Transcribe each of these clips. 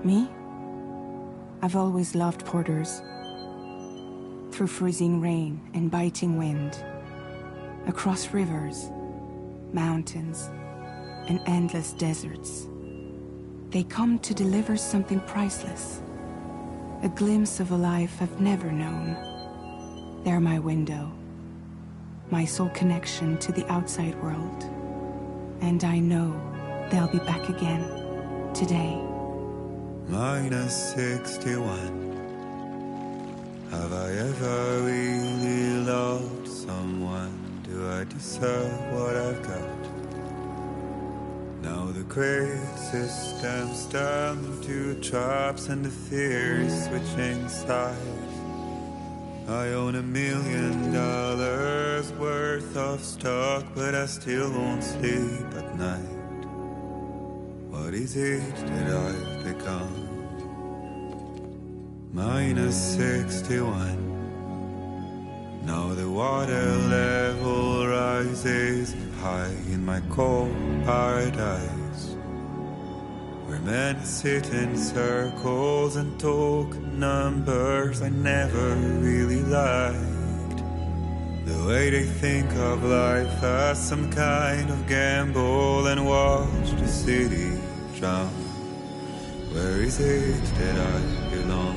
Me? I've always loved porters. Through freezing rain and biting wind, across rivers, mountains, and endless deserts, they come to deliver something priceless, a glimpse of a life I've never known. They're my window, my sole connection to the outside world, and I know they'll be back again today. -61. Have I ever really loved someone? Do I deserve what I've got? Now the great system's turned into traps and the fear is switching sides. I own $1 million worth of stock, but I still won't sleep at night. What is it that I've become? -61. Now the water level rises high in my cold paradise, where men sit in circles and talk numbers I never really liked. The way they think of life as some kind of gamble and watch the city drown. Where is it that I belong?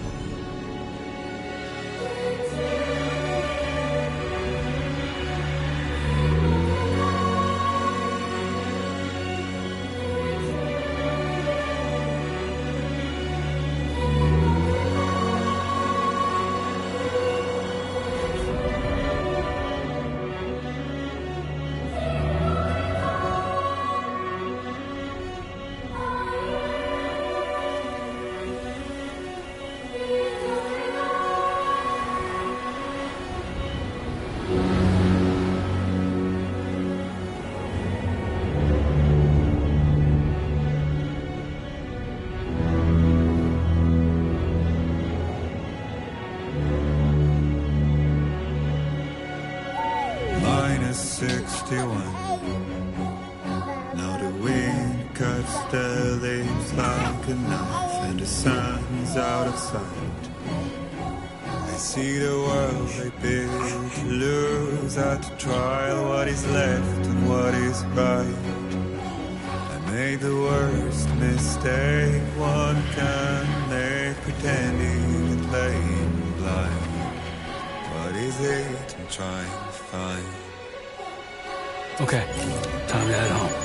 -61. Now the wind cuts the leaves like a knife and the sun's out of sight. I see the world they build to lose at the trial, what is left and what is right. I made the worst mistake one can make, pretending and playing blind. What is it I'm trying to find? Okay, time to head home.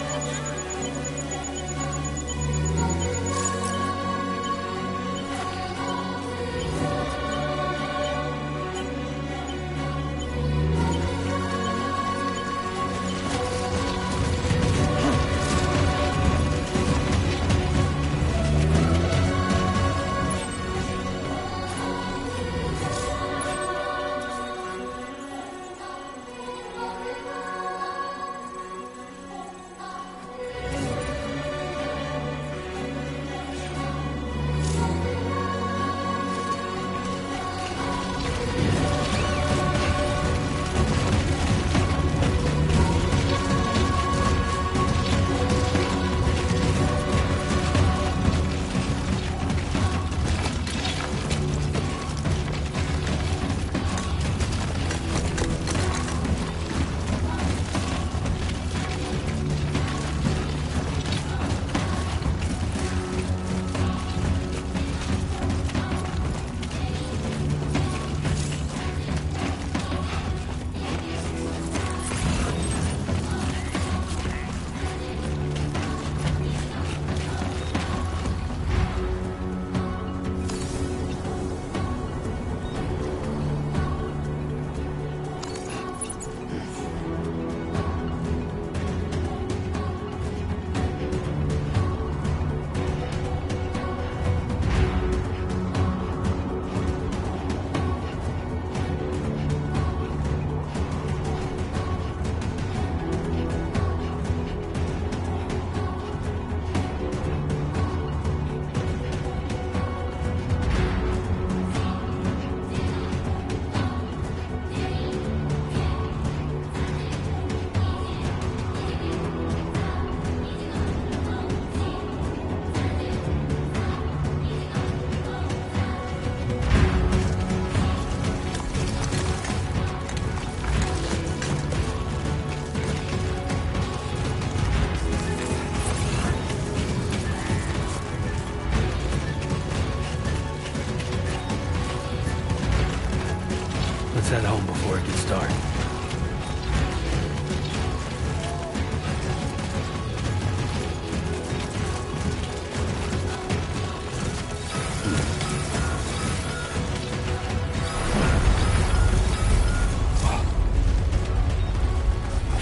head home before it gets dark.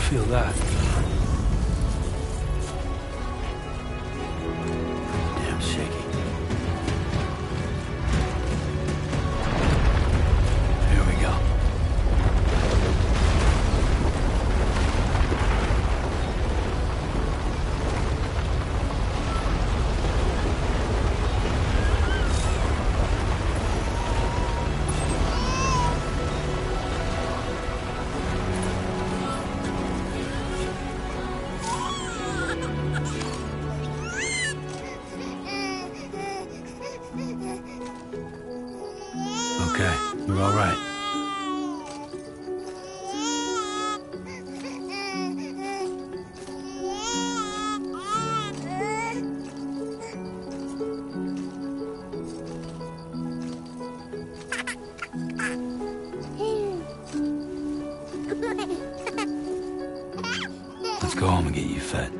Feel that. Damn shaky. Here we go. Okay, you're all right. Let's go home and get you fed.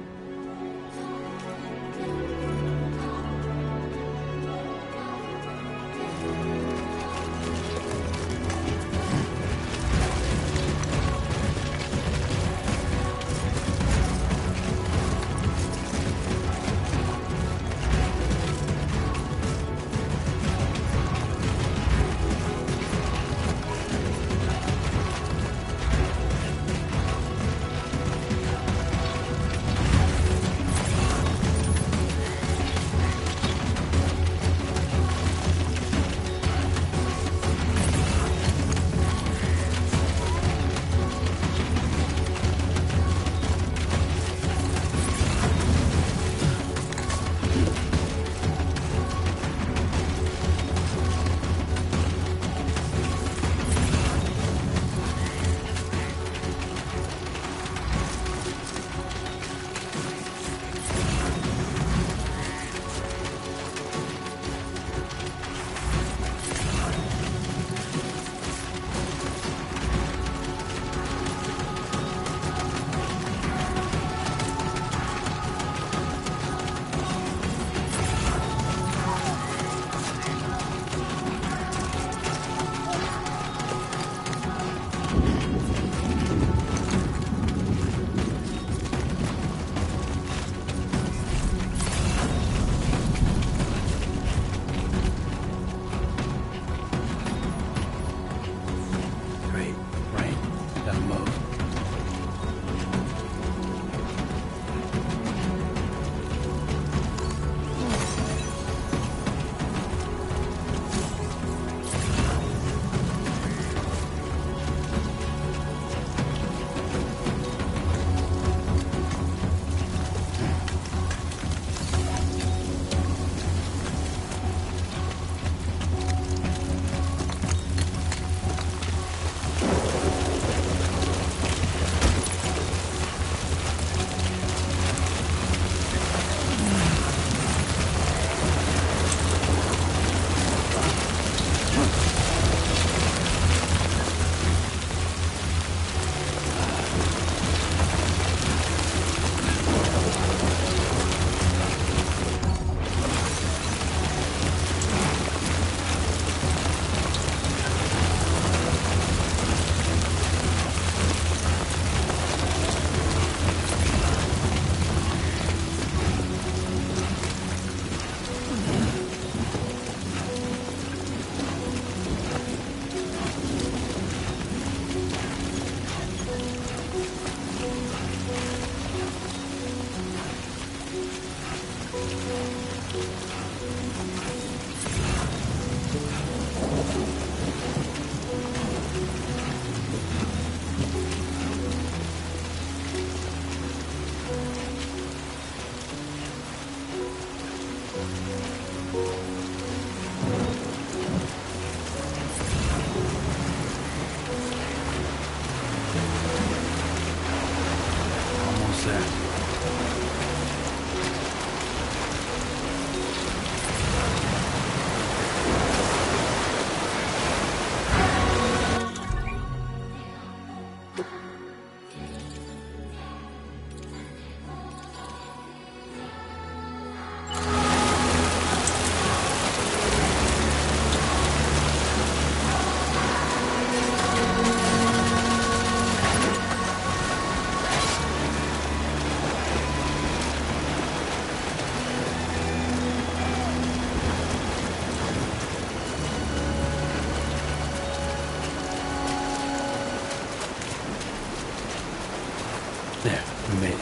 There, we made it.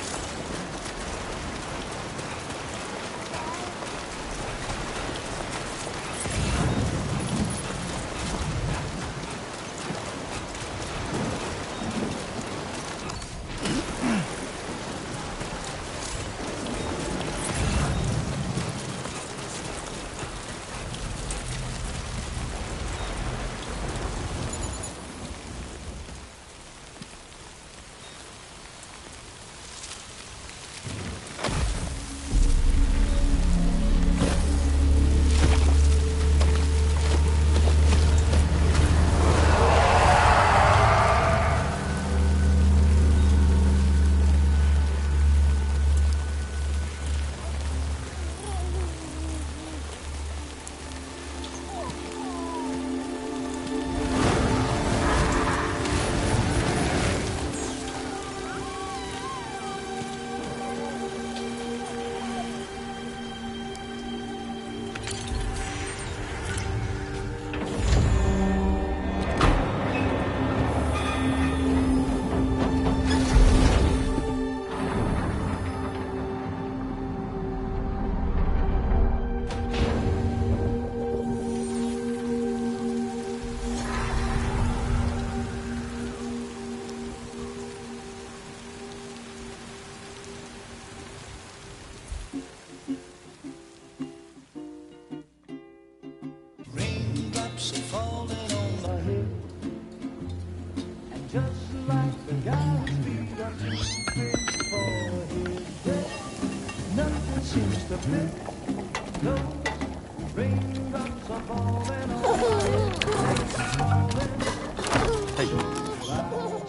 Hey,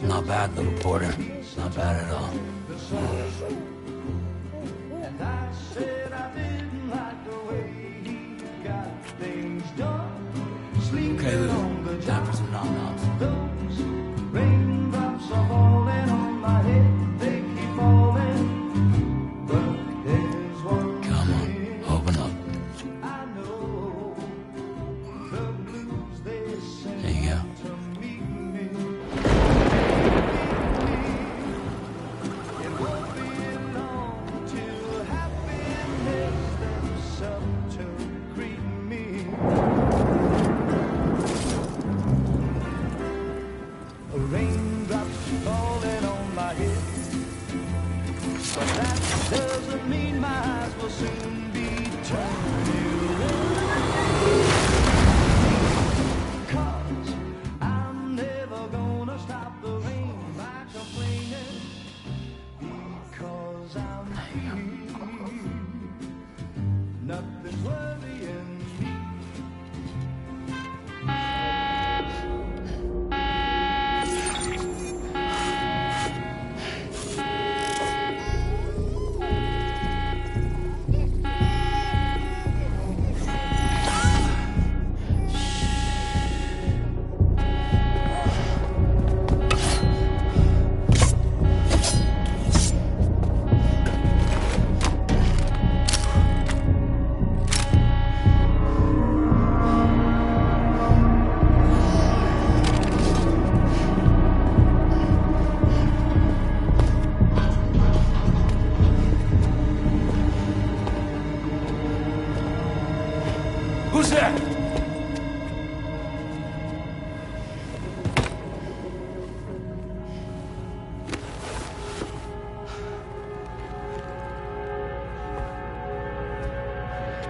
not bad, little porter. Not bad at all. Okay, Lou. Time for some nom-noms. Come on, open up. There you go. Who's there?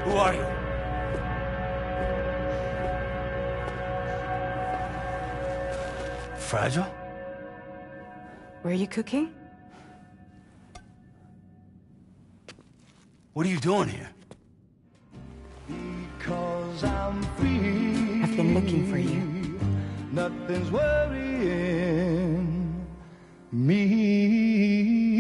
Who are you? Fragile? Were you cooking? What are you doing here? Because I'm free. I've been looking for you. Nothing's worrying. me.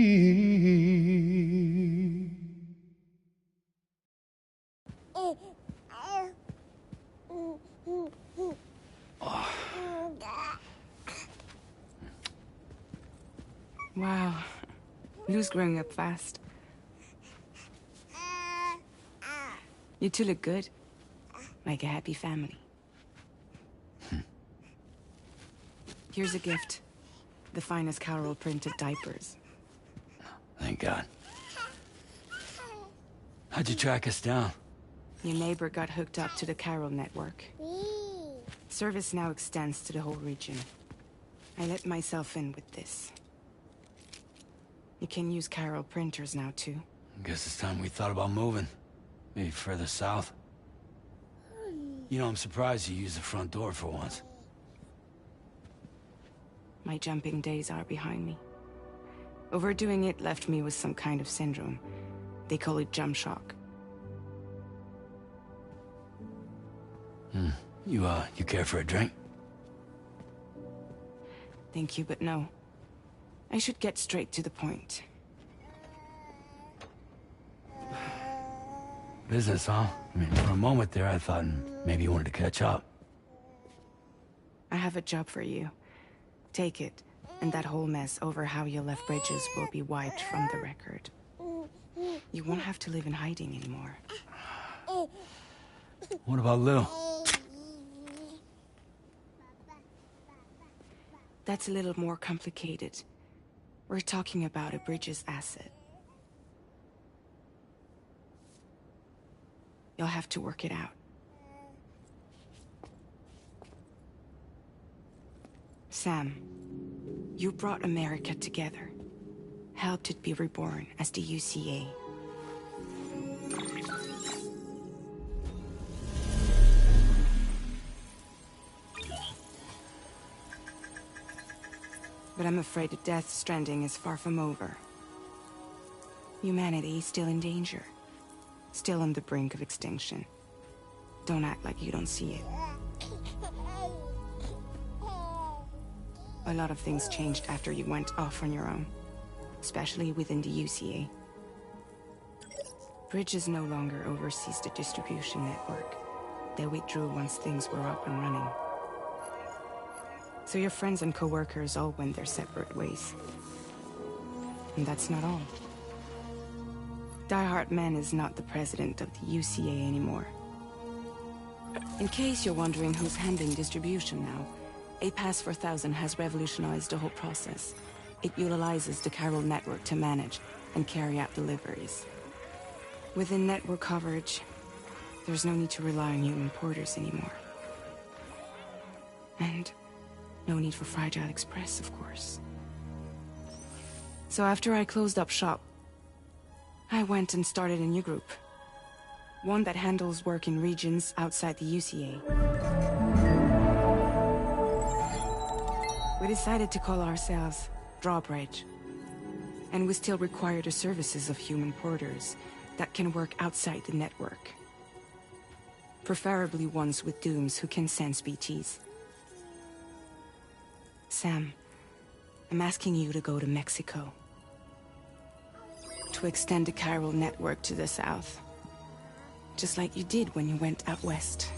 Wow. Lou's growing up fast. You two look good. Like a happy family. Here's a gift. The finest Carol printed diapers. Thank God. How'd you track us down? Your neighbor got hooked up to the Carol network. Service now extends to the whole region. I let myself in with this. You can use Carol printers now, too. Guess it's time we thought about moving. Maybe further south. You know, I'm surprised you used the front door for once. My jumping days are behind me. Overdoing it left me with some kind of syndrome. They call it jump shock. You care for a drink? Thank you, but no. I should get straight to the point. Business, huh? I mean, for a moment there, I thought maybe you wanted to catch up. I have a job for you. Take it, and that whole mess over how you left bridges will be wiped from the record. You won't have to live in hiding anymore. What about Lou? That's a little more complicated. We're talking about a bridges asset. You'll have to work it out. Sam, you brought America together. Helped it be reborn as the UCA. But I'm afraid the death Stranding is far from over. Humanity is still in danger. Still on the brink of extinction. Don't act like you don't see it. A lot of things changed after you went off on your own. Especially within the UCA. Bridges no longer oversees the distribution network. They withdrew once things were up and running. So your friends and co-workers all went their separate ways. And that's not all. Die Hard Man is not the president of the UCA anymore. In case you're wondering who's handling distribution now, A Pass 4000 has revolutionized the whole process. It utilizes the Carol network to manage and carry out deliveries. Within network coverage, there's no need to rely on human porters anymore. And no need for Fragile Express, of course. So after I closed up shop, I went and started a new group. One that handles work in regions outside the UCA. We decided to call ourselves Drawbridge. And we still require the services of human porters that can work outside the network. Preferably ones with dooms who can sense BTs. Sam, I'm asking you to go to Mexico. To extend the Carol network to the south. Just like you did when you went out west.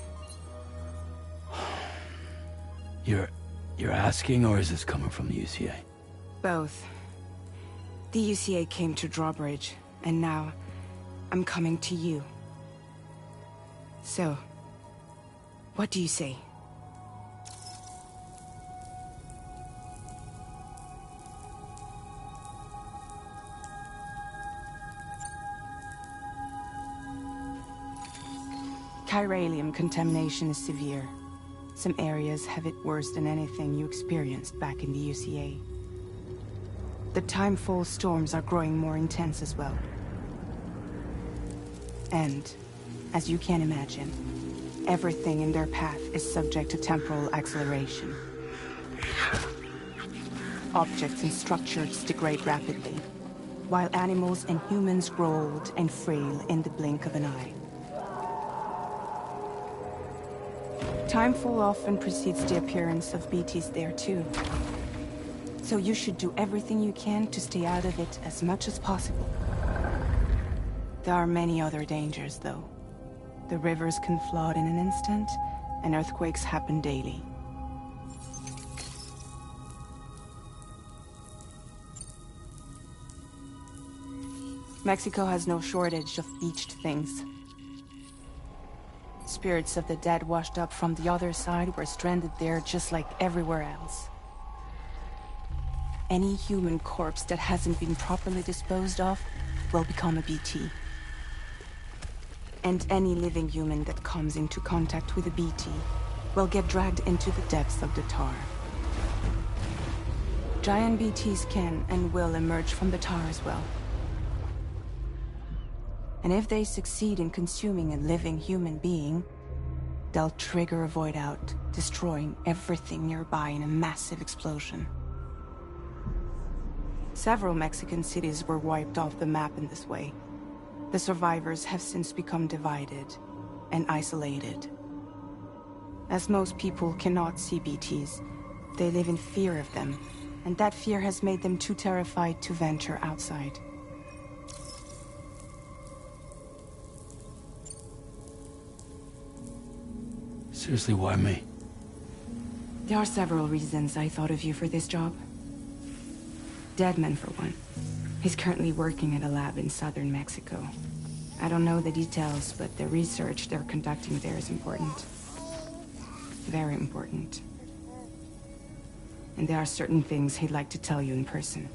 You're asking, or is this coming from the UCA? Both. The UCA came to Drawbridge, and now I'm coming to you. So, what do you say? Chiralium contamination is severe. Some areas have it worse than anything you experienced back in the UCA. The timefall storms are growing more intense as well. And, as you can imagine, everything in their path is subject to temporal acceleration. Objects and structures degrade rapidly, while animals and humans grow old and frail in the blink of an eye. Timefall often precedes the appearance of BTs there too. So you should do everything you can to stay out of it as much as possible. There are many other dangers, though. The rivers can flood in an instant, and earthquakes happen daily. Mexico has no shortage of beached things. Spirits of the dead washed up from the other side were stranded there just like everywhere else. Any human corpse that hasn't been properly disposed of will become a BT. And any living human that comes into contact with a BT will get dragged into the depths of the tar. Giant BTs can and will emerge from the tar as well. And if they succeed in consuming a living human being, they'll trigger a void out, destroying everything nearby in a massive explosion. Several Mexican cities were wiped off the map in this way. The survivors have since become divided and isolated. As most people cannot see BTs, they live in fear of them, and that fear has made them too terrified to venture outside. Seriously, why me? There are several reasons I thought of you for this job. Deadman, for one. He's currently working at a lab in southern Mexico. I don't know the details, but the research they're conducting there is important. Very important. And there are certain things he'd like to tell you in person.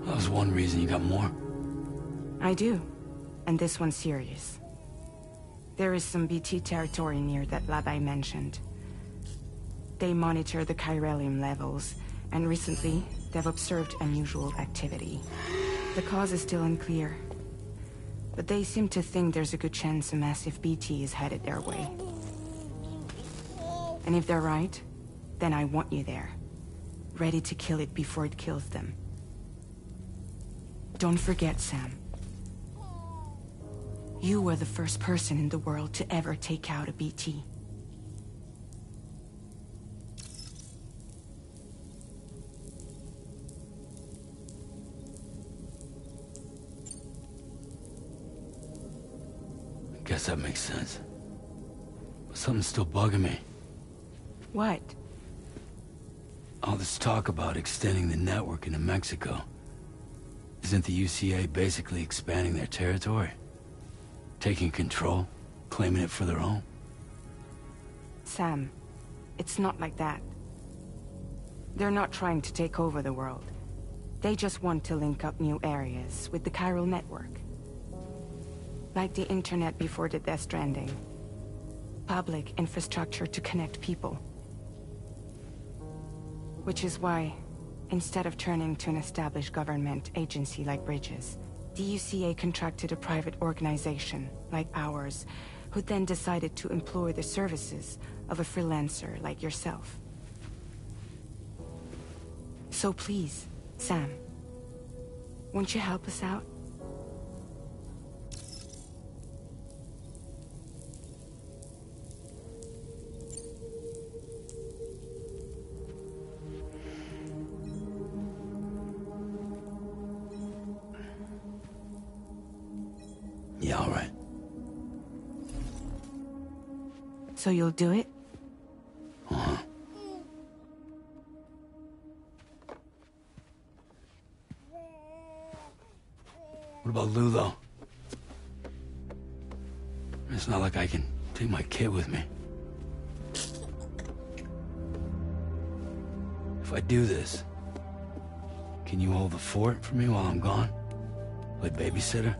That was one reason. You got more? I do. And this one's serious. There is some BT territory near that lab I mentioned. They monitor the chiralium levels, and recently, they've observed unusual activity. The cause is still unclear, but they seem to think there's a good chance a massive BT is headed their way. And if they're right, then I want you there, ready to kill it before it kills them. Don't forget, Sam. You were the first person in the world to ever take out a BT. I guess that makes sense. But something's still bugging me. What? All this talk about extending the network into Mexico. Isn't the UCA basically expanding their territory? Taking control, claiming it for their own? Sam, it's not like that. They're not trying to take over the world. They just want to link up new areas with the chiral network. Like the internet before the Death Stranding. Public infrastructure to connect people. Which is why, instead of turning to an established government agency like Bridges, the UCA contracted a private organization, like ours, who then decided to employ the services of a freelancer like yourself. So please, Sam, won't you help us out? Yeah, all right. So you'll do it? Uh-huh. What about Lou, though? It's not like I can take my kid with me. If I do this, can you hold the fort for me while I'm gone? Play babysitter?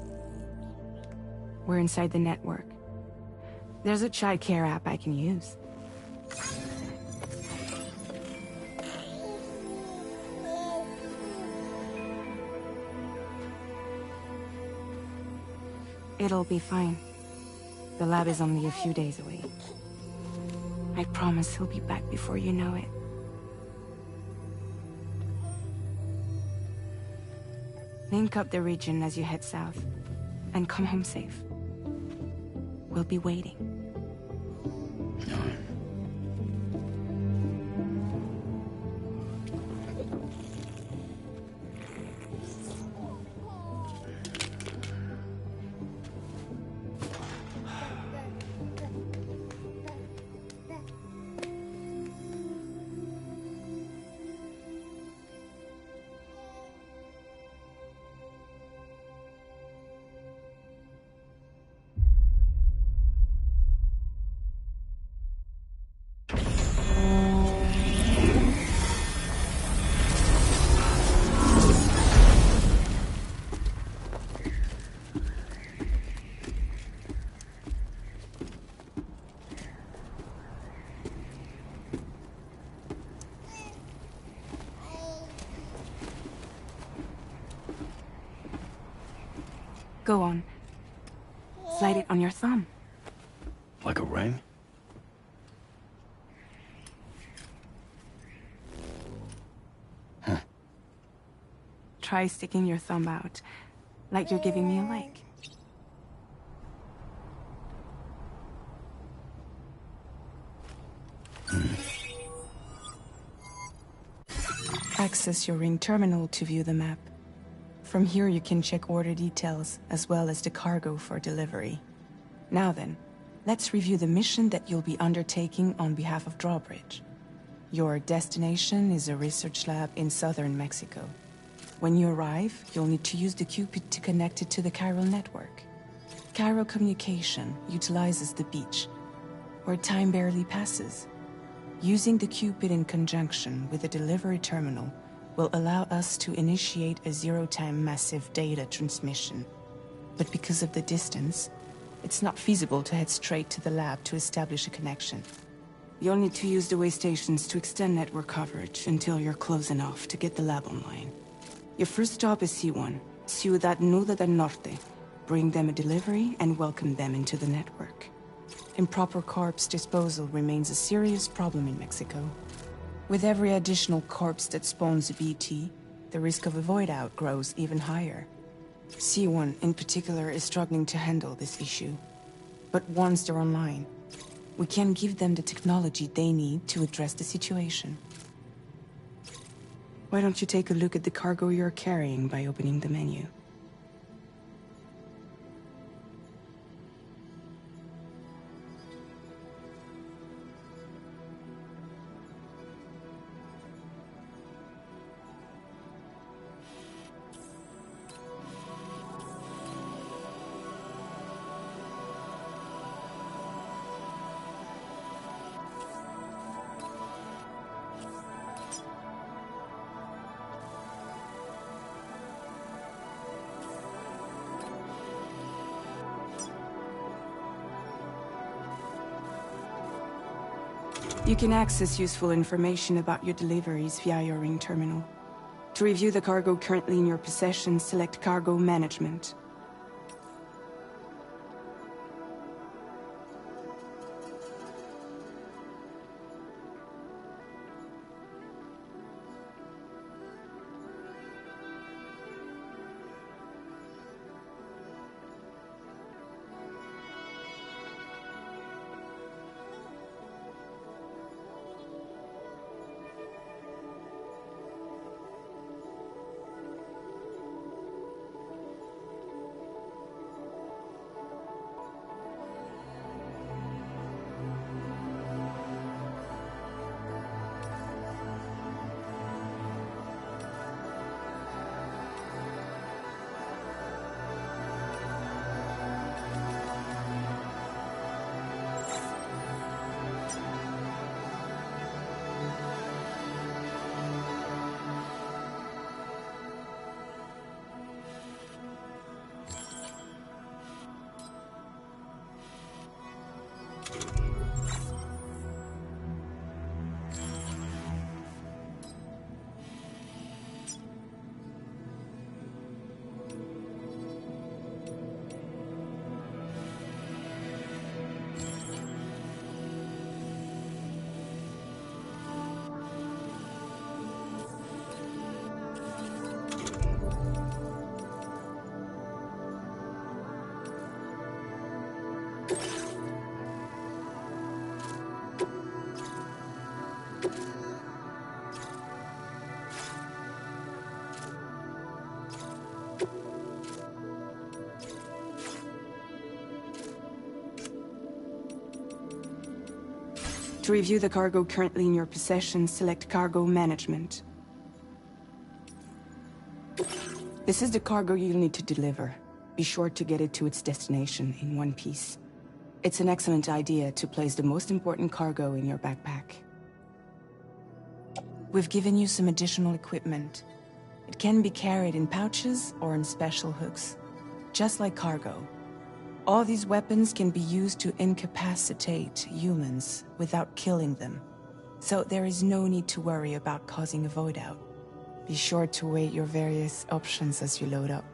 We're inside the network. There's a child care app I can use. It'll be fine. The lab is only a few days away. I promise he'll be back before you know it. Link up the region as you head south, and come home safe. We'll be waiting. Go on. Slide it on your thumb. Like a ring? Huh. Try sticking your thumb out, like you're giving me a like. Access your ring terminal to view the map. From here you can check order details, as well as the cargo for delivery. Now then, let's review the mission that you'll be undertaking on behalf of Drawbridge. Your destination is a research lab in southern Mexico. When you arrive, you'll need to use the Cupid to connect it to the chiral network. Chiral communication utilizes the beach, where time barely passes. Using the Cupid in conjunction with the delivery terminal will allow us to initiate a zero-time massive data transmission. But because of the distance, it's not feasible to head straight to the lab to establish a connection. You'll need to use the way stations to extend network coverage until you're close enough to get the lab online. Your first stop is C1, Ciudad Nuda del Norte. Bring them a delivery and welcome them into the network. Improper corpse disposal remains a serious problem in Mexico. With every additional corpse that spawns a BT, the risk of a void out grows even higher. C1 in particular is struggling to handle this issue. But once they're online, we can give them the technology they need to address the situation. Why don't you take a look at the cargo you're carrying by opening the menu? You can access useful information about your deliveries via your ring terminal. To review the cargo currently in your possession, select Cargo Management. To review the cargo currently in your possession, select Cargo Management. This is the cargo you'll need to deliver. Be sure to get it to its destination in one piece. It's an excellent idea to place the most important cargo in your backpack. We've given you some additional equipment. It can be carried in pouches or in special hooks, just like cargo. All these weapons can be used to incapacitate humans without killing them, so there is no need to worry about causing a void out. Be sure to weigh your various options as you load up.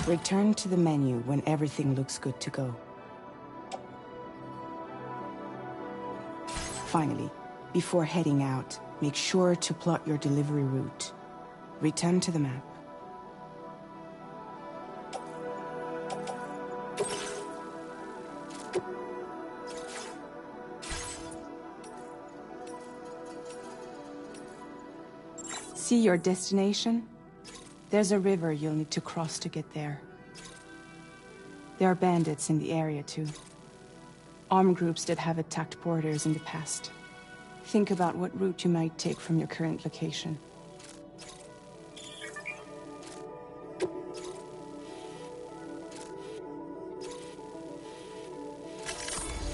Return to the menu when everything looks good to go. Finally, before heading out, make sure to plot your delivery route. Return to the map. See your destination? There's a river you'll need to cross to get there. There are bandits in the area too. Armed groups that have attacked porters in the past. Think about what route you might take from your current location.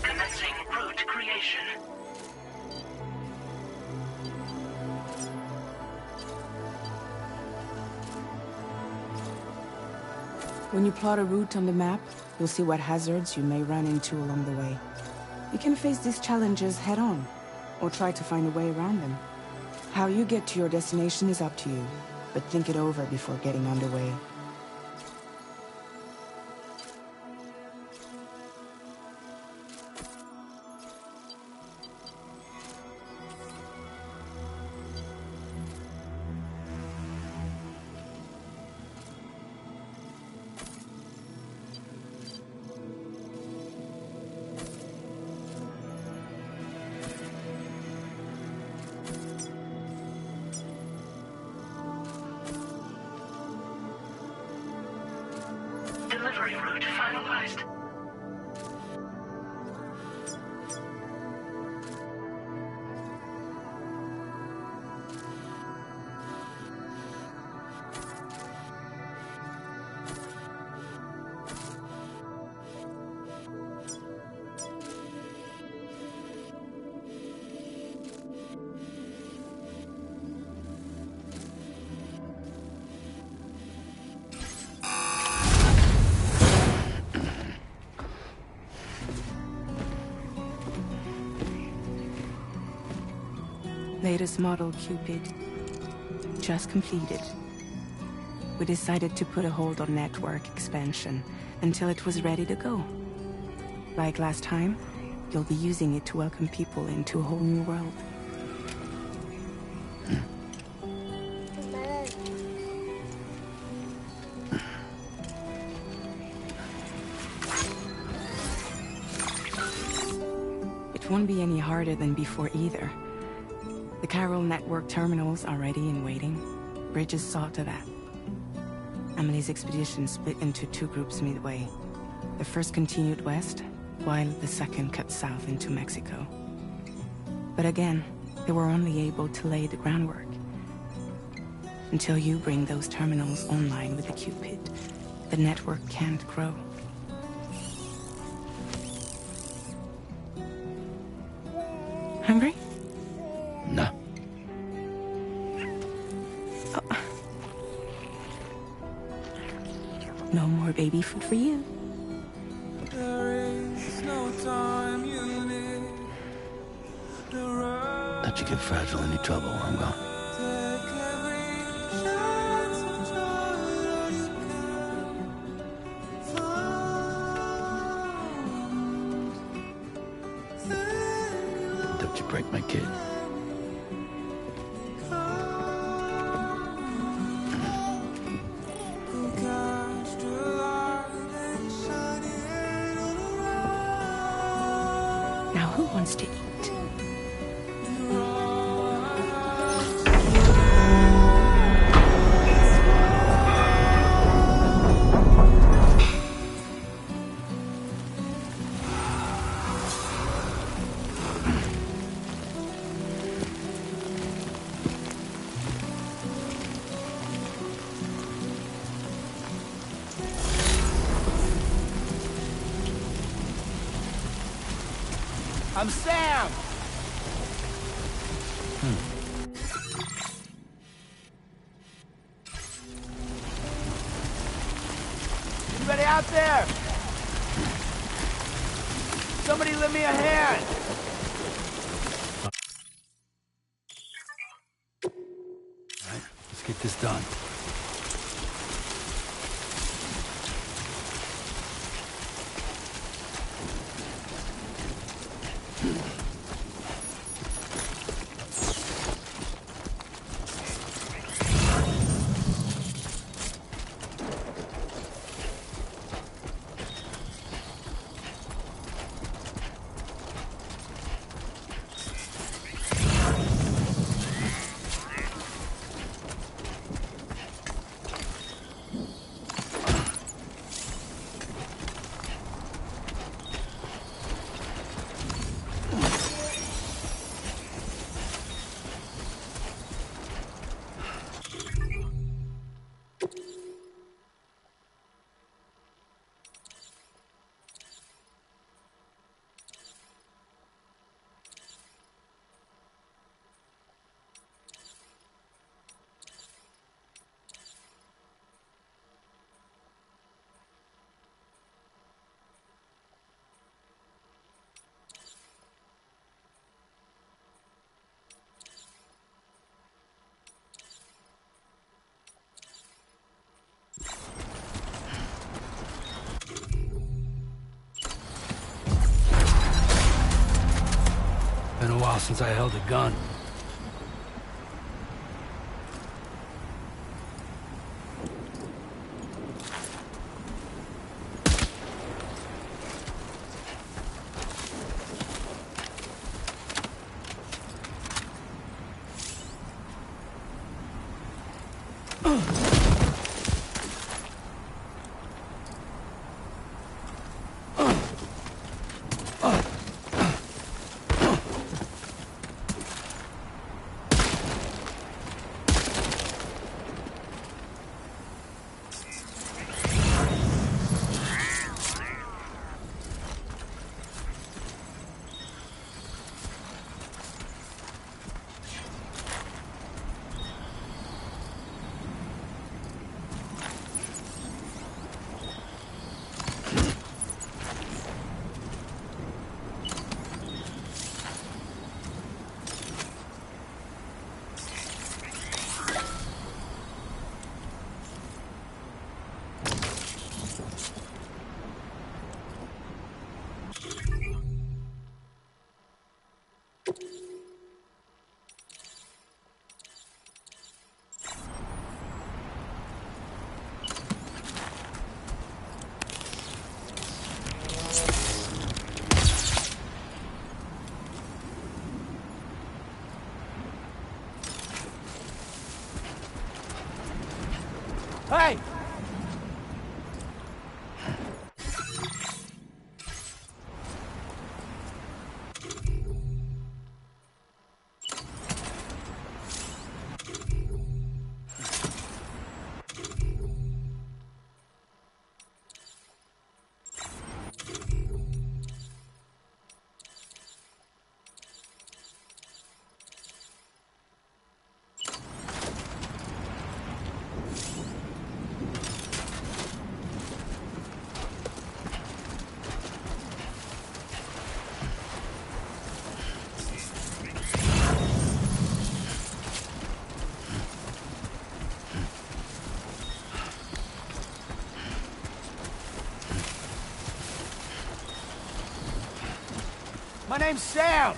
Commencing route creation. When you plot a route on the map, you'll see what hazards you may run into along the way. You can face these challenges head-on, or try to find a way around them. How you get to your destination is up to you, but think it over before getting underway. Delivery route finalized. Latest model Cupid. Just completed. We decided to put a hold on network expansion until it was ready to go. Like last time, you'll be using it to welcome people into a whole new world. It won't be any harder than before either. The Chiral network terminals are ready and waiting. Bridges saw to that. Emily's expedition split into two groups midway. The first continued west, while the second cut south into Mexico. But again, they were only able to lay the groundwork. Until you bring those terminals online with the Cupid, the network can't grow. Hungry? No. Oh. No more baby food for you. Let you get fragile any trouble, I'm gone. Don't you break my kid. Now who wants to eat? I'm Sam! Anybody out there? Somebody lend me a hand! Alright, let's get this done. Been a while since I held a gun. Hey! My name's Sam!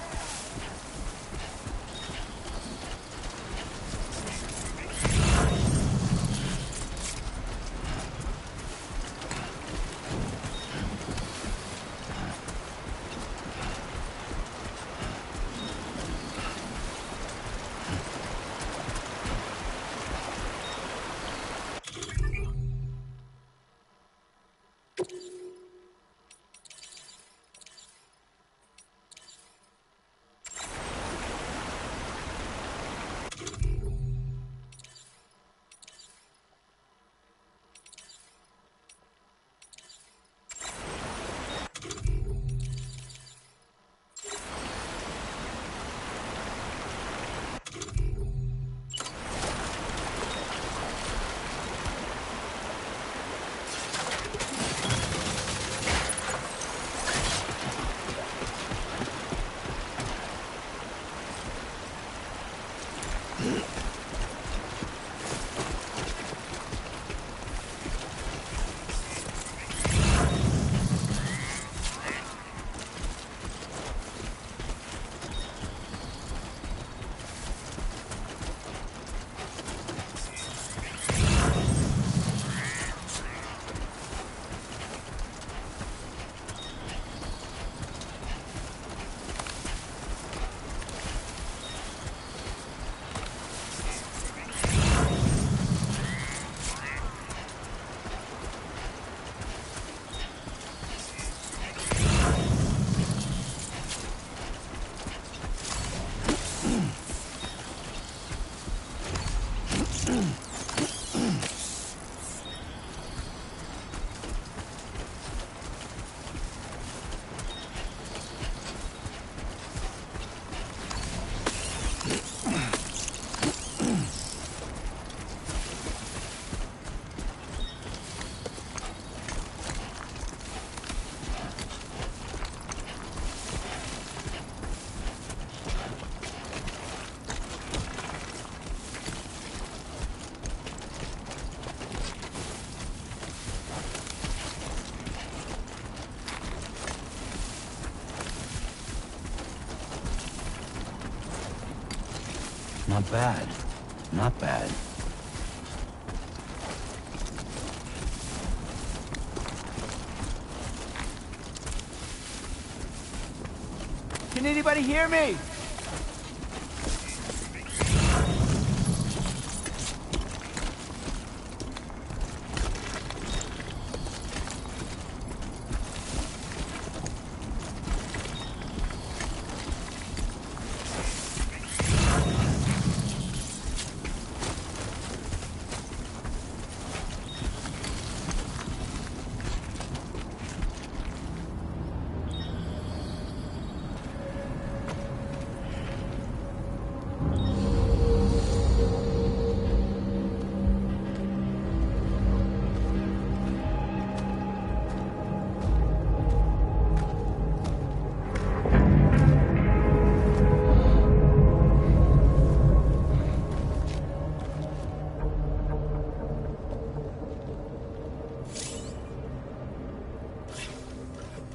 Not bad. Not bad. Can anybody hear me?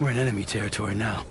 We're in enemy territory now.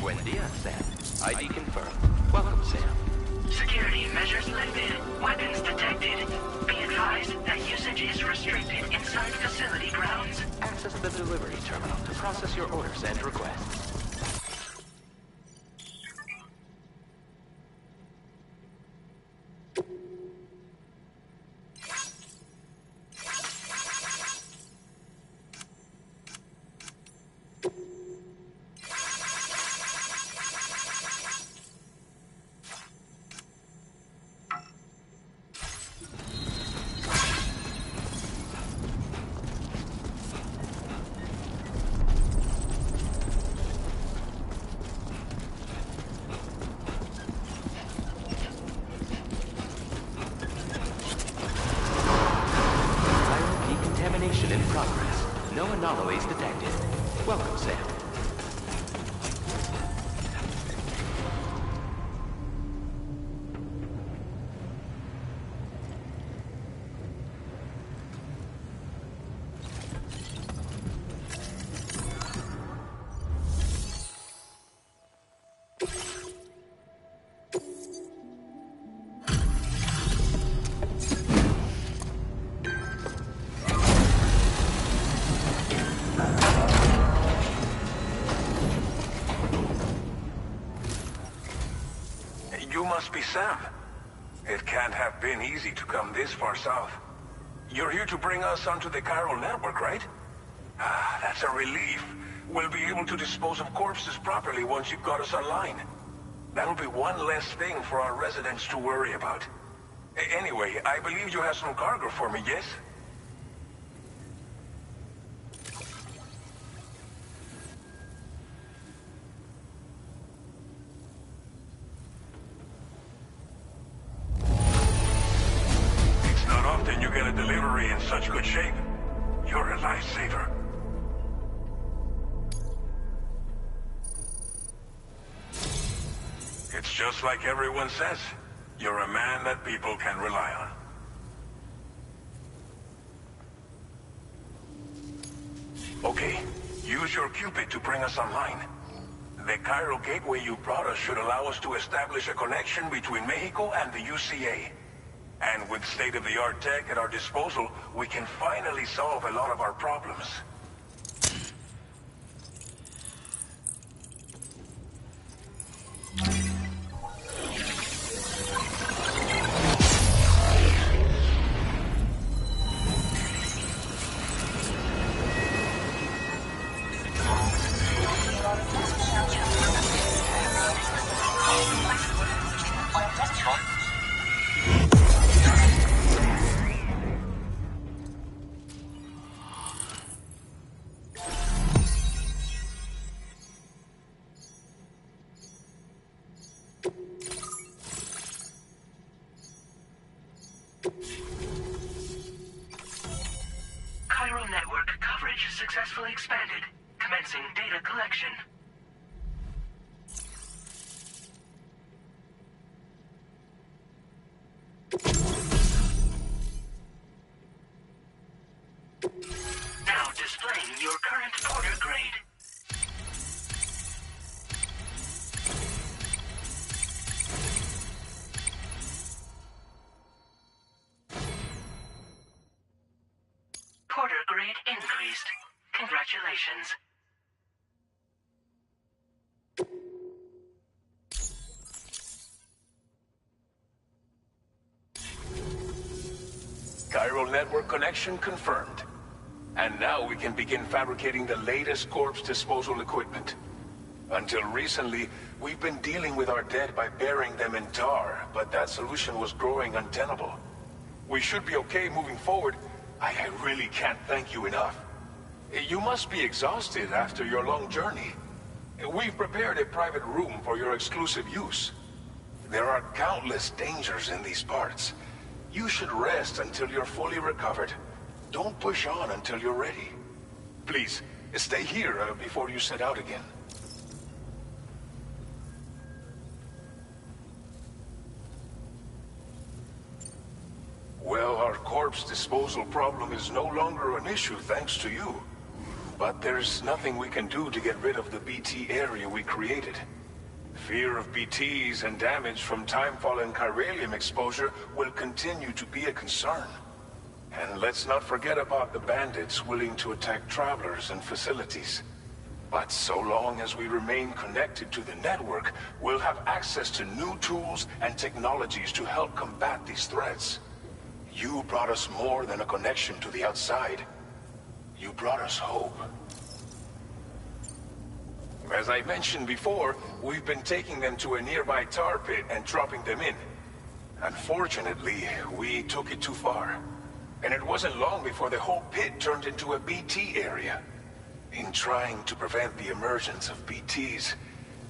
Buen dia, Sam. ID confirmed. Welcome, Sam. Security measures lifted. Weapons detected. Be advised that usage is restricted inside facility grounds. Access the delivery terminal to process your orders and requests. In progress. No anomalies detected. Welcome, Sam. You must be Sam. It can't have been easy to come this far south. You're here to bring us onto the chiral network, right? Ah, that's a relief. We'll be able to dispose of corpses properly once you've got us online. That'll be one less thing for our residents to worry about. Anyway, I believe you have some cargo for me, yes? You get a delivery in such good shape. You're a lifesaver. It's just like everyone says. You're a man that people can rely on. Okay, use your Cupid to bring us online. The chiral gateway you brought us should allow us to establish a connection between Mexico and the UCA. And with state-of-the-art tech at our disposal, we can finally solve a lot of our problems. Chiral network coverage successfully expanded. Commencing data collection. Now displaying your current order grade. Porter grade increased. Congratulations. Chiral network connection confirmed. And now we can begin fabricating the latest corpse disposal equipment. Until recently, we've been dealing with our dead by burying them in tar, but that solution was growing untenable. We should be okay moving forward. I really can't thank you enough. You must be exhausted after your long journey. We've prepared a private room for your exclusive use. There are countless dangers in these parts. You should rest until you're fully recovered. Don't push on until you're ready. Please, stay here before you set out again. Well, our corpse disposal problem is no longer an issue thanks to you. But there's nothing we can do to get rid of the BT area we created. Fear of BTs and damage from timefall and chiralium exposure will continue to be a concern. And let's not forget about the bandits willing to attack travelers and facilities. But so long as we remain connected to the network, we'll have access to new tools and technologies to help combat these threats. You brought us more than a connection to the outside. You brought us hope. As I mentioned before, we've been taking them to a nearby tar pit and dropping them in. Unfortunately, we took it too far. And it wasn't long before the whole pit turned into a BT area. In trying to prevent the emergence of BTs,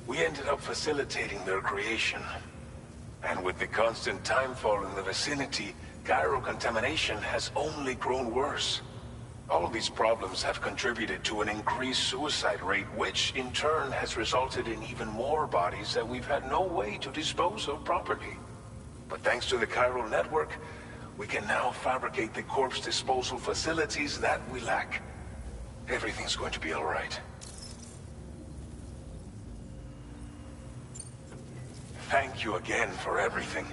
we ended up facilitating their creation. And with the constant timefall in the vicinity, gyro contamination has only grown worse. All these problems have contributed to an increased suicide rate, which in turn has resulted in even more bodies that we've had no way to dispose of properly. But thanks to the chiral network, we can now fabricate the corpse disposal facilities that we lack. Everything's going to be all right. Thank you again for everything.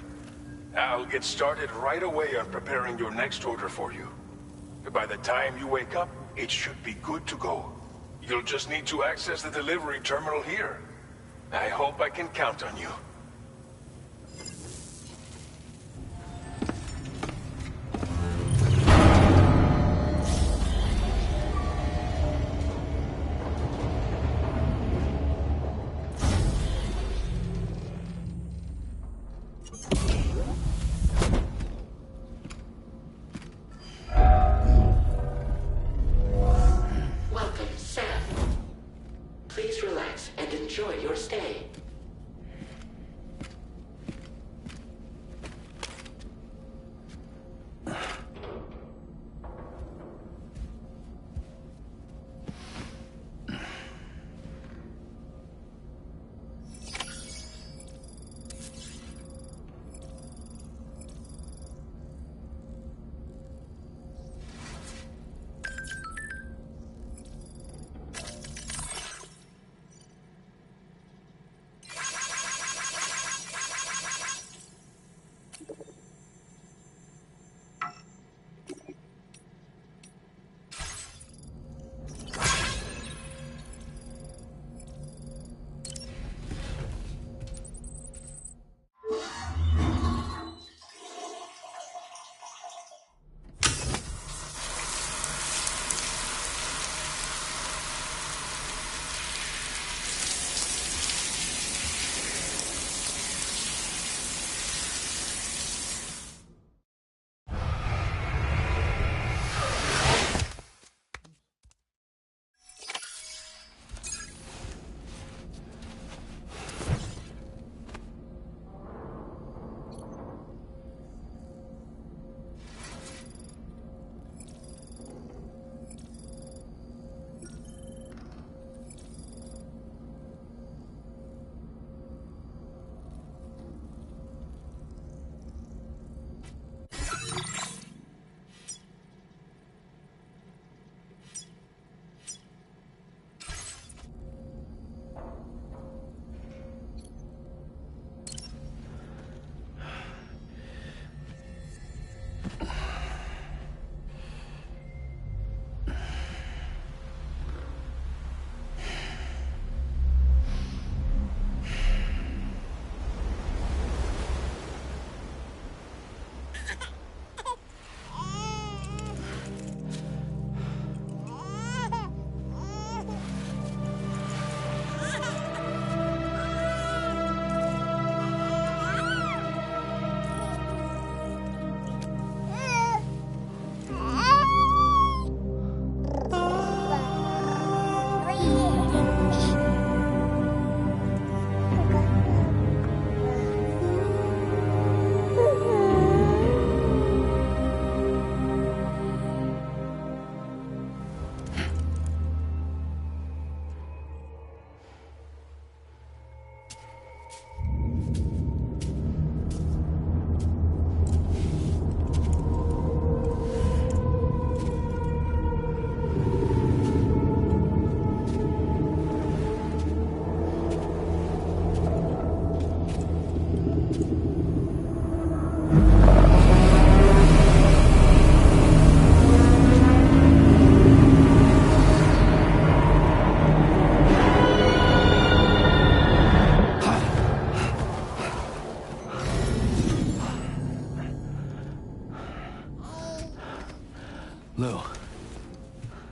I'll get started right away on preparing your next order for you. By the time you wake up, it should be good to go. You'll just need to access the delivery terminal here. I hope I can count on you.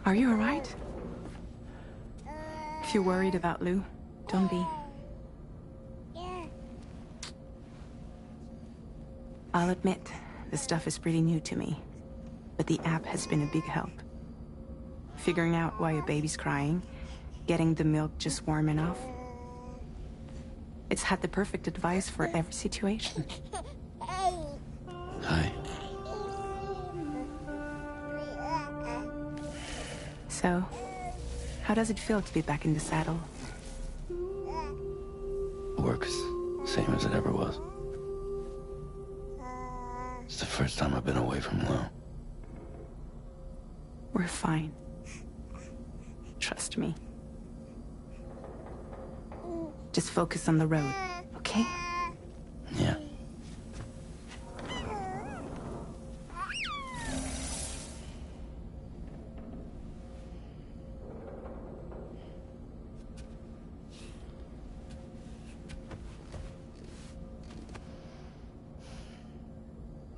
Are you alright? If you're worried about Lou, don't be. I'll admit, the stuff is pretty new to me, but the app has been a big help. Figuring out why a baby's crying, getting the milk just warm enough. It's had the perfect advice for every situation. Hi. So, how does it feel to be back in the saddle? Work is same as it ever was. It's the first time I've been away from Lou. We're fine. Trust me. Just focus on the road, okay? Yeah.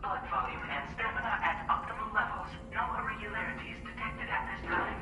Blood volume and stamina at optimal levels. No irregularities detected at this time.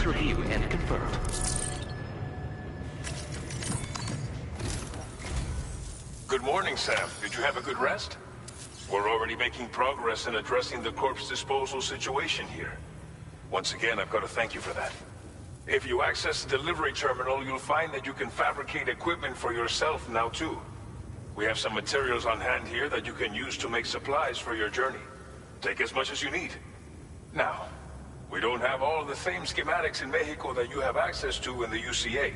Please review and confirm. Good morning, Sam. Did you have a good rest? We're already making progress in addressing the corpse disposal situation here. Once again, I've got to thank you for that. If you access the delivery terminal, you'll find that you can fabricate equipment for yourself now too. We have some materials on hand here that you can use to make supplies for your journey. Take as much as you need. Now, we don't have all the same schematics in Mexico that you have access to in the UCA.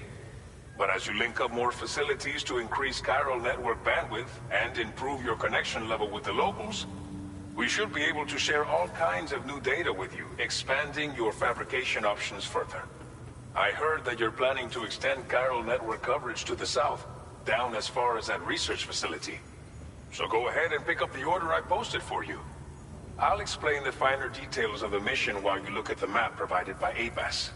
But as you link up more facilities to increase chiral network bandwidth and improve your connection level with the locals, we should be able to share all kinds of new data with you, expanding your fabrication options further. I heard that you're planning to extend chiral network coverage to the south, down as far as that research facility. So go ahead and pick up the order I posted for you. I'll explain the finer details of the mission while you look at the map provided by ABAS.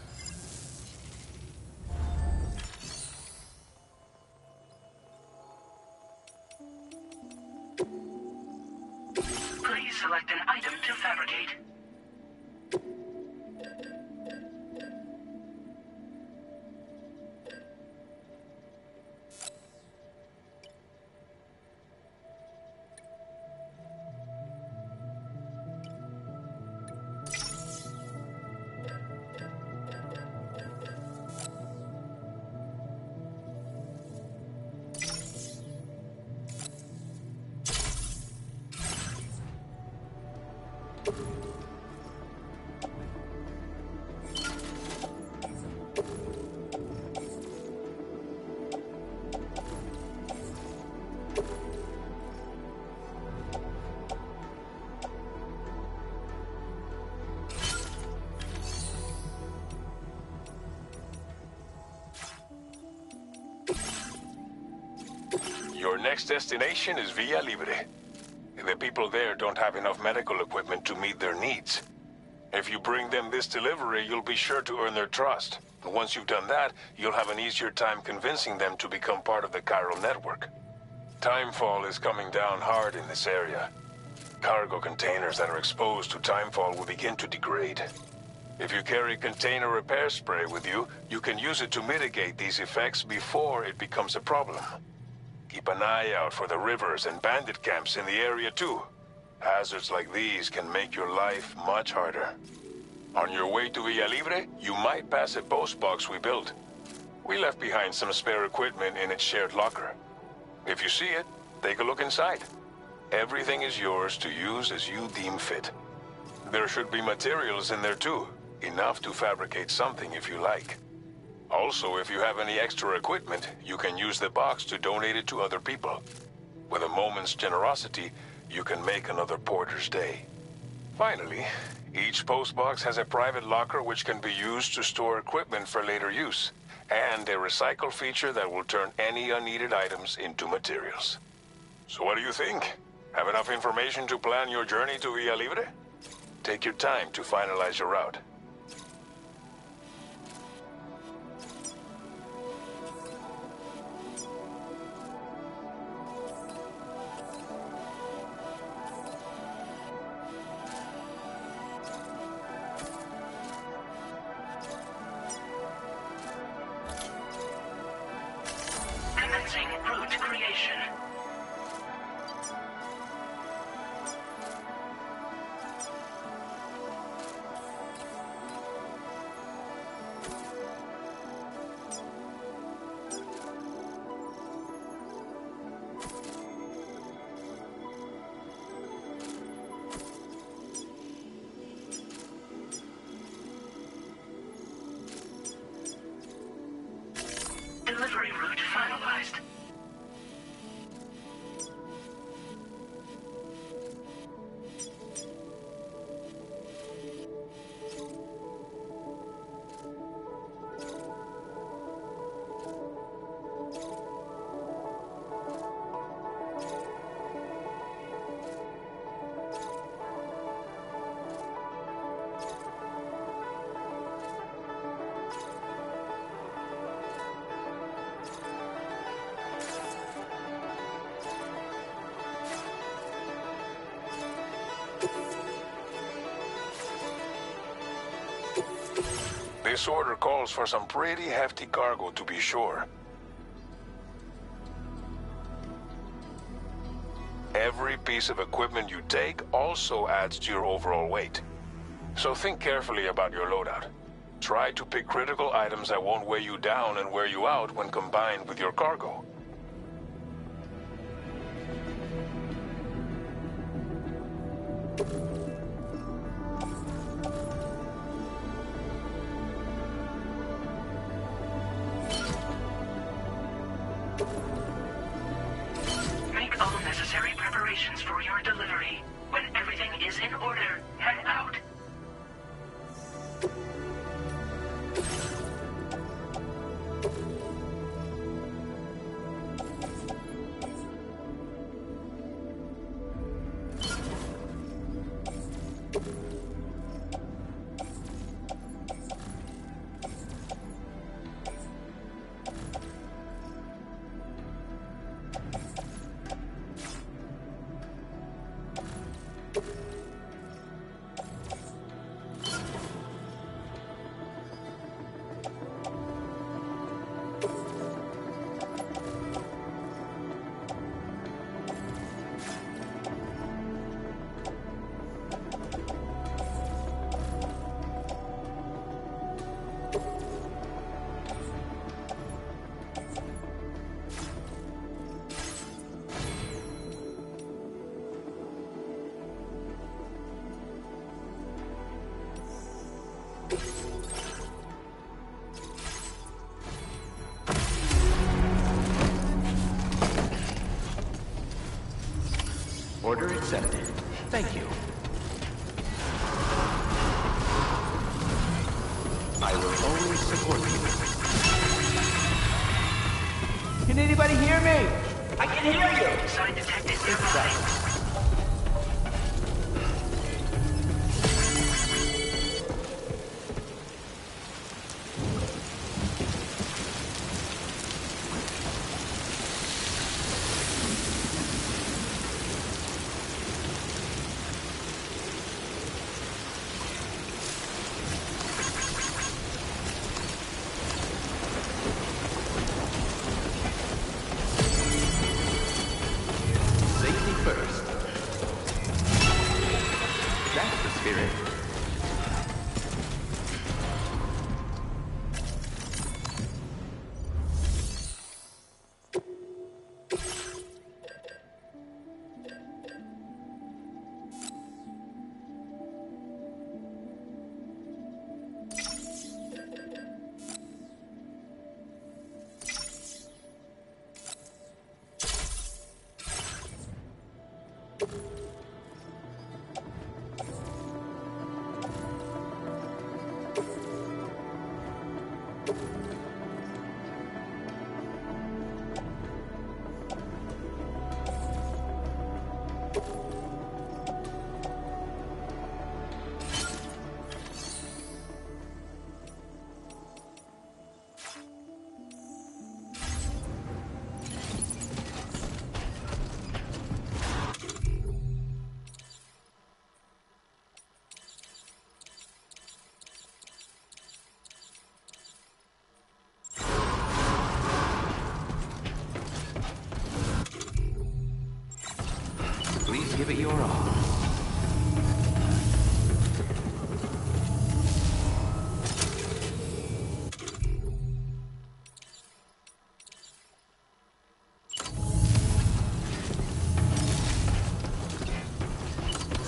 Please select an item to fabricate. Your next destination is Villa Libre. The people there don't have enough medical equipment to meet their needs. If you bring them this delivery, you'll be sure to earn their trust. And once you've done that, you'll have an easier time convincing them to become part of the chiral network. Timefall is coming down hard in this area. Cargo containers that are exposed to timefall will begin to degrade. If you carry container repair spray with you, you can use it to mitigate these effects before it becomes a problem. Keep an eye out for the rivers and bandit camps in the area too. Hazards like these can make your life much harder. On your way to Villa Libre, you might pass a post box we built. We left behind some spare equipment in its shared locker. If you see it, take a look inside. Everything is yours to use as you deem fit. There should be materials in there too, enough to fabricate something if you like. Also, if you have any extra equipment, you can use the box to donate it to other people. With a moment's generosity, you can make another porter's day. Finally, each postbox has a private locker which can be used to store equipment for later use, and a recycle feature that will turn any unneeded items into materials. So what do you think? Have enough information to plan your journey to Villa Libre? Take your time to finalize your route. Commencing route creation. Delivery route finalized. This order calls for some pretty hefty cargo, to be sure. Every piece of equipment you take also adds to your overall weight. So think carefully about your loadout. Try to pick critical items that won't weigh you down and wear you out when combined with your cargo. Make all necessary preparations for your delivery. When everything is in order, head out. Order accepted. Thank you. I will always support you. Can anybody hear me? I can hear you! Sign detected nearby. Please give it your all.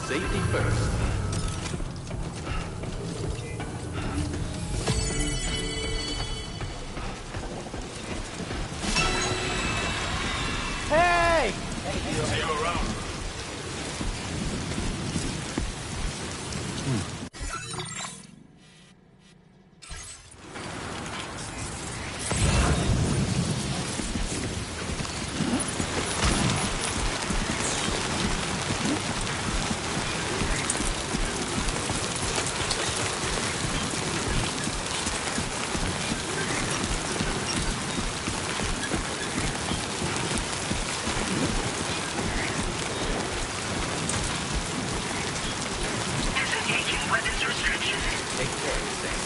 Safety first. Hey! See you around. Disengaging weapons restriction. Take care, Sam.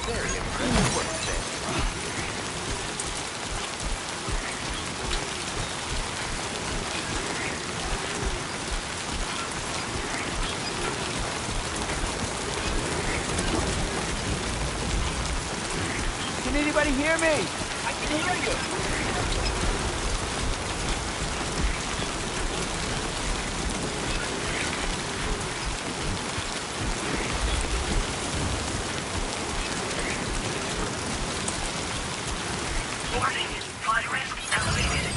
Very impressive work, Sam. Can anybody hear me? I can hear you. Warning. Flight risk elevated.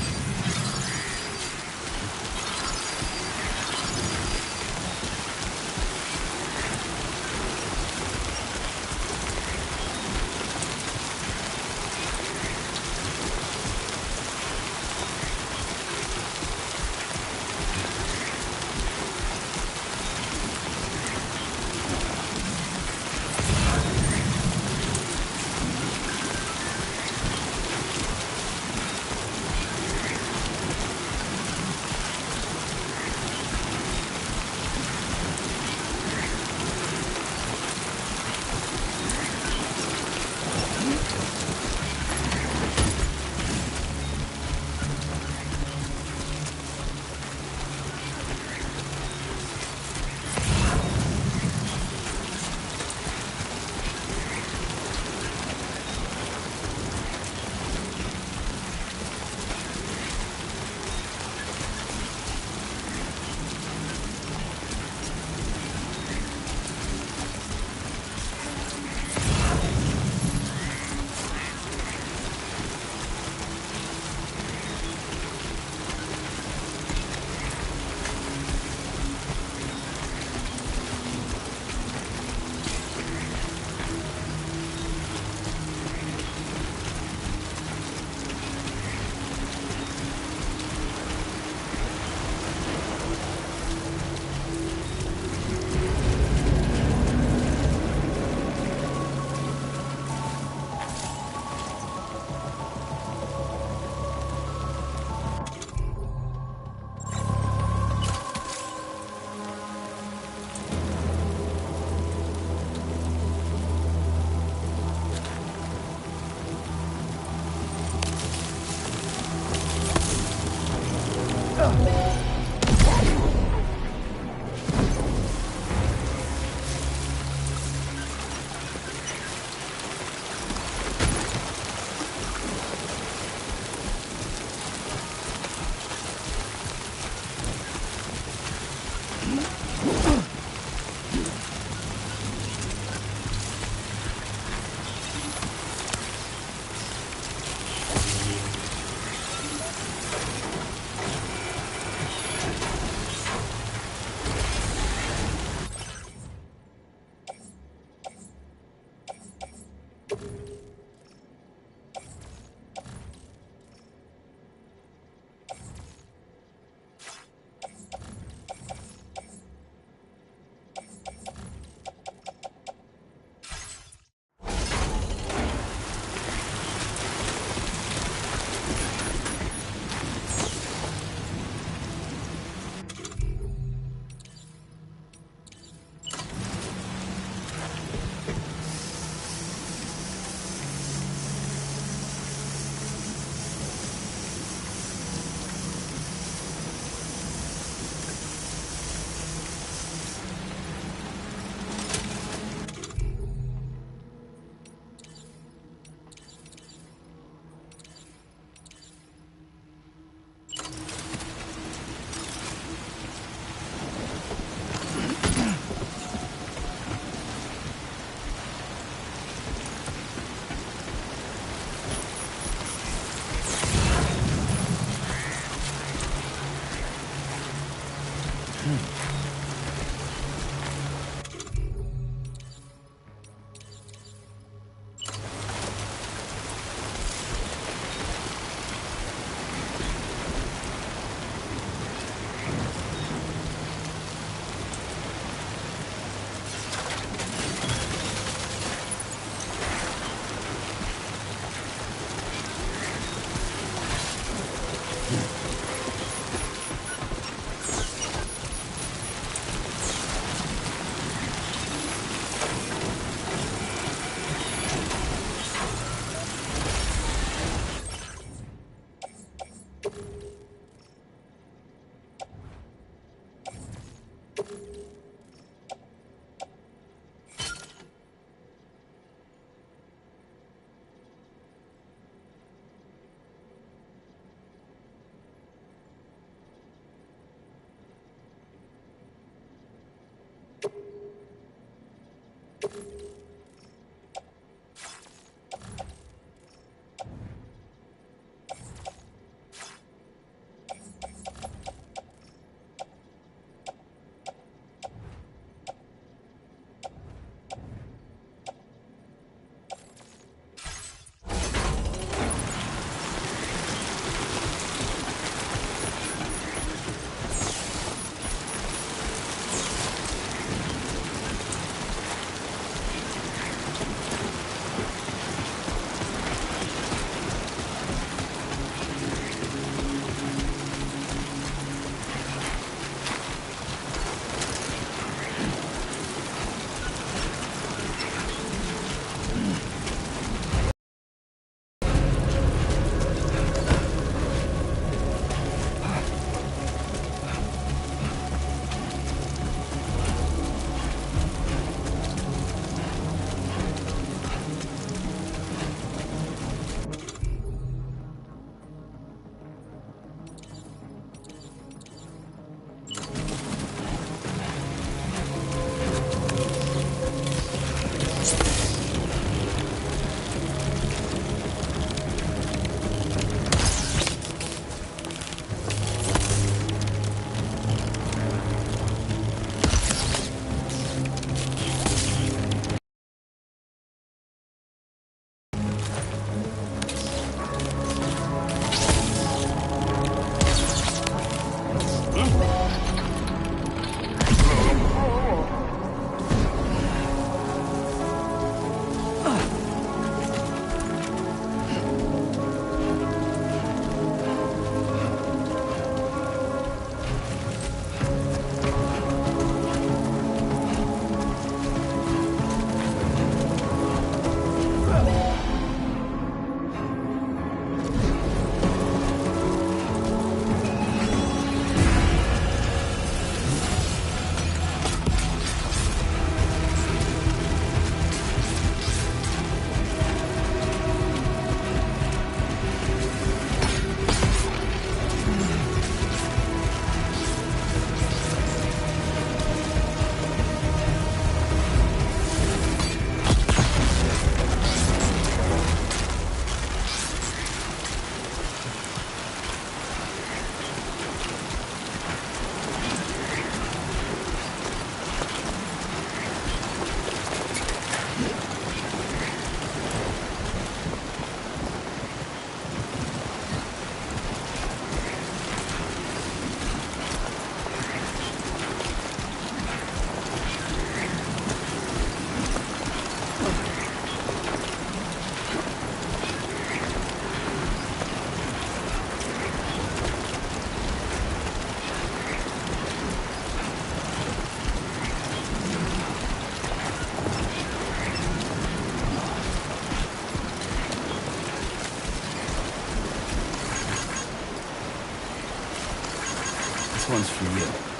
This one's for you.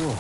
Cool.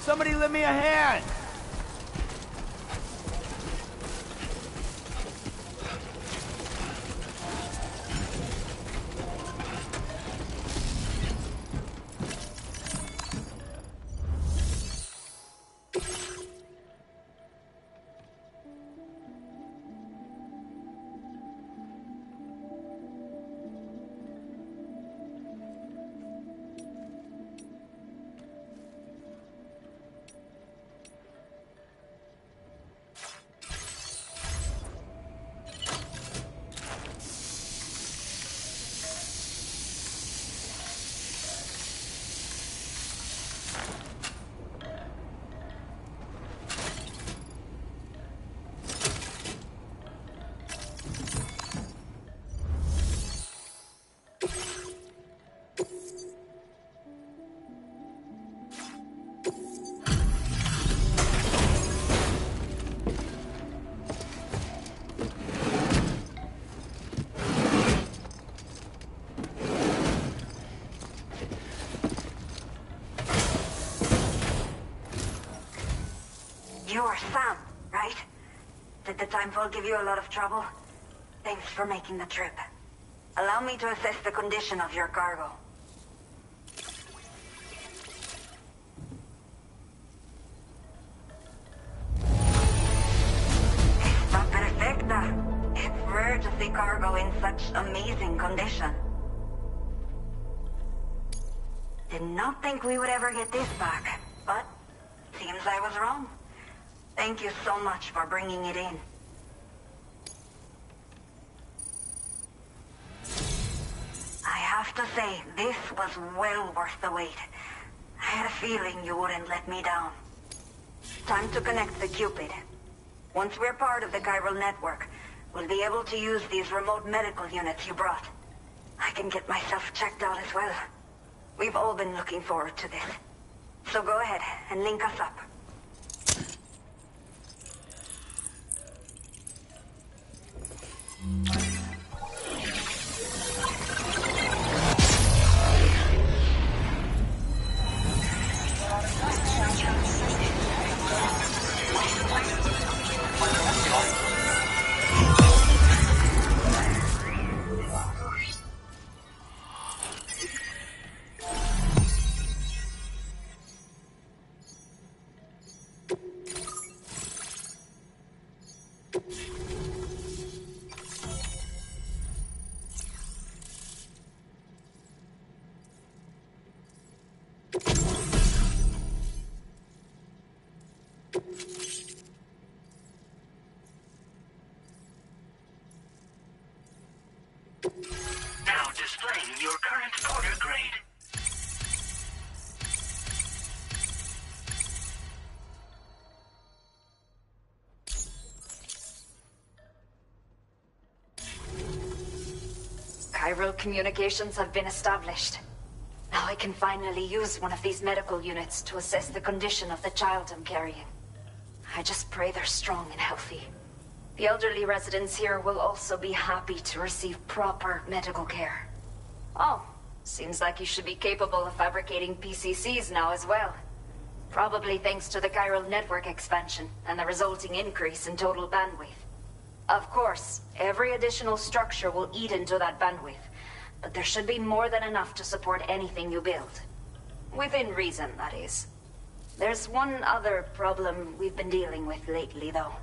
Somebody lend me a hand! You're Sam, right? Did the Timefall give you a lot of trouble? Thanks for making the trip. Allow me to assess the condition of your cargo. Está perfecta. It's rare to see cargo in such amazing condition. Did not think we would ever get this back, but seems I was wrong. Thank you so much for bringing it in. I have to say, this was well worth the wait. I had a feeling you wouldn't let me down. Time to connect the Cupid. Once we're part of the chiral network, we'll be able to use these remote medical units you brought. I can get myself checked out as well. We've all been looking forward to this. So go ahead and link us up. Now displaying your current porter grade. Chiral communications have been established. Now I can finally use one of these medical units to assess the condition of the child I'm carrying. I just pray they're strong and healthy. The elderly residents here will also be happy to receive proper medical care. Oh, seems like you should be capable of fabricating PCCs now as well. Probably thanks to the chiral network expansion and the resulting increase in total bandwidth. Of course, every additional structure will eat into that bandwidth, but there should be more than enough to support anything you build. Within reason, that is. There's one other problem we've been dealing with lately, though.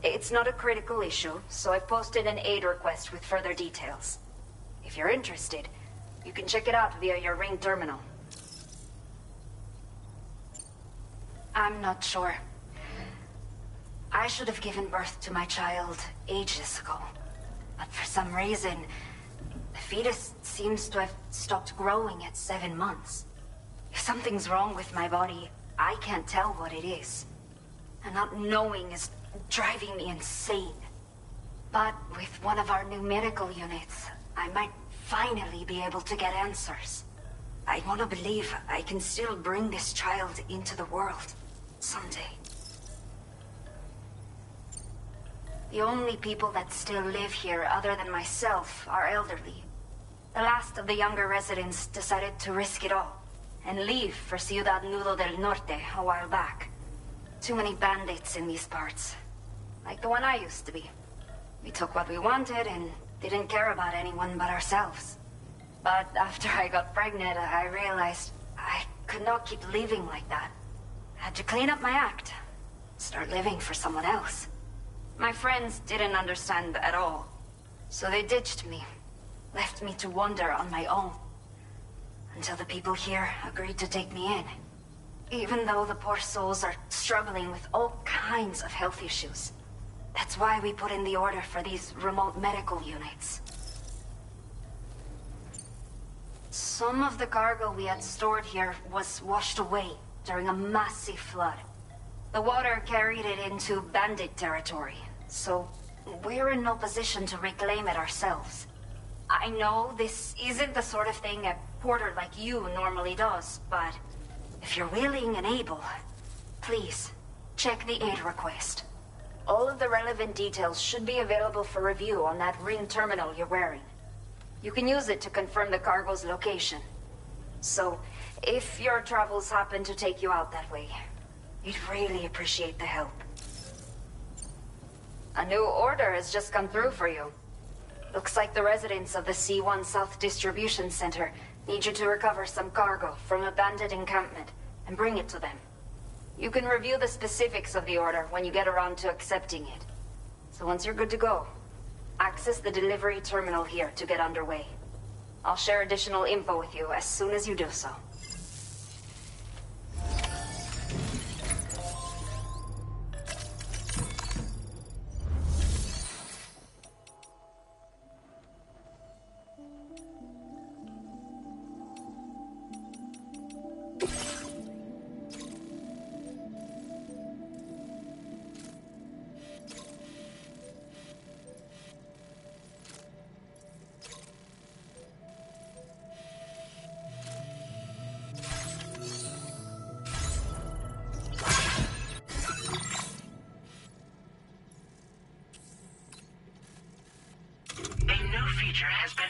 It's not a critical issue, so I've posted an aid request with further details. If you're interested, you can check it out via your ring terminal. I'm not sure. I should have given birth to my child ages ago. But for some reason, the fetus seems to have stopped growing at 7 months. If something's wrong with my body, I can't tell what it is. And not knowing is driving me insane. But with one of our new medical units, I might finally be able to get answers. I want to believe I can still bring this child into the world someday. The only people that still live here other than myself are elderly. The last of the younger residents decided to risk it all and leave for Ciudad Nudo del Norte a while back. Too many bandits in these parts. Like the one I used to be. We took what we wanted and didn't care about anyone but ourselves. But after I got pregnant, I realized I could not keep living like that. Had to clean up my act. Start living for someone else. My friends didn't understand at all. So they ditched me. Left me to wander on my own. Until the people here agreed to take me in. Even though the poor souls are struggling with all kinds of health issues. That's why we put in the order for these remote medical units. Some of the cargo we had stored here was washed away during a massive flood. The water carried it into bandit territory, so we're in no position to reclaim it ourselves. I know this isn't the sort of thing a porter like you normally does, but if you're willing and able, please, check the aid request. All of the relevant details should be available for review on that ring terminal you're wearing. You can use it to confirm the cargo's location. So, if your travels happen to take you out that way, we'd really appreciate the help. A new order has just come through for you. Looks like the residents of the C1 South Distribution Center need you to recover some cargo from a bandit encampment and bring it to them. You can review the specifics of the order when you get around to accepting it. So once you're good to go, access the delivery terminal here to get underway. I'll share additional info with you as soon as you do so. Feature has been...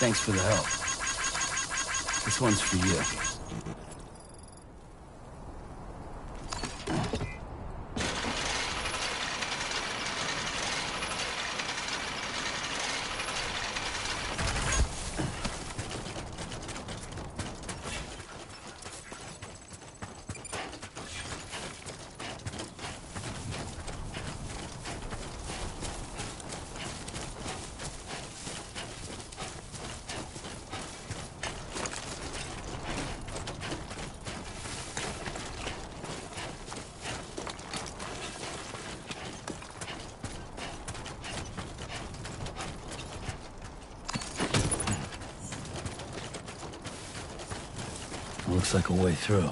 Thanks for the help. This one's for you. Looks like a way through.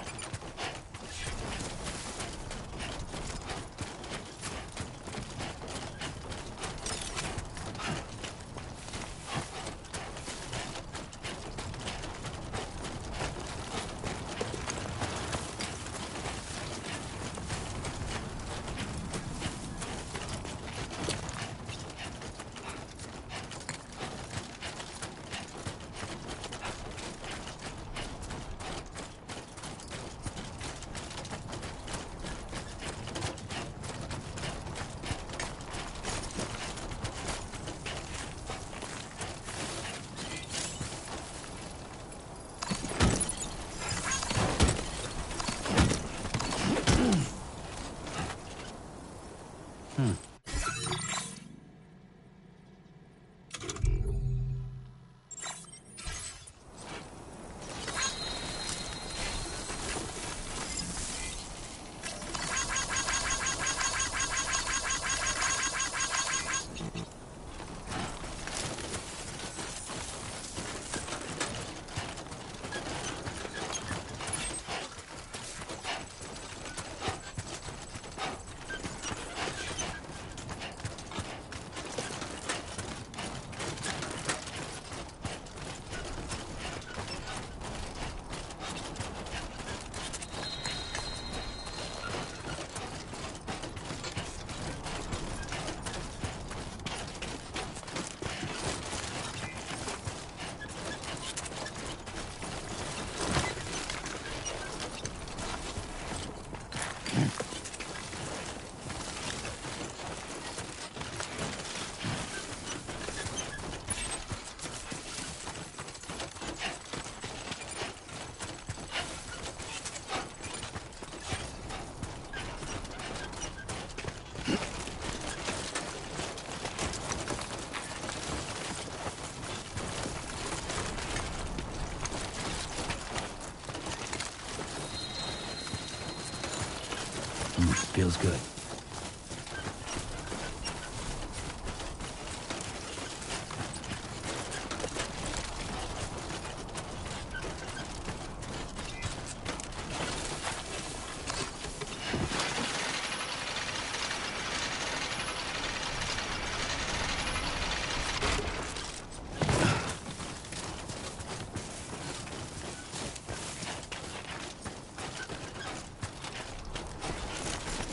Feels good.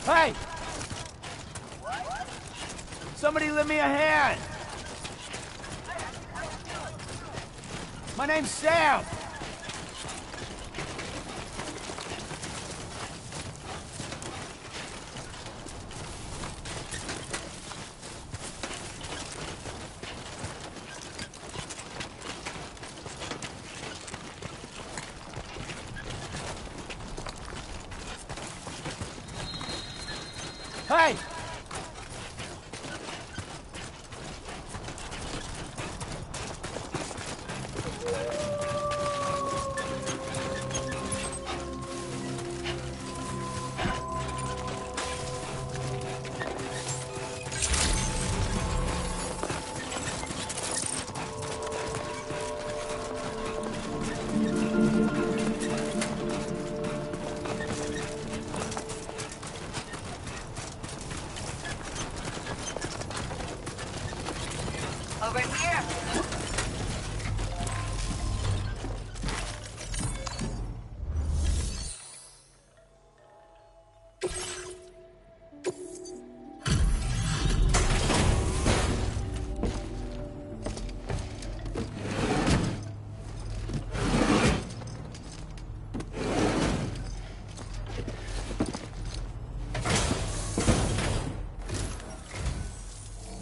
Hey! Somebody lend me a hand! My name's Sam! Hey! Over here.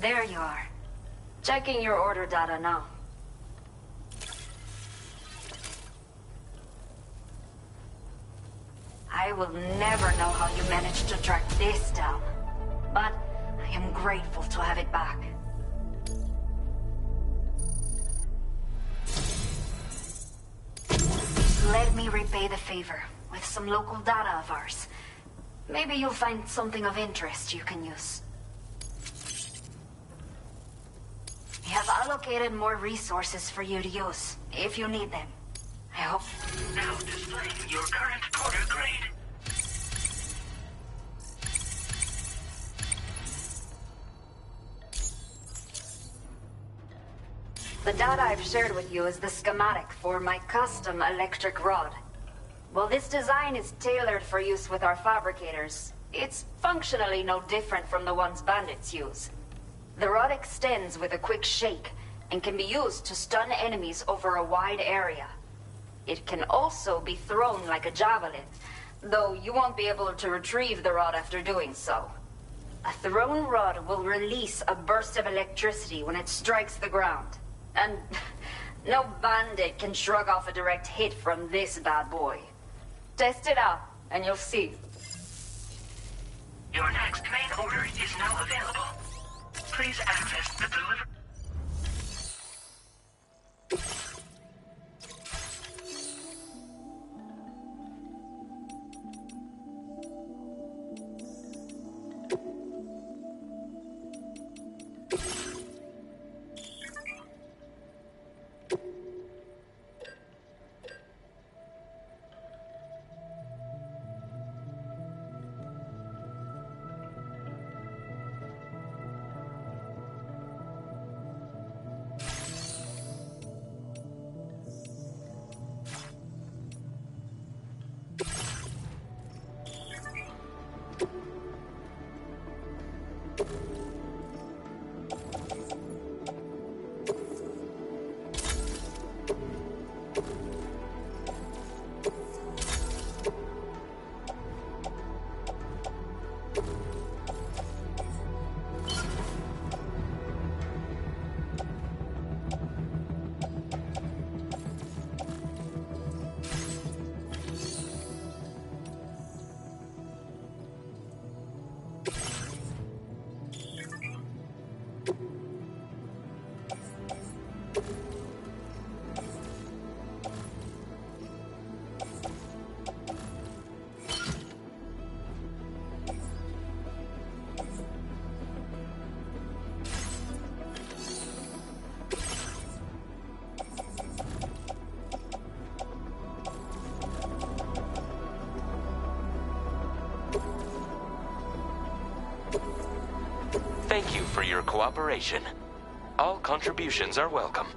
There you are. Checking your order data now. I will never know how you managed to track this down, but I am grateful to have it back. Let me repay the favor with some local data of ours. Maybe you'll find something of interest you can use. We have allocated more resources for you to use, if you need them. I hope. Now displaying your current porter grade. The data I've shared with you is the schematic for my custom electric rod. While this design is tailored for use with our fabricators, it's functionally no different from the ones bandits use. The rod extends with a quick shake and can be used to stun enemies over a wide area. It can also be thrown like a javelin, though you won't be able to retrieve the rod after doing so. A thrown rod will release a burst of electricity when it strikes the ground. And no bandit can shrug off a direct hit from this bad boy. Test it out, and you'll see. Your next main order is now available. Please access the delivery. Thank you for your cooperation. All contributions are welcome.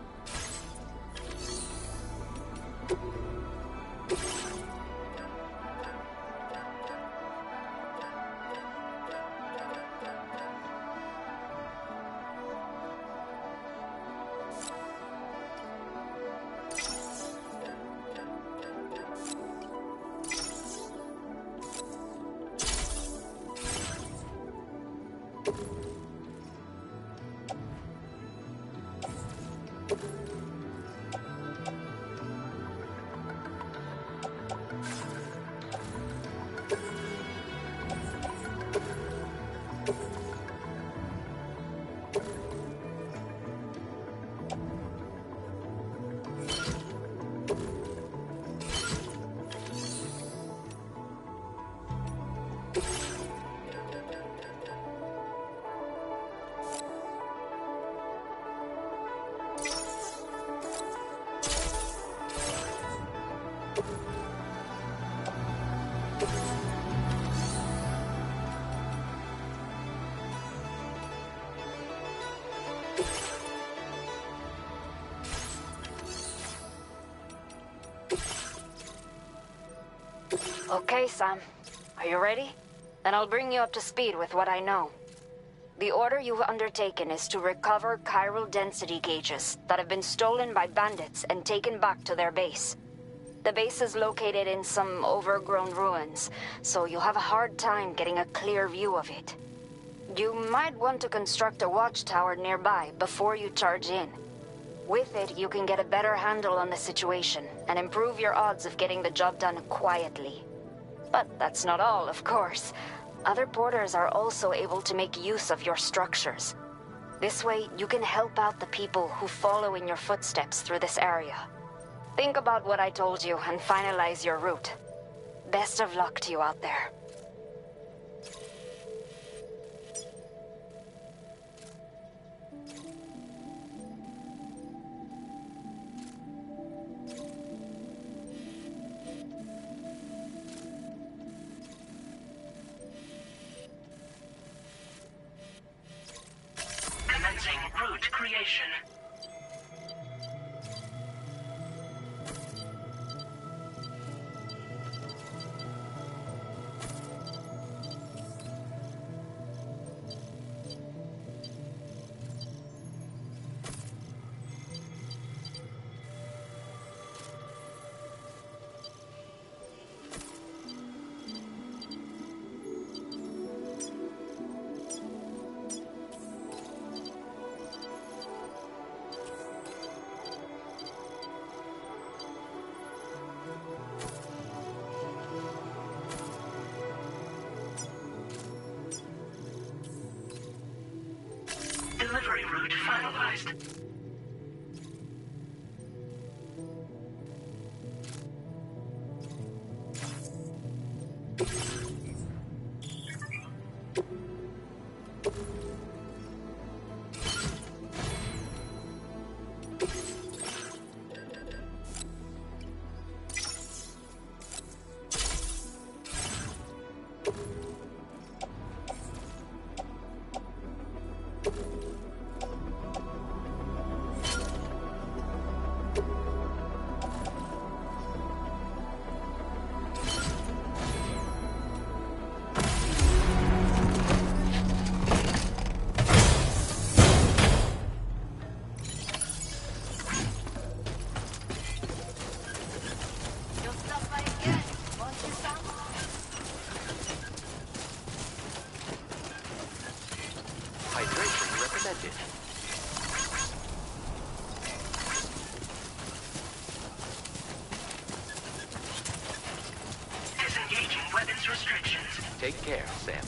Okay, Sam. Are you ready? Then I'll bring you up to speed with what I know. The order you've undertaken is to recover chiral density gauges that have been stolen by bandits and taken back to their base. The base is located in some overgrown ruins, so you'll have a hard time getting a clear view of it. You might want to construct a watchtower nearby before you charge in. With it, you can get a better handle on the situation and improve your odds of getting the job done quietly. But that's not all, of course. Other porters are also able to make use of your structures. This way, you can help out the people who follow in your footsteps through this area. Think about what I told you and finalize your route. Best of luck to you out there. recovery route finalized. Hydration recommended. Disengaging weapons restrictions. Take care, Sam.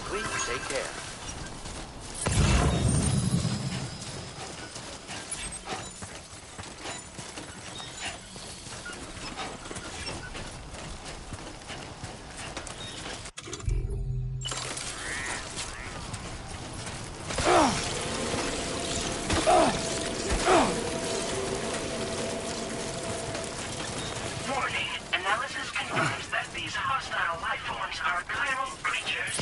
Please take care. Warning. Analysis confirms that these hostile life forms are chiral creatures.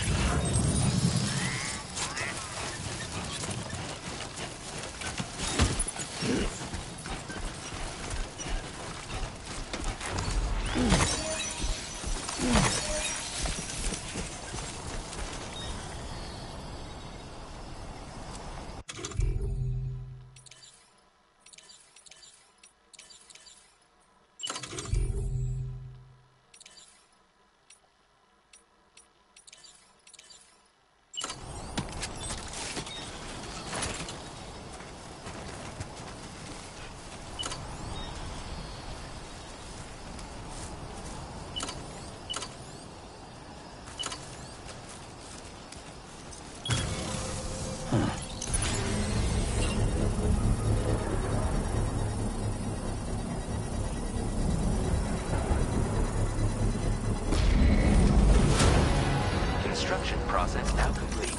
Construction process now complete.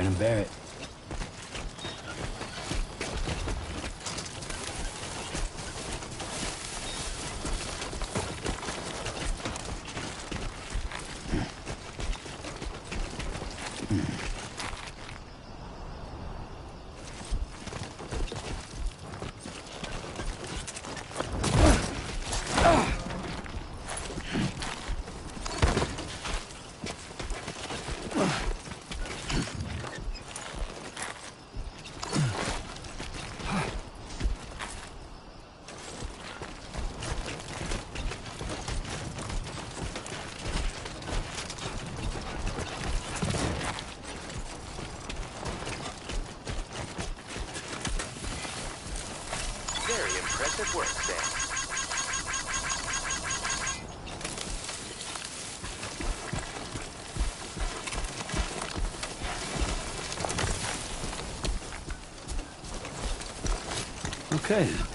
Brennan Barrett. Very impressive work, Sam. Okay then.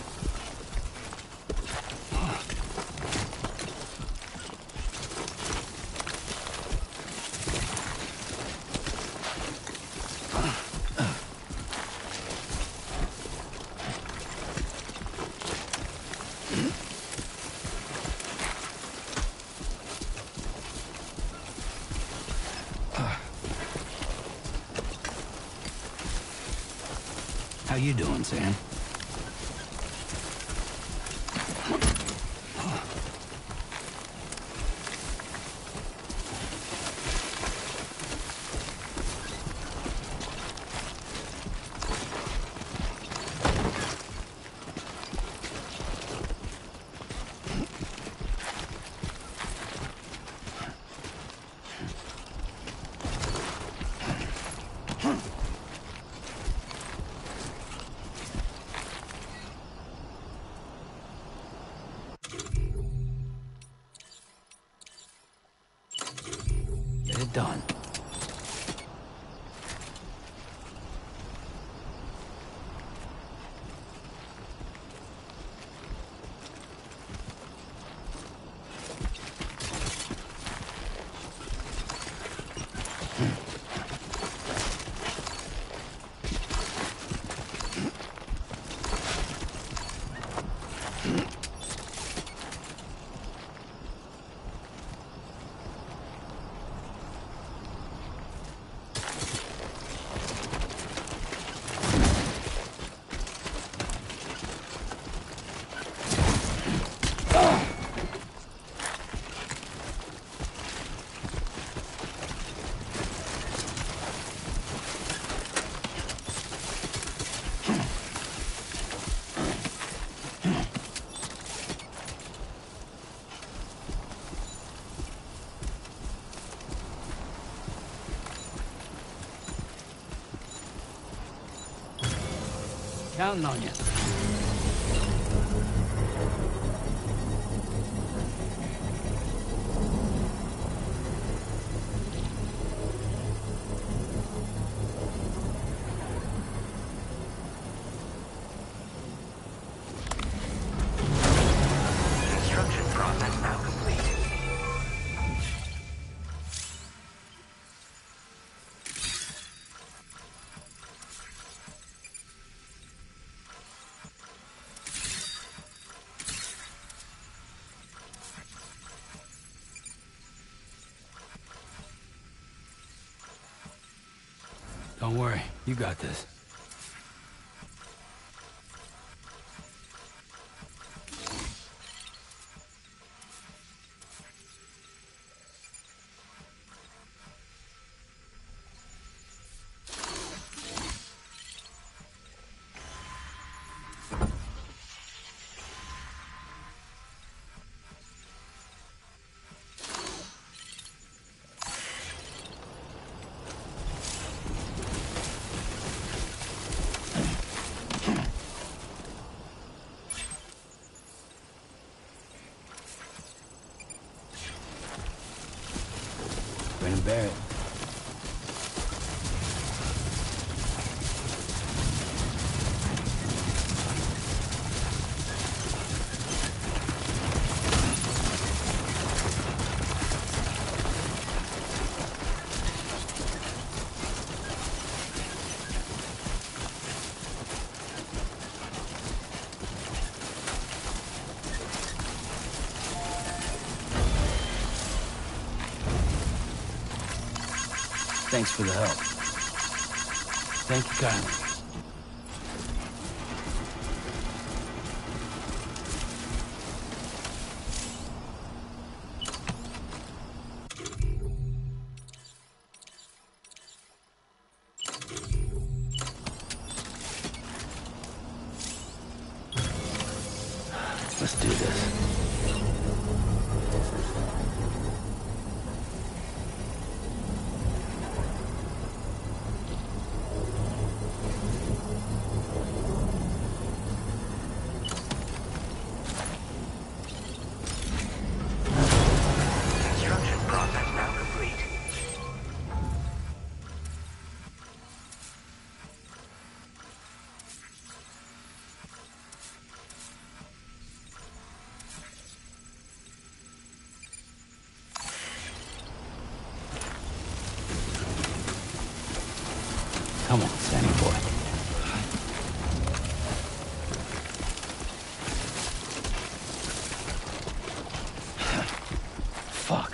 How you doing, Sam? Get it done. Counting on you. Construction process now complete. Don't worry, you got this. Brennan Barrett. Thanks for the help. Thank you kindly. Let's do this. Construction process now complete. Come on, Sandy boy. Fuck.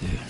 Dude.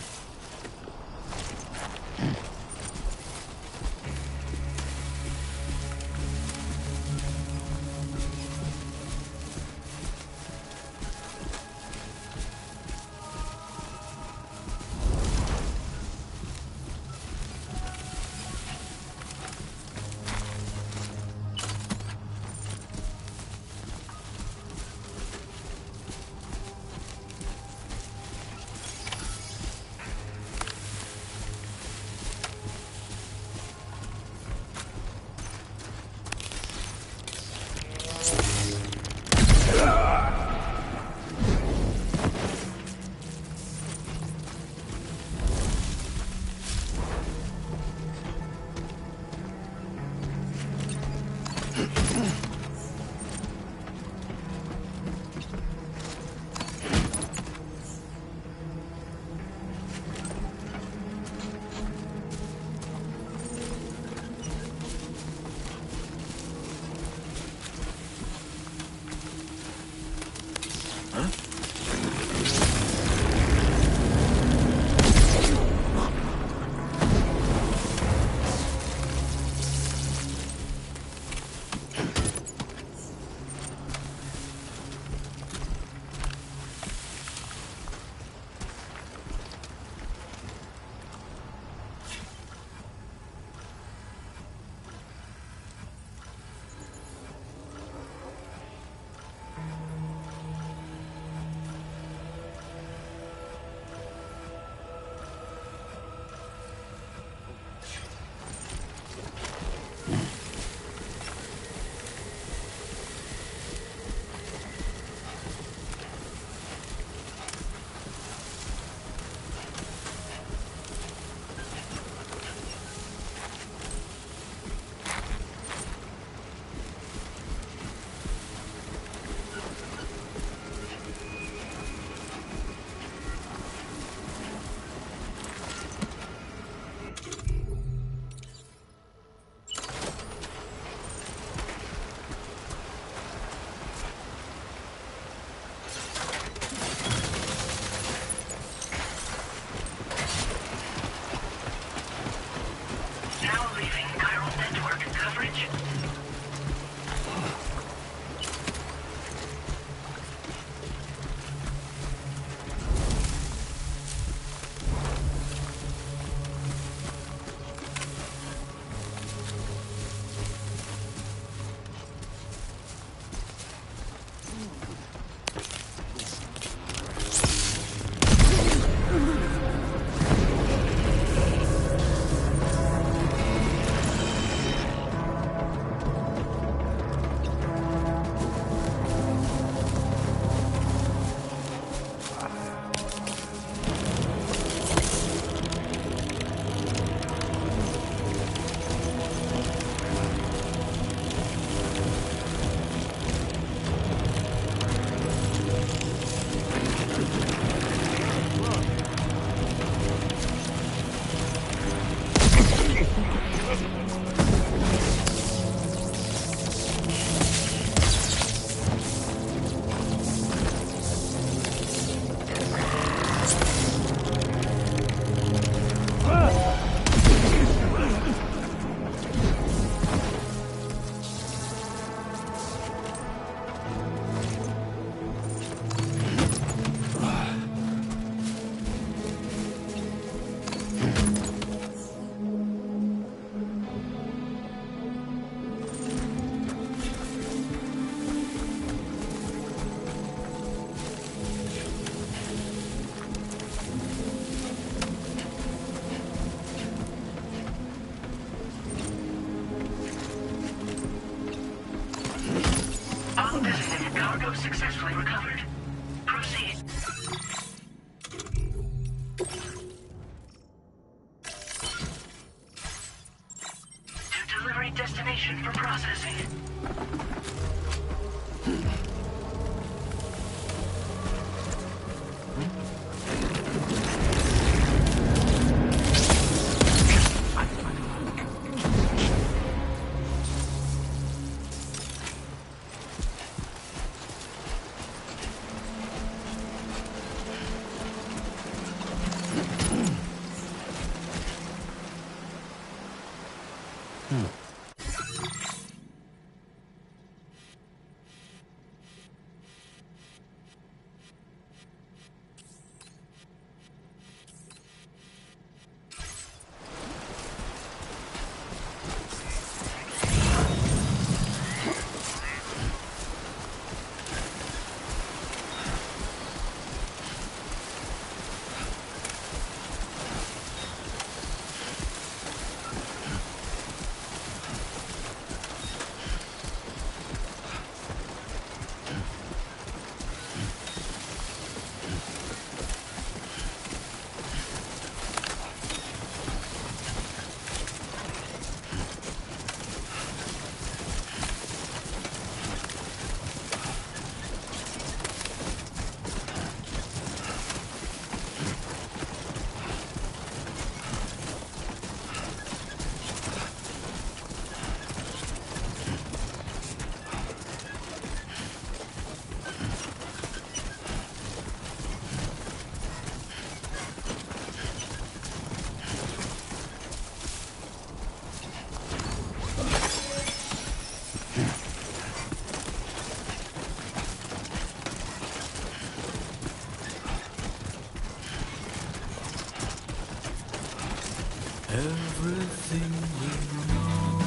Everything we know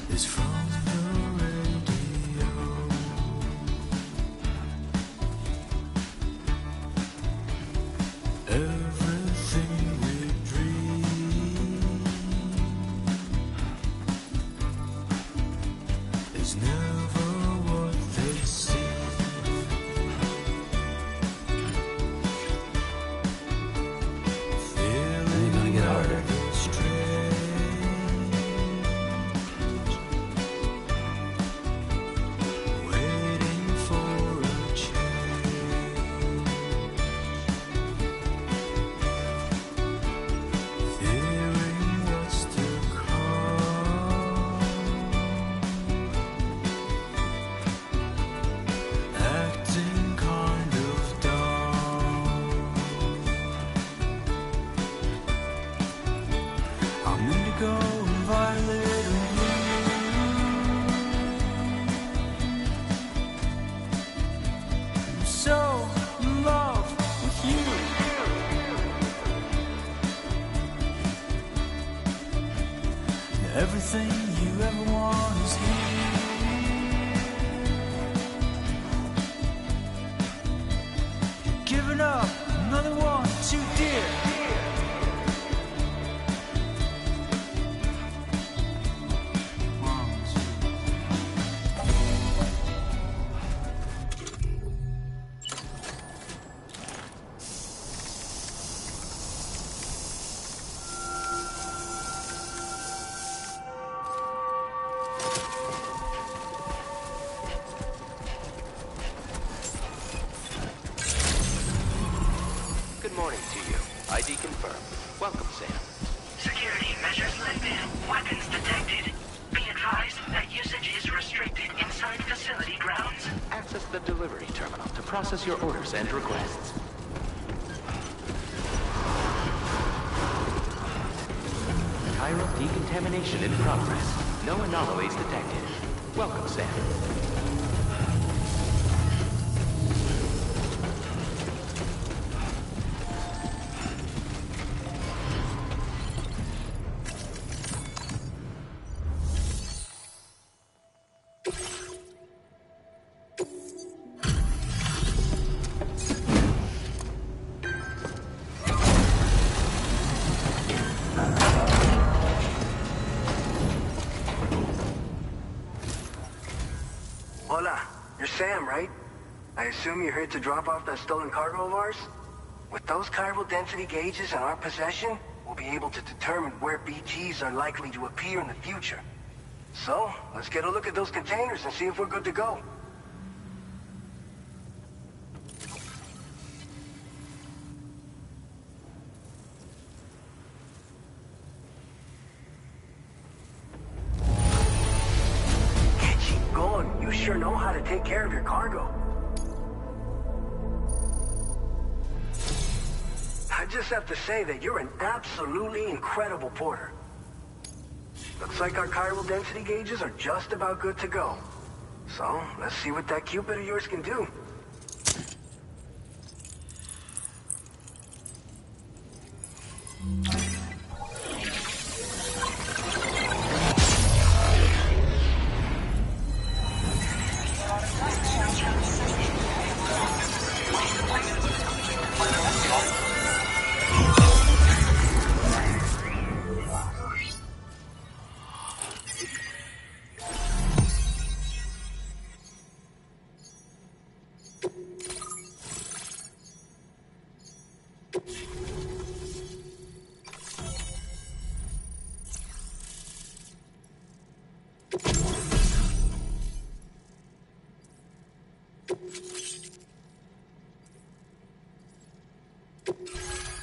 is from the radio. Everything we dream is never what they seem. Only gonna get harder. Waiting for a change, fearing what's to come, acting kind of dumb. I'm indigo and violet and blue. I'm so in love with you. Everything you ever want is here. Giving up another one too dear. Good morning to you. ID confirmed. Welcome, Sam. Security measures lifted. Weapons detected. Be advised that usage is restricted inside facility grounds. Access the delivery terminal to process your orders and requests. Chiral decontamination in progress. No anomalies detected. Welcome, Sam. Hola, you're Sam, right? I assume you're here to drop off that stolen cargo of ours? With those chiral density gauges in our possession, we'll be able to determine where BGs are likely to appear in the future. So, let's get a look at those containers and see if we're good to go. Keep going. You sure know how to take care of your cargo. I just have to say that you're an absolutely incredible porter. Looks like our chiral density gauges are just about good to go. So, let's see what that Cupid of yours can do.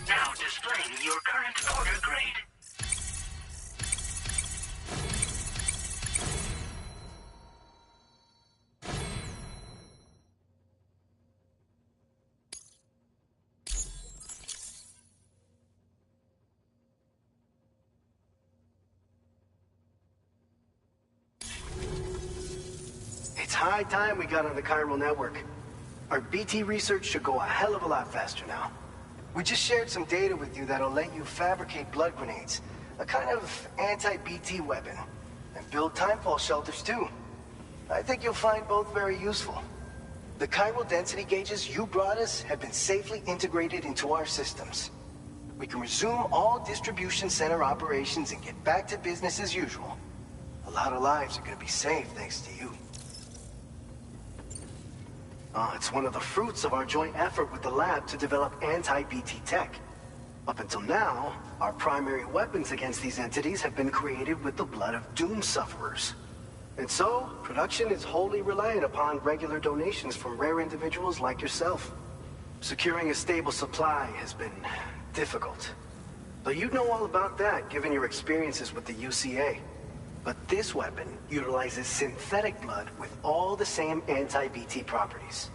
Now displaying your current order grade. It's high time we got on the chiral network. Our BT research should go a hell of a lot faster now. We just shared some data with you that'll let you fabricate blood grenades, a kind of anti-BT weapon, and build timefall shelters too. I think you'll find both very useful. The chiral density gauges you brought us have been safely integrated into our systems. We can resume all distribution center operations and get back to business as usual. A lot of lives are gonna be saved thanks to you. It's one of the fruits of our joint effort with the lab to develop anti-BT tech. Up until now, our primary weapons against these entities have been created with the blood of doom sufferers. And so, production is wholly reliant upon regular donations from rare individuals like yourself. Securing a stable supply has been difficult. Though you'd know all about that, given your experiences with the UCA. But this weapon utilizes synthetic blood with all the same anti-BT properties.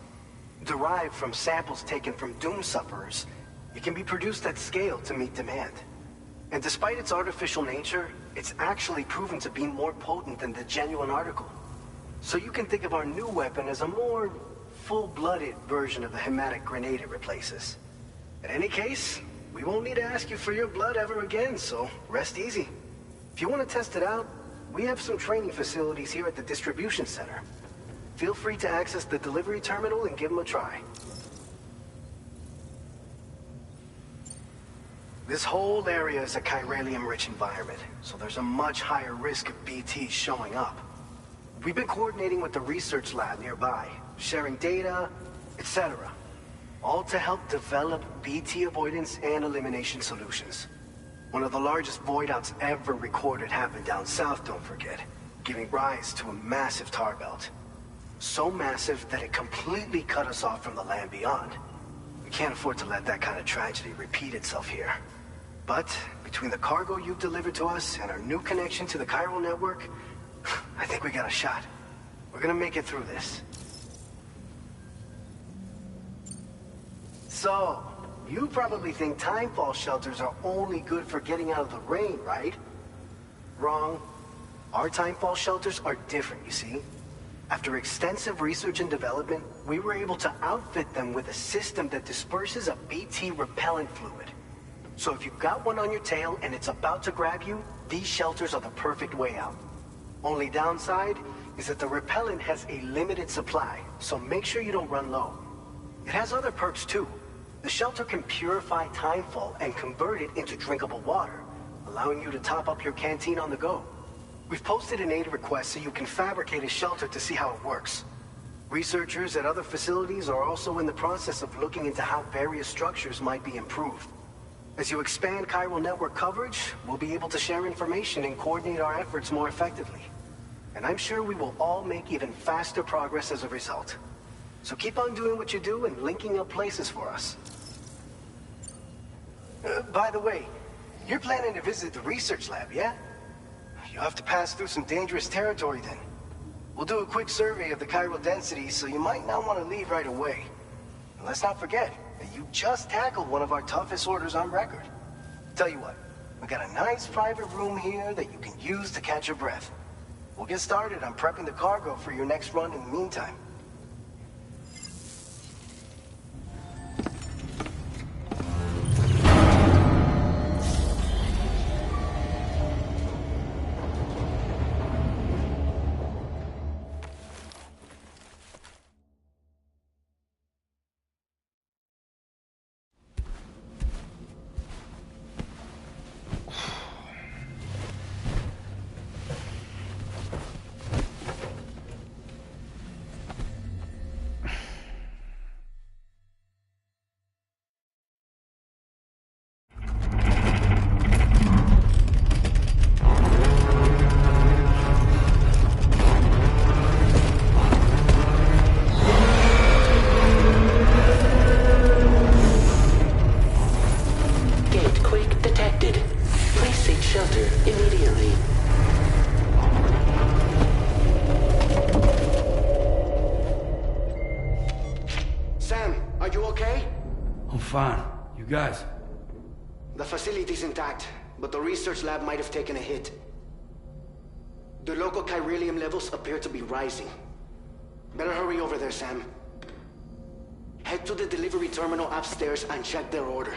Derived from samples taken from doom sufferers, it can be produced at scale to meet demand. And despite its artificial nature, it's actually proven to be more potent than the genuine article. So you can think of our new weapon as a more full-blooded version of the hematic grenade it replaces. In any case, we won't need to ask you for your blood ever again, so rest easy. If you want to test it out, we have some training facilities here at the distribution center. Feel free to access the delivery terminal and give them a try. This whole area is a chiralium-rich environment, so there's a much higher risk of BTs showing up. We've been coordinating with the research lab nearby, sharing data, etc. All to help develop BT avoidance and elimination solutions. One of the largest void outs ever recorded happened down south, don't forget, giving rise to a massive tar belt. So massive that it completely cut us off from the land beyond. We can't afford to let that kind of tragedy repeat itself here. But between the cargo you've delivered to us and our new connection to the chiral network, I think we got a shot. We're gonna make it through this. So, you probably think timefall shelters are only good for getting out of the rain, right? Wrong. Our timefall shelters are different, you see. After extensive research and development, we were able to outfit them with a system that disperses a BT repellent fluid. So if you've got one on your tail and it's about to grab you, these shelters are the perfect way out. Only downside is that the repellent has a limited supply, so make sure you don't run low. It has other perks too. The shelter can purify timefall and convert it into drinkable water, allowing you to top up your canteen on the go. We've posted an aid request so you can fabricate a shelter to see how it works. Researchers at other facilities are also in the process of looking into how various structures might be improved. As you expand chiral network coverage, we'll be able to share information and coordinate our efforts more effectively. And I'm sure we will all make even faster progress as a result. So keep on doing what you do and linking up places for us. By the way, you're planning to visit the research lab, yeah? You'll have to pass through some dangerous territory then. We'll do a quick survey of the chiral density, so you might not want to leave right away. And let's not forget that you just tackled one of our toughest orders on record. Tell you what, we got a nice private room here that you can use to catch your breath. We'll get started on prepping the cargo for your next run in the meantime. Fine. You guys? The facility's intact, but the research lab might have taken a hit. The local chiralium levels appear to be rising. Better hurry over there, Sam. Head to the delivery terminal upstairs and check their order.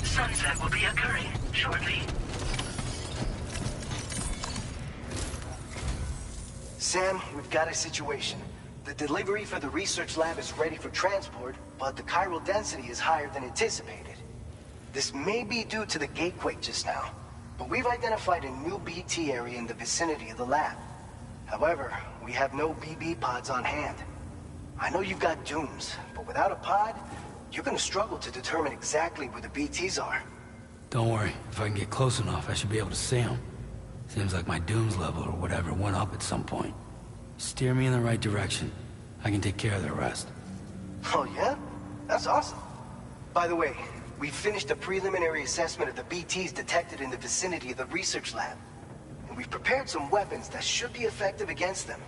Sunset will be occurring shortly. Sam, we've got a situation. The delivery for the research lab is ready for transport, but the chiral density is higher than anticipated. This may be due to the gatequake just now, but we've identified a new BT area in the vicinity of the lab. However, we have no BB pods on hand. I know you've got dooms, but without a pod, you're gonna struggle to determine exactly where the BTs are. Don't worry. If I can get close enough, I should be able to see them. Seems like my dooms level or whatever went up at some point. Steer me in the right direction. I can take care of the rest. Oh yeah? That's awesome. By the way, we finished a preliminary assessment of the BTs detected in the vicinity of the research lab. And we've prepared some weapons that should be effective against them.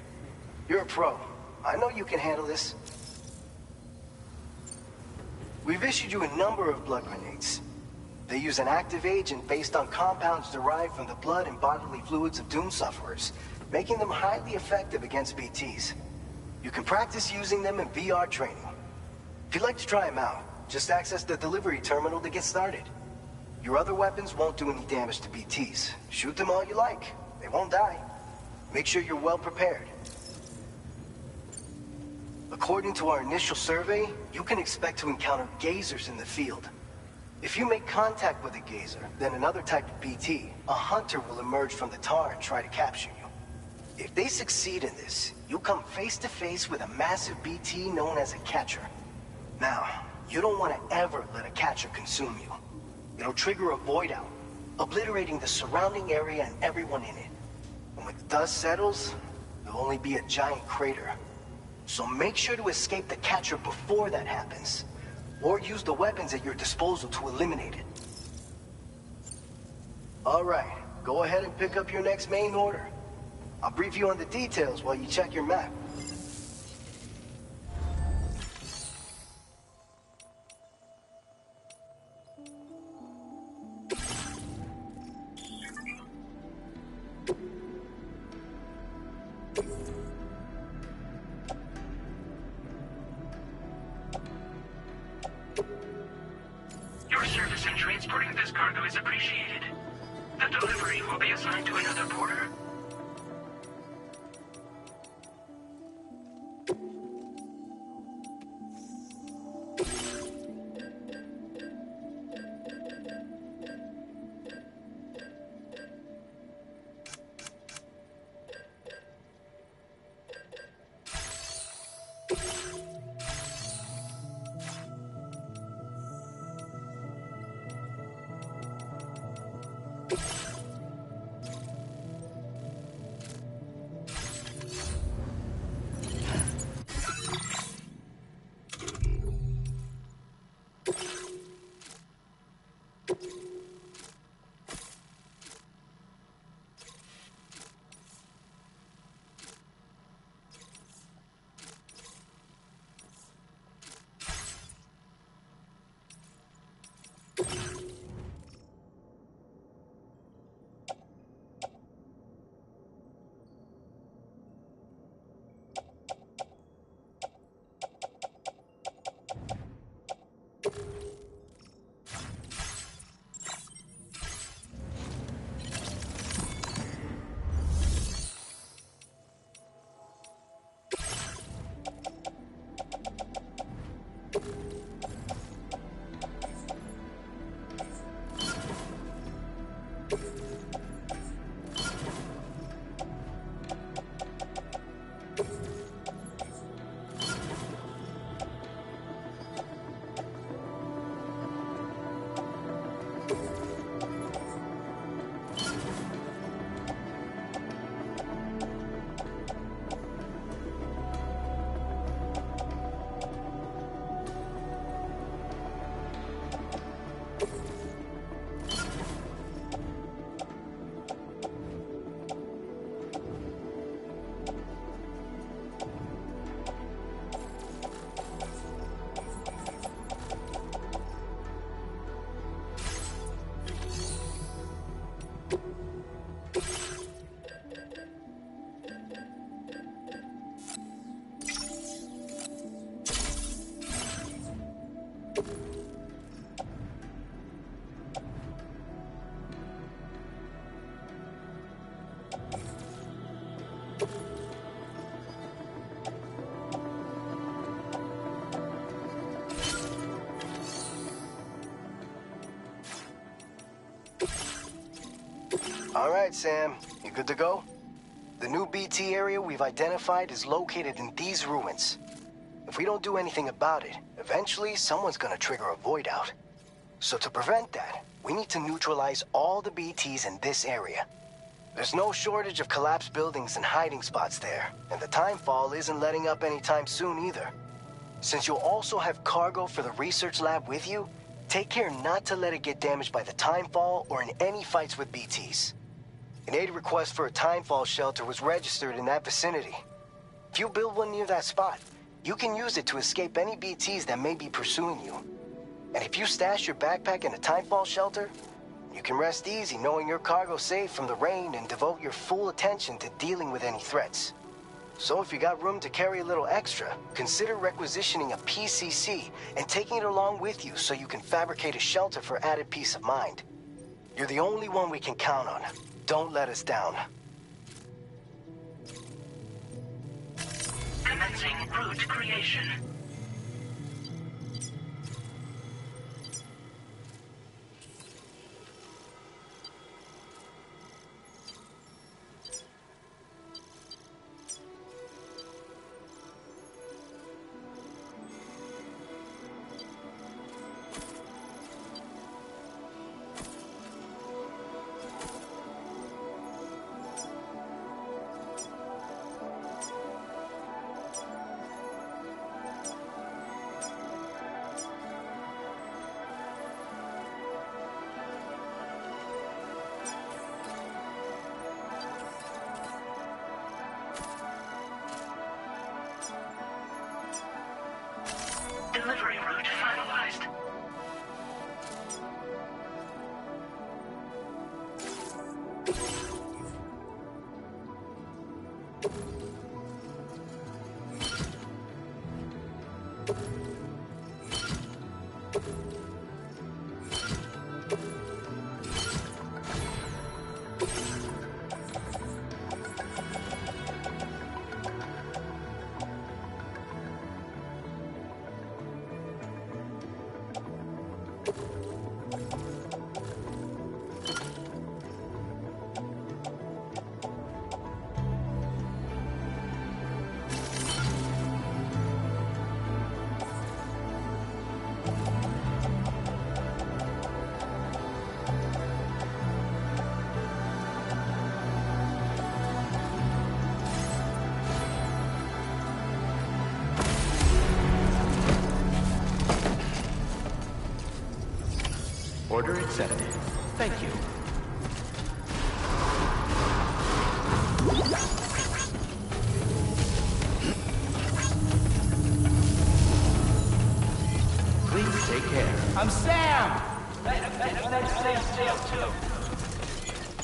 You're a pro. I know you can handle this. We've issued you a number of blood grenades. They use an active agent based on compounds derived from the blood and bodily fluids of Doom sufferers, making them highly effective against BTs. You can practice using them in VR training. If you'd like to try them out, just access the delivery terminal to get started. Your other weapons won't do any damage to BTs. Shoot them all you like. They won't die. Make sure you're well prepared. According to our initial survey, you can expect to encounter gazers in the field. If you make contact with a gazer, then another type of BT, a hunter will emerge from the tar and try to capture you. If they succeed in this, you'll come face to face with a massive BT known as a catcher. Now, you don't want to ever let a catcher consume you. It'll trigger a void out, obliterating the surrounding area and everyone in it. And when the dust settles, there'll only be a giant crater. So make sure to escape the catcher before that happens, or use the weapons at your disposal to eliminate it. All right, go ahead and pick up your next main order. I'll brief you on the details while you check your map. Transporting this cargo is appreciated. The delivery will be assigned to another porter. All right, Sam. You good to go? The new BT area we've identified is located in these ruins. If we don't do anything about it, eventually someone's gonna trigger a void out. So to prevent that, we need to neutralize all the BTs in this area. There's no shortage of collapsed buildings and hiding spots there, and the timefall isn't letting up anytime soon either. Since you'll also have cargo for the research lab with you, take care not to let it get damaged by the timefall or in any fights with BTs. An aid request for a timefall shelter was registered in that vicinity. If you build one near that spot, you can use it to escape any BTs that may be pursuing you. And if you stash your backpack in a timefall shelter, you can rest easy knowing your cargo's safe from the rain and devote your full attention to dealing with any threats. So if you got room to carry a little extra, consider requisitioning a PCC and taking it along with you so you can fabricate a shelter for added peace of mind. You're the only one we can count on. Don't let us down. Commencing route creation. Delivery route finalized. Order accepted. Thank you. Please take care. I'm Sam!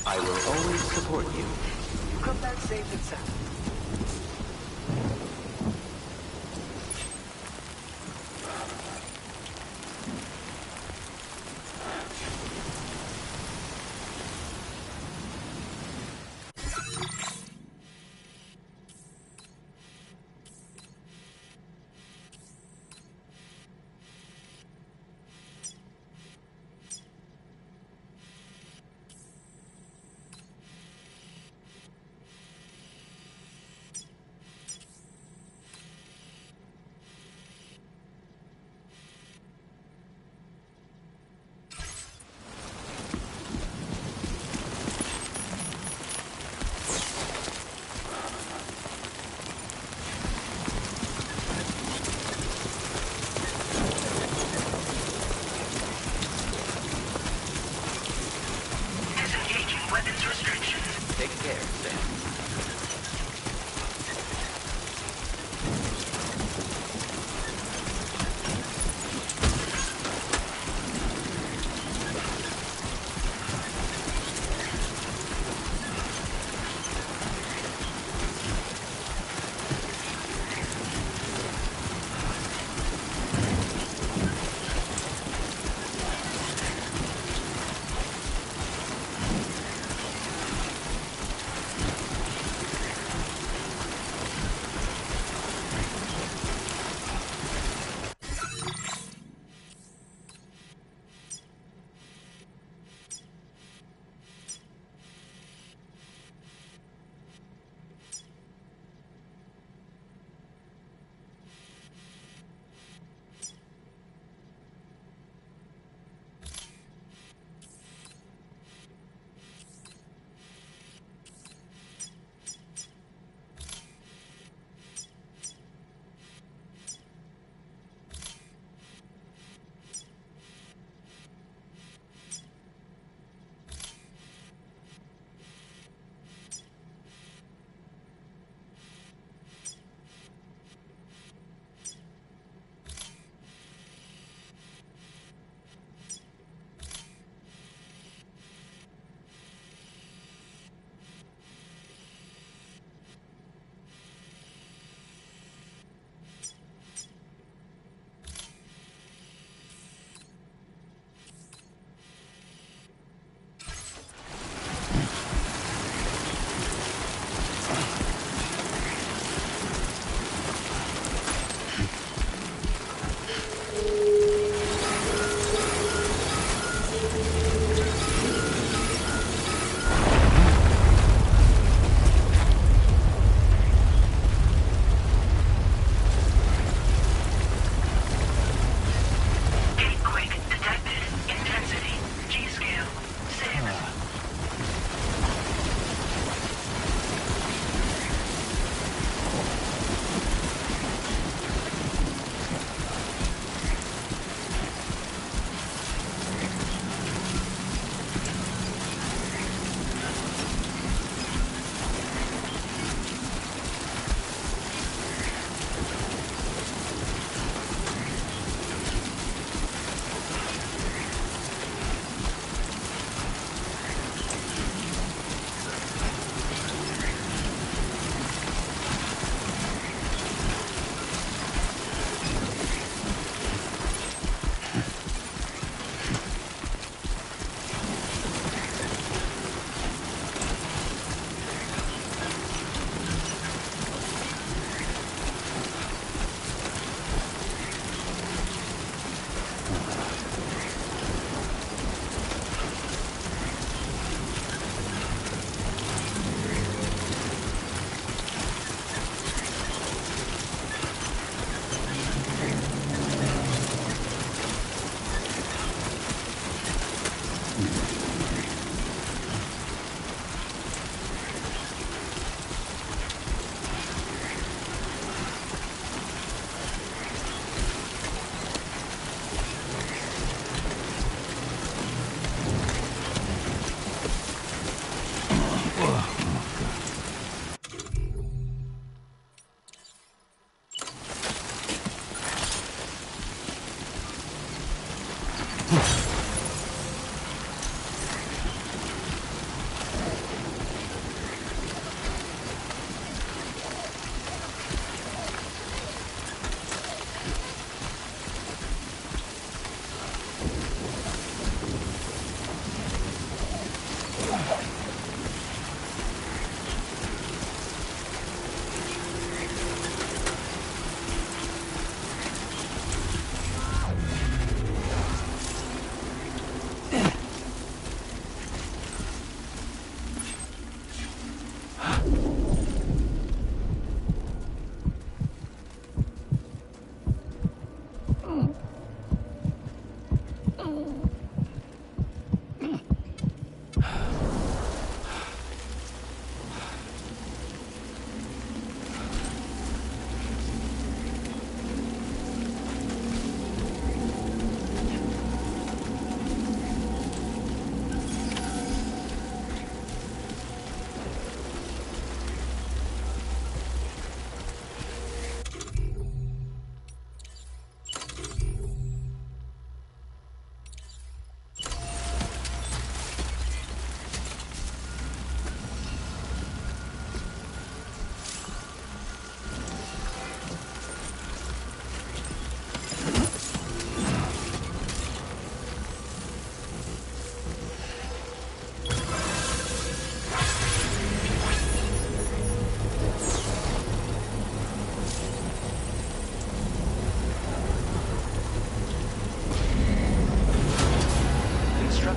I will always support you. You come back safe and sound. Take care, Sam.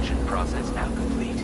Construction process now complete.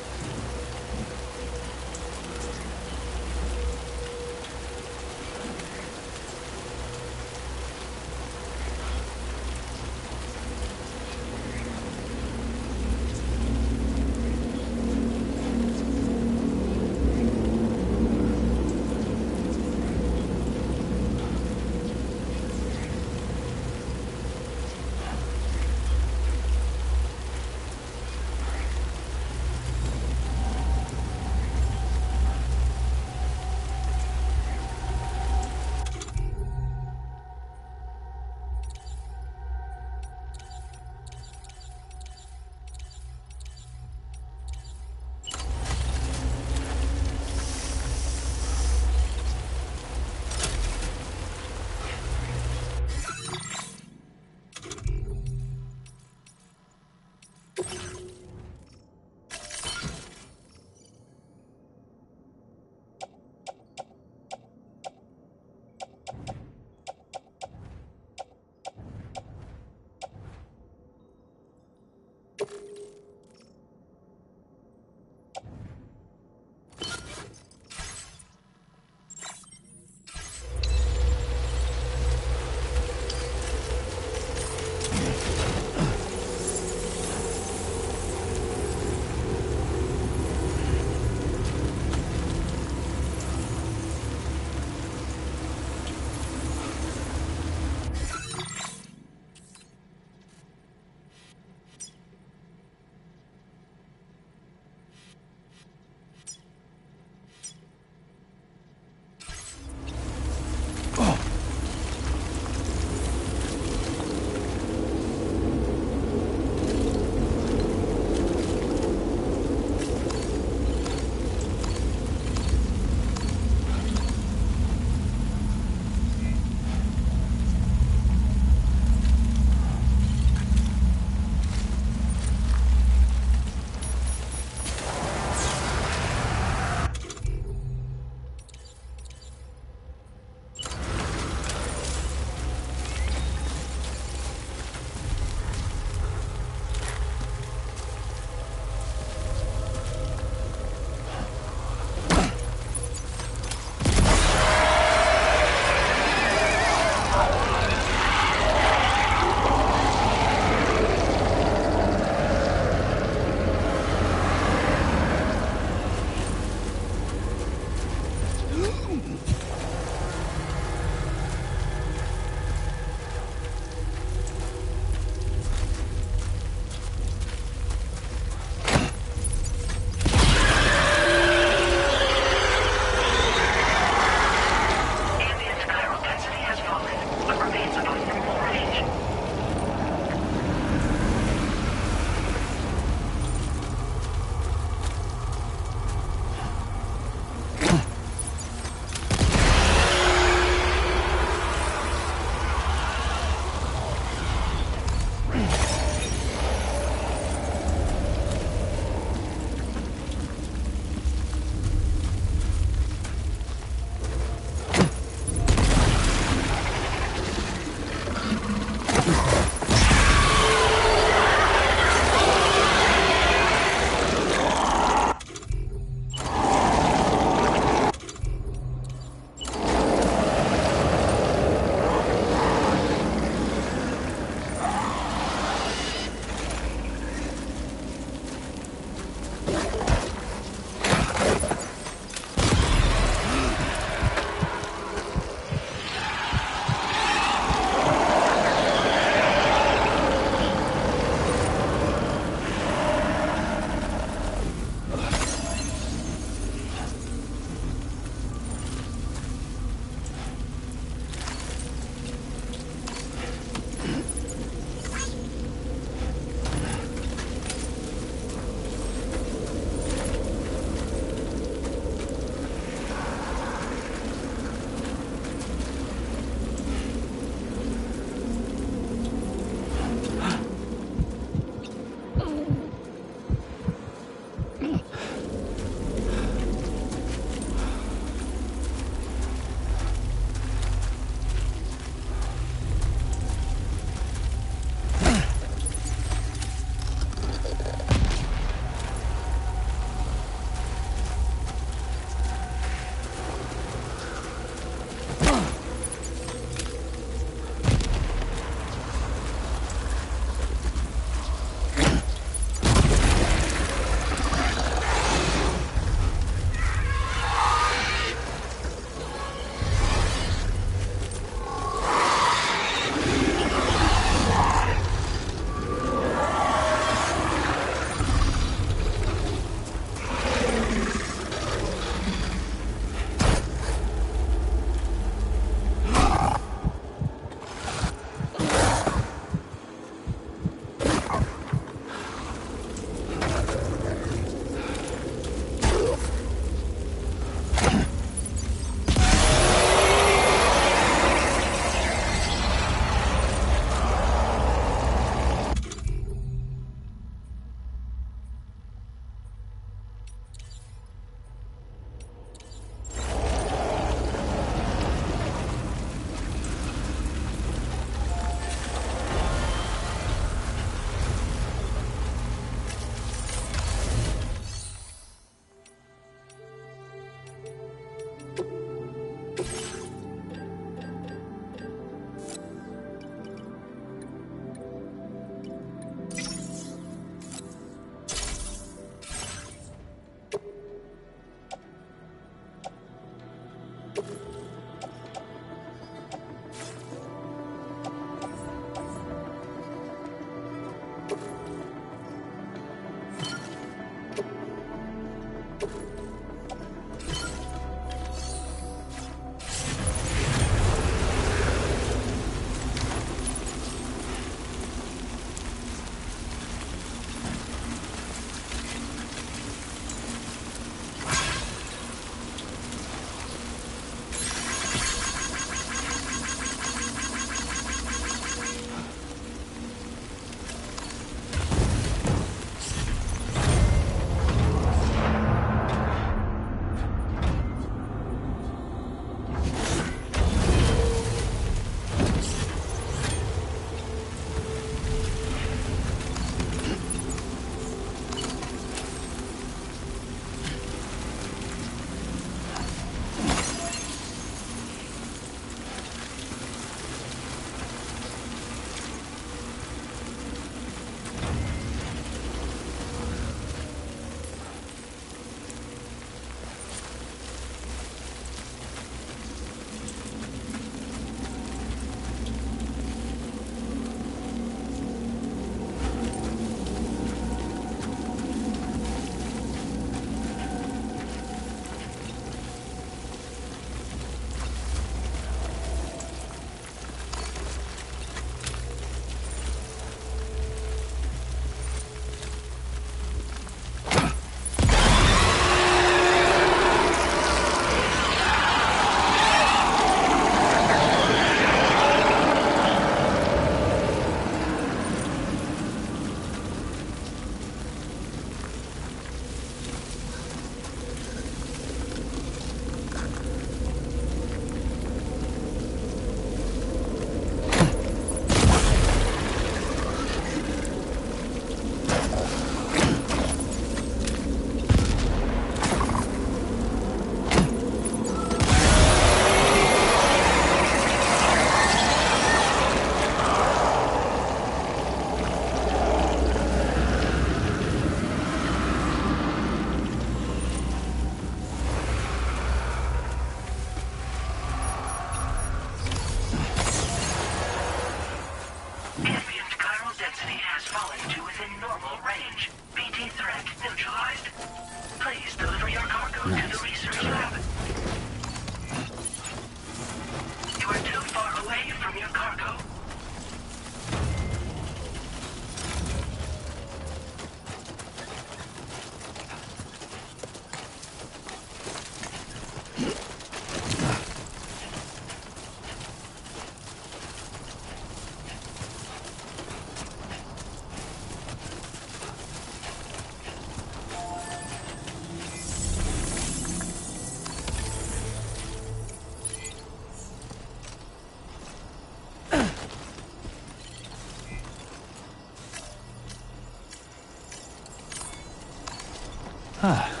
Ah.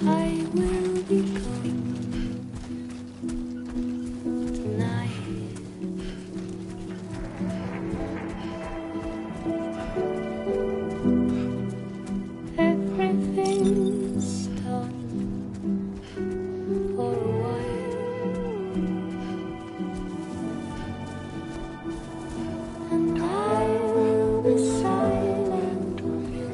I will be going tonight. Everything's done for a while, and I will be silent with you.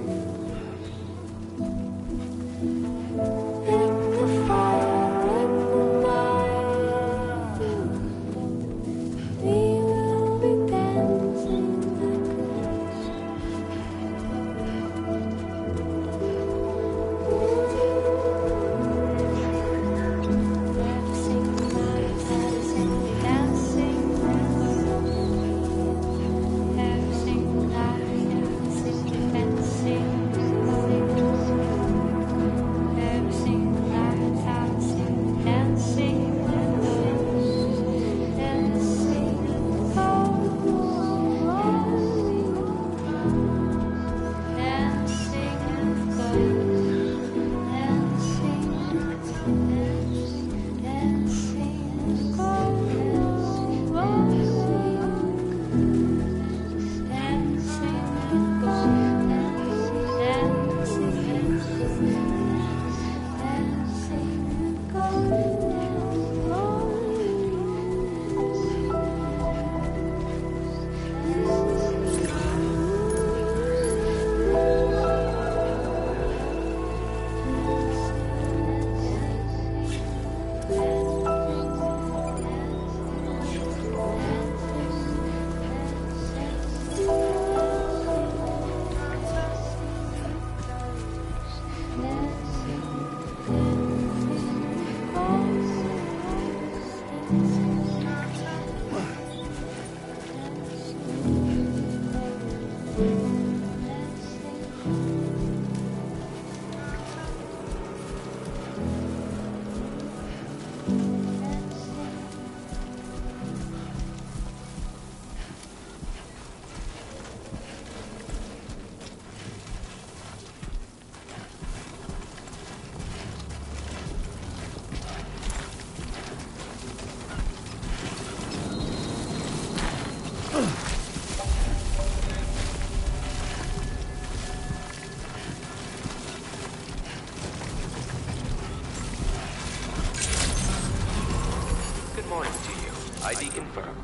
ID confirmed.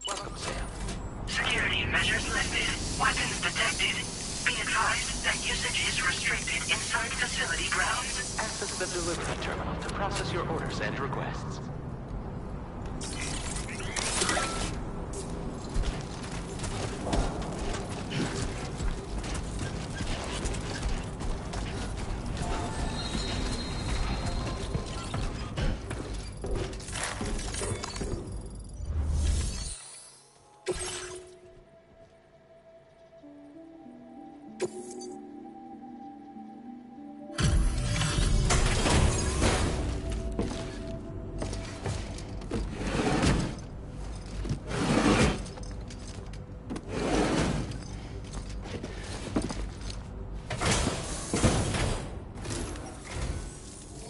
Welcome, Sam. Security measures lifted. Weapons detected. Be advised that usage is restricted inside facility grounds. Access the delivery terminal to process your orders and requests.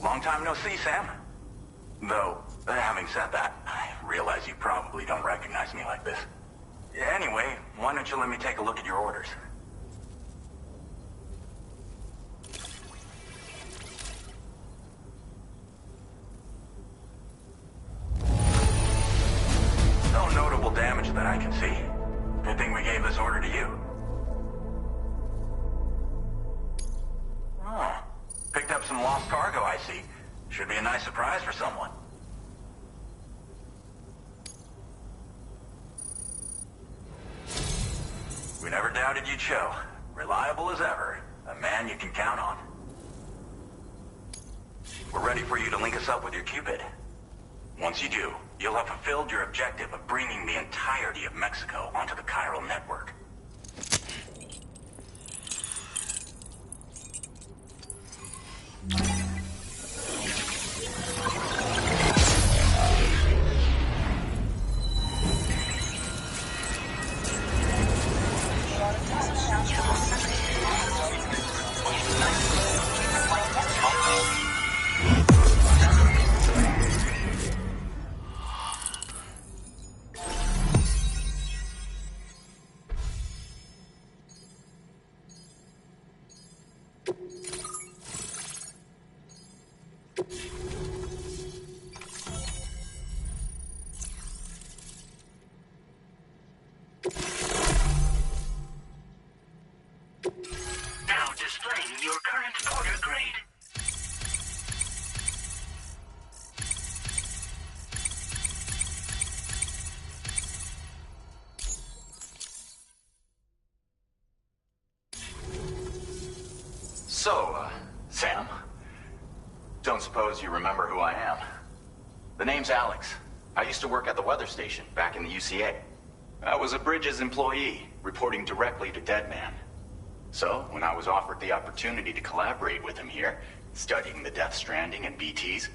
Long time no see, Sam. Though, having said that, I realize you probably don't recognize me like this. Anyway, why don't you let me take a look at your orders? No notable damage that I can see. Good thing we gave this order to you. Oh, picked up some lost cargo, I see. Should be a nice surprise for someone. We never doubted you'd show. Reliable as ever. A man you can count on. We're ready for you to link us up with your Cupid. Once you do, you'll have fulfilled your objective of bringing the entirety of Mexico onto the chiral network. Now displaying your current order grade. So, Sam, don't suppose you remember who I am? The name's Alex. I used to work at the weather station back in the UCA. I was a Bridges employee, reporting directly to Deadman. So, when I was offered the opportunity to collaborate with him here, studying the Death Stranding and BTs,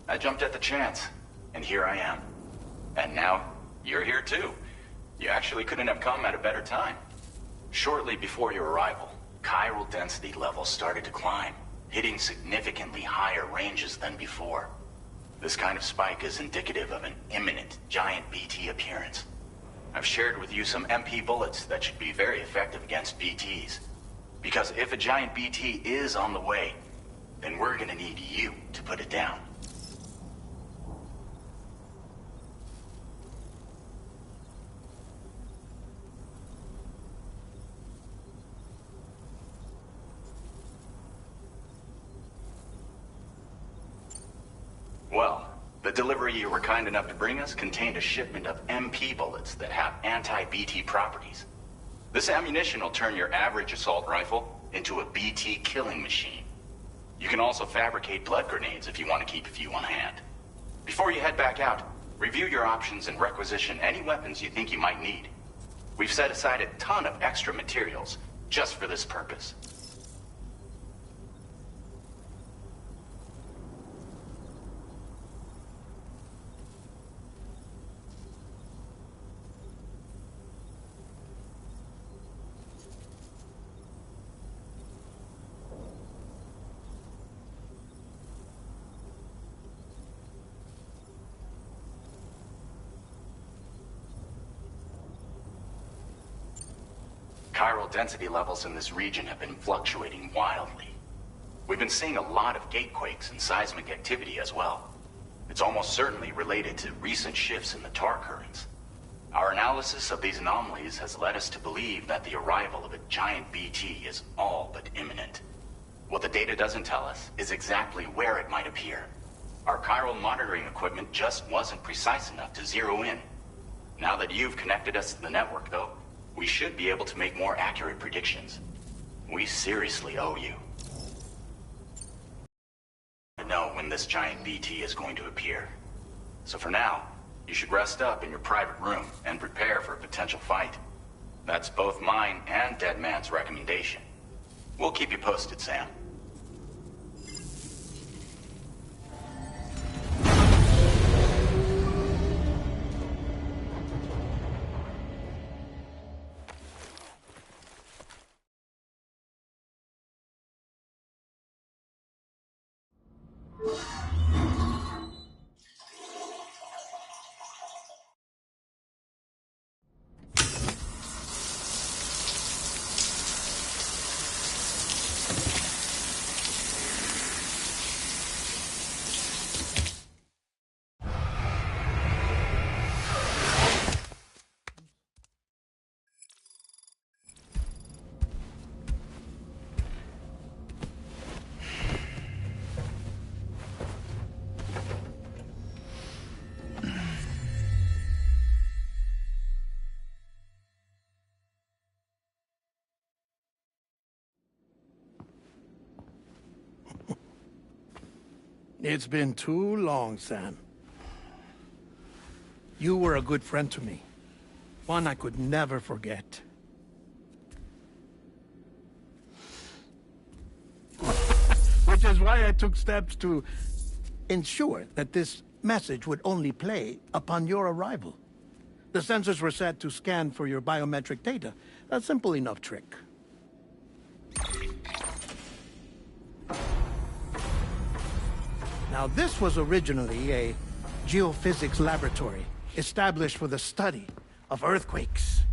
I jumped at the chance, and here I am. And now, you're here too. You actually couldn't have come at a better time. Shortly before your arrival, chiral density levels started to climb, hitting significantly higher ranges than before. This kind of spike is indicative of an imminent giant BT appearance. I've shared with you some MP bullets that should be very effective against BTs. Because if a giant BT is on the way, then we're gonna need you to put it down. Well, the delivery you were kind enough to bring us contained a shipment of MP bullets that have anti-BT properties. This ammunition will turn your average assault rifle into a BT killing machine. You can also fabricate blood grenades if you want to keep a few on hand. Before you head back out, review your options and requisition any weapons you think you might need. We've set aside a ton of extra materials just for this purpose. Chiral density levels in this region have been fluctuating wildly. We've been seeing a lot of gatequakes and seismic activity as well. It's almost certainly related to recent shifts in the tar currents. Our analysis of these anomalies has led us to believe that the arrival of a giant BT is all but imminent. What the data doesn't tell us is exactly where it might appear. Our chiral monitoring equipment just wasn't precise enough to zero in. Now that you've connected us to the network, though, we should be able to make more accurate predictions. We seriously owe you. To know when this giant BT is going to appear. So for now, you should rest up in your private room and prepare for a potential fight. That's both mine and Deadman's recommendation. We'll keep you posted, Sam. It's been too long, Sam. You were a good friend to me. One I could never forget. Which is why I took steps to ensure that this message would only play upon your arrival. The sensors were set to scan for your biometric data. A simple enough trick. Now, this was originally a geophysics laboratory established for the study of earthquakes.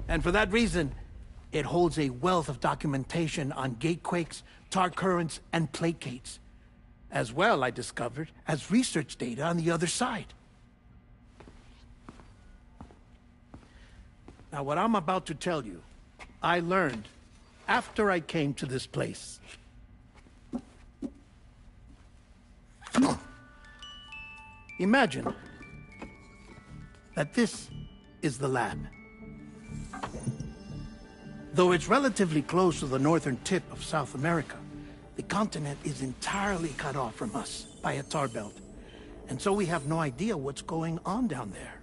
And for that reason, it holds a wealth of documentation on gatequakes, tar currents, and placates. As well, I discovered, as research data on the other side. Now, what I'm about to tell you, I learned after I came to this place. Imagine that this is the lab. Though it's relatively close to the northern tip of South America, the continent is entirely cut off from us by a tar belt. And so we have no idea what's going on down there.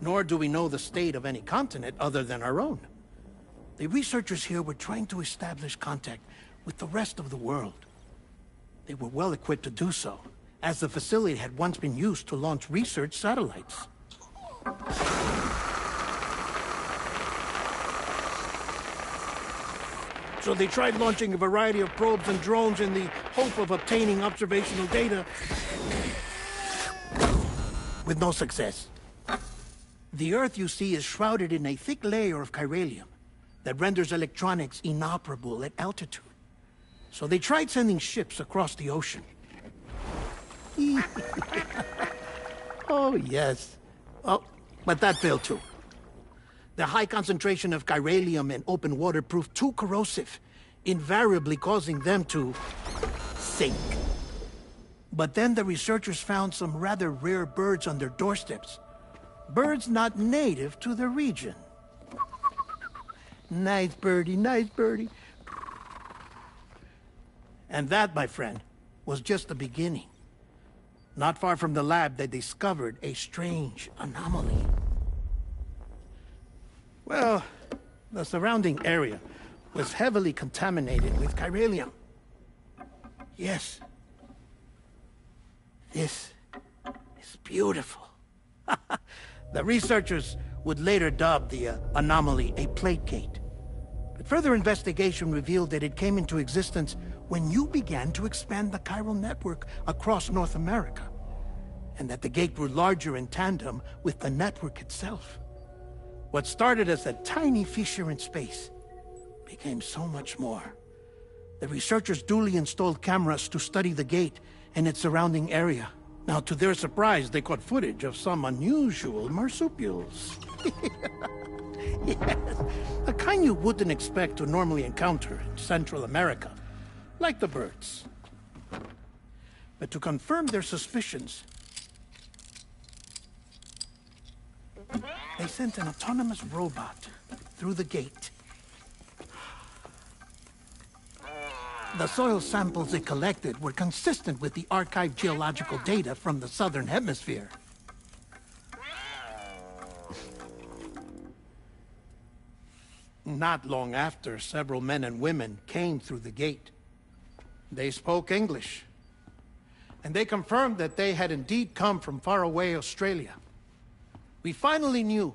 Nor do we know the state of any continent other than our own. The researchers here were trying to establish contact with the rest of the world. They were well equipped to do so, as the facility had once been used to launch research satellites. So they tried launching a variety of probes and drones in the hope of obtaining observational data, with no success. The Earth, you see, is shrouded in a thick layer of chiralium that renders electronics inoperable at altitude. So they tried sending ships across the ocean. Oh, yes. Oh, but that failed too. The high concentration of chiralium in open water proved too corrosive, invariably causing them to sink. But then the researchers found some rather rare birds on their doorsteps. Birds not native to the region. Nice birdie, nice birdie. And that, my friend, was just the beginning. Not far from the lab, they discovered a strange anomaly. Well, the surrounding area was heavily contaminated with chiralium. Yes. This is beautiful. The researchers would later dub the anomaly a plate gate. But further investigation revealed that it came into existence when you began to expand the chiral network across North America, and that the gate grew larger in tandem with the network itself. What started as a tiny fissure in space became so much more. The researchers duly installed cameras to study the gate and its surrounding area. Now, to their surprise, they caught footage of some unusual marsupials. Yes, the kind you wouldn't expect to normally encounter in Central America, like the birds. But to confirm their suspicions, they sent an autonomous robot through the gate. The soil samples it collected were consistent with the archived geological data from the southern hemisphere. Not long after, several men and women came through the gate. They spoke English, and they confirmed that they had indeed come from faraway Australia. We finally knew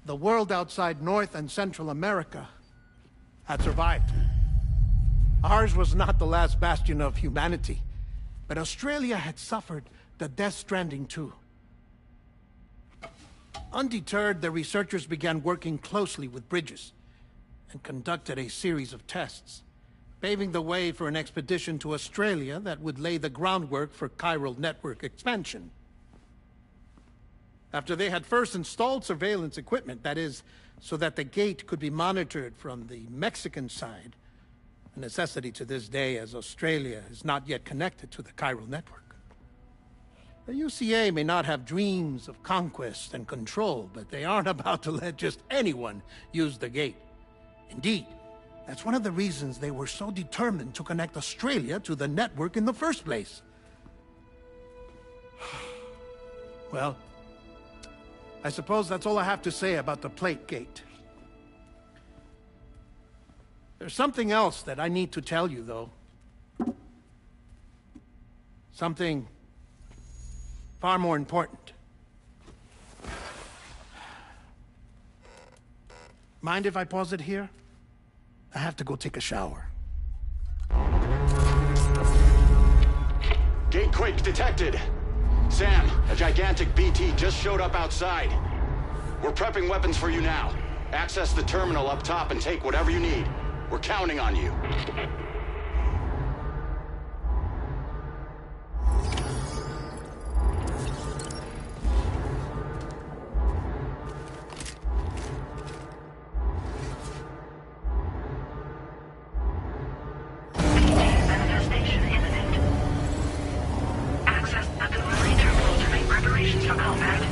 the world outside North and Central America had survived. Ours was not the last bastion of humanity, but Australia had suffered the death stranding too. Undeterred, the researchers began working closely with Bridges and conducted a series of tests, paving the way for an expedition to Australia that would lay the groundwork for chiral network expansion. After they had first installed surveillance equipment, that is, so that the gate could be monitored from the Mexican side, a necessity to this day as Australia is not yet connected to the chiral network. The UCA may not have dreams of conquest and control, but they aren't about to let just anyone use the gate. Indeed, that's one of the reasons they were so determined to connect Australia to the network in the first place. Well, I suppose that's all I have to say about the plate gate. There's something else that I need to tell you, though. Something far more important. Mind if I pause it here? I have to go take a shower. Gate quake detected. Sam, a gigantic BT just showed up outside. We're prepping weapons for you now. Access the terminal up top and take whatever you need. We're counting on you. Manifestation imminent. Access the delivery terminal to make preparations for combat.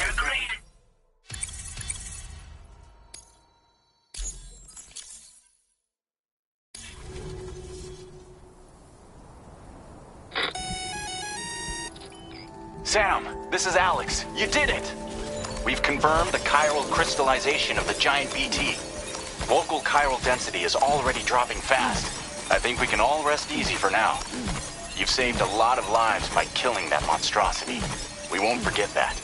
Order grade. Sam, this is Alex. You did it! We've confirmed the chiral crystallization of the giant BT. Local chiral density is already dropping fast. I think we can all rest easy for now. You've saved a lot of lives by killing that monstrosity. We won't forget that.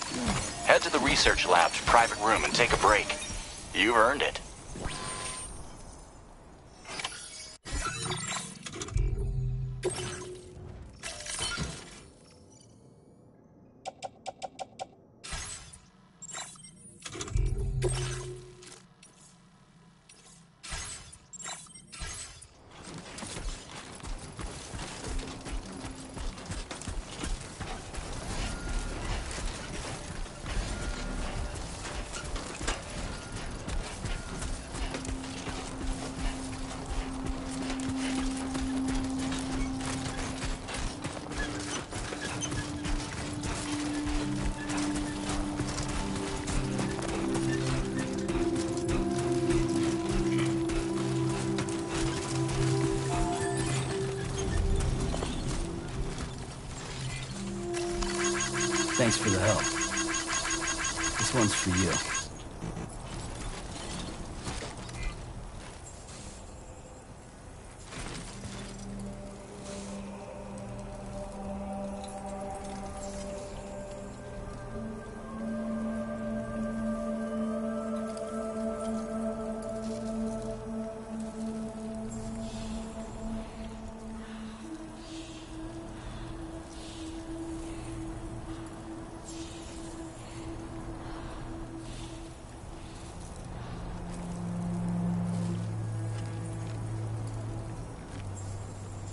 Head to the research lab's private room and take a break. You've earned it. Thanks for the help. This one's for you.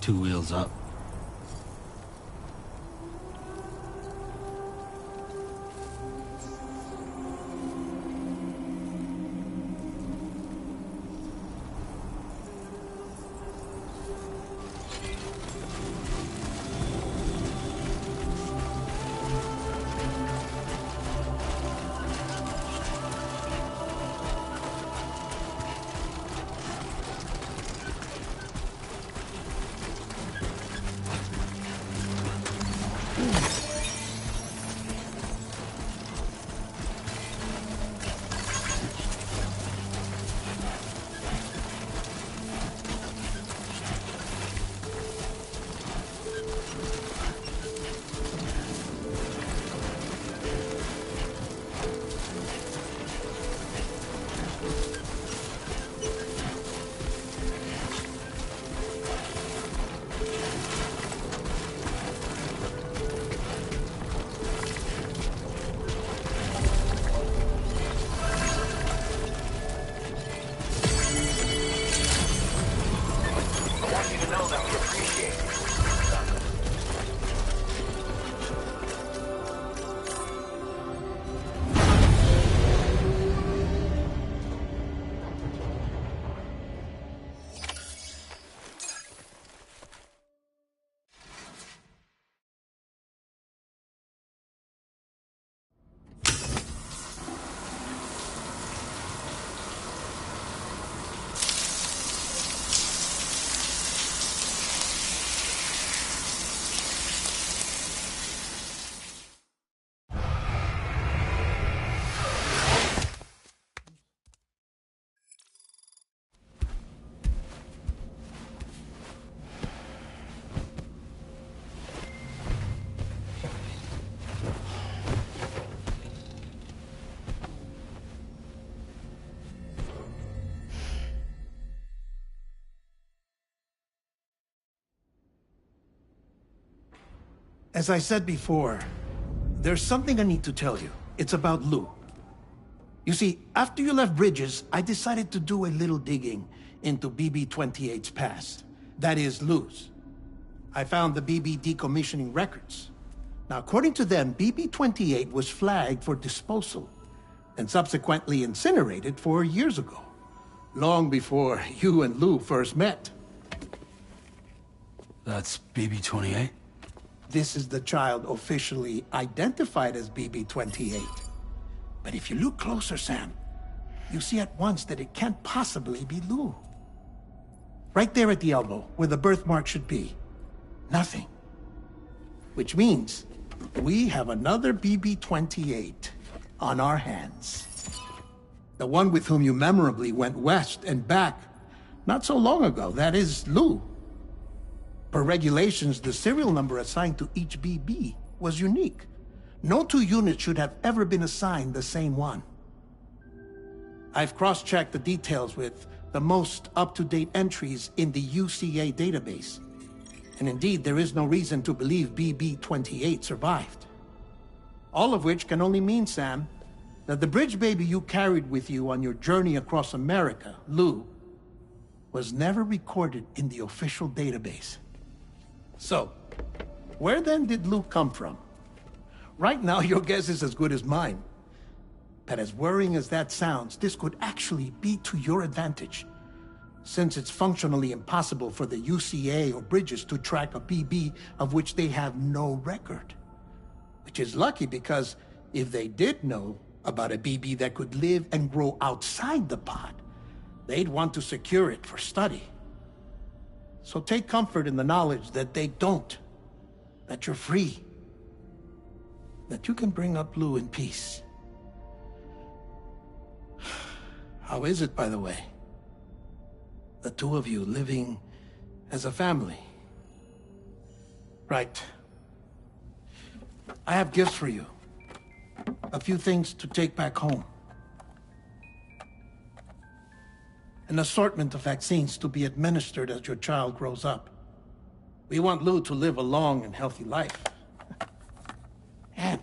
Two wheels up. As I said before, there's something I need to tell you. It's about Lou. You see, after you left Bridges, I decided to do a little digging into BB-28's past. That is, Lou's. I found the BB decommissioning records. Now, according to them, BB-28 was flagged for disposal and subsequently incinerated 4 years ago, long before you and Lou first met. That's BB-28? This is the child officially identified as BB-28. But if you look closer, Sam, you see at once that it can't possibly be Lou. Right there at the elbow, where the birthmark should be. Nothing. Which means we have another BB-28 on our hands. The one with whom you memorably went west and back not so long ago. That is Lou. Per regulations, the serial number assigned to each BB was unique. No two units should have ever been assigned the same one. I've cross-checked the details with the most up-to-date entries in the UCA database. And indeed, there is no reason to believe BB-28 survived. All of which can only mean, Sam, that the bridge baby you carried with you on your journey across America, Lou, was never recorded in the official database. So, where then did Lou come from? Right now, your guess is as good as mine. But as worrying as that sounds, this could actually be to your advantage, since it's functionally impossible for the UCA or Bridges to track a BB of which they have no record. Which is lucky, because if they did know about a BB that could live and grow outside the pod, they'd want to secure it for study. So take comfort in the knowledge that they don't, that you're free, that you can bring up Lou in peace. How is it, by the way? The two of you living as a family. Right. I have gifts for you. A few things to take back home. An assortment of vaccines to be administered as your child grows up. We want Lou to live a long and healthy life. And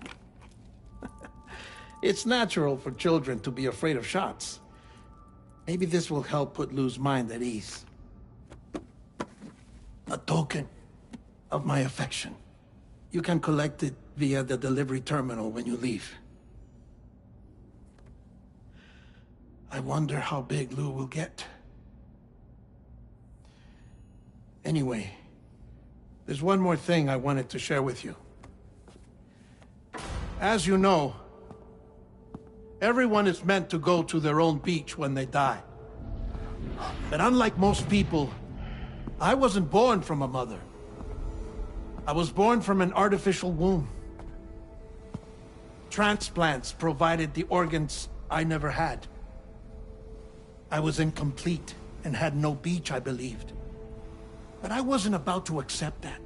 it's natural for children to be afraid of shots. Maybe this will help put Lou's mind at ease. A token of my affection. You can collect it via the delivery terminal when you leave. I wonder how big Lou will get. Anyway, there's one more thing I wanted to share with you. As you know, everyone is meant to go to their own beach when they die. But unlike most people, I wasn't born from a mother. I was born from an artificial womb. Transplants provided the organs I never had. I was incomplete and had no beach, I believed. But I wasn't about to accept that.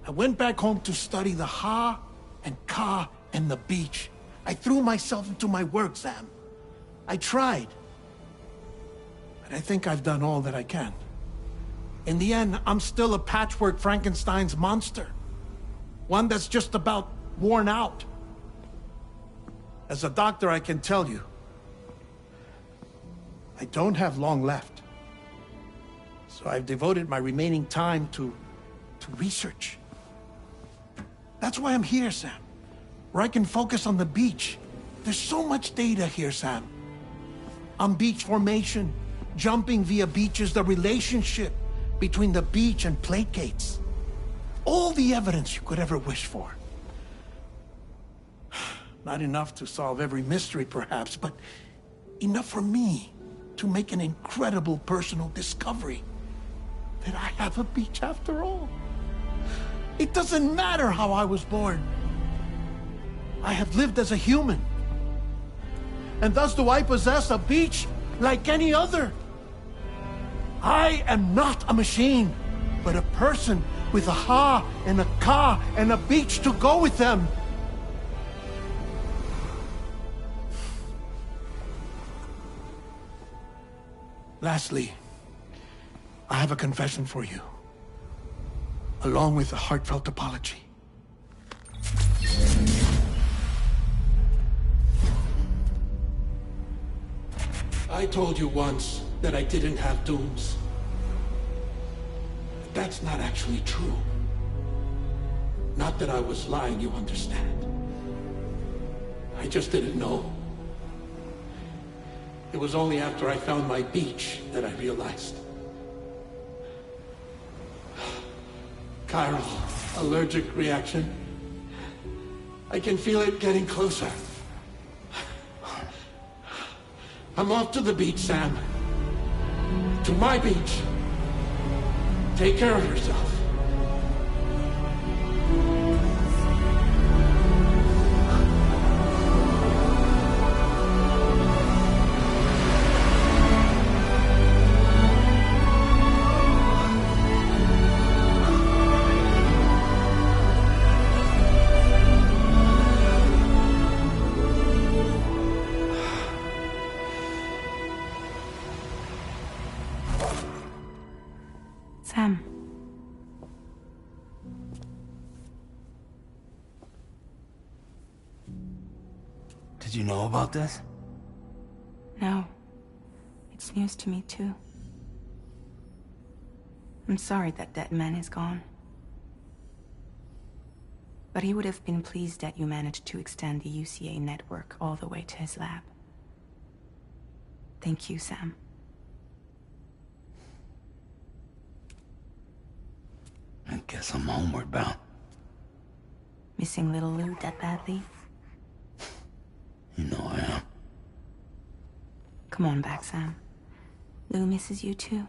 I went back home to study the Ha and Ka and the beach. I threw myself into my work, Sam. I tried. But I think I've done all that I can. In the end, I'm still a patchwork Frankenstein's monster. One that's just about worn out. As a doctor, I can tell you, I don't have long left. So I've devoted my remaining time to research. That's why I'm here, Sam. Where I can focus on the beach. There's so much data here, Sam. On beach formation, jumping via beaches, the relationship between the beach and plate gates. All the evidence you could ever wish for. Not enough to solve every mystery, perhaps, but enough for me to make an incredible personal discovery. That I have a beach after all. It doesn't matter how I was born. I have lived as a human. And thus do I possess a beach like any other. I am not a machine, but a person with a Ha and a Ka and a beach to go with them. Lastly, I have a confession for you, along with a heartfelt apology. I told you once that I didn't have dooms. But that's not actually true. Not that I was lying, you understand. I just didn't know. It was only after I found my beach that I realized. Chiral allergic reaction. I can feel it getting closer. I'm off to the beach, Sam. To my beach. Take care of yourself. Sam. Did you know about this? No. It's news to me, too. I'm sorry that man is gone. But he would have been pleased that you managed to extend the UCA network all the way to his lab. Thank you, Sam. I guess I'm homeward bound. Missing little Lou that badly? You know I am. Come on back, Sam. Lou misses you too.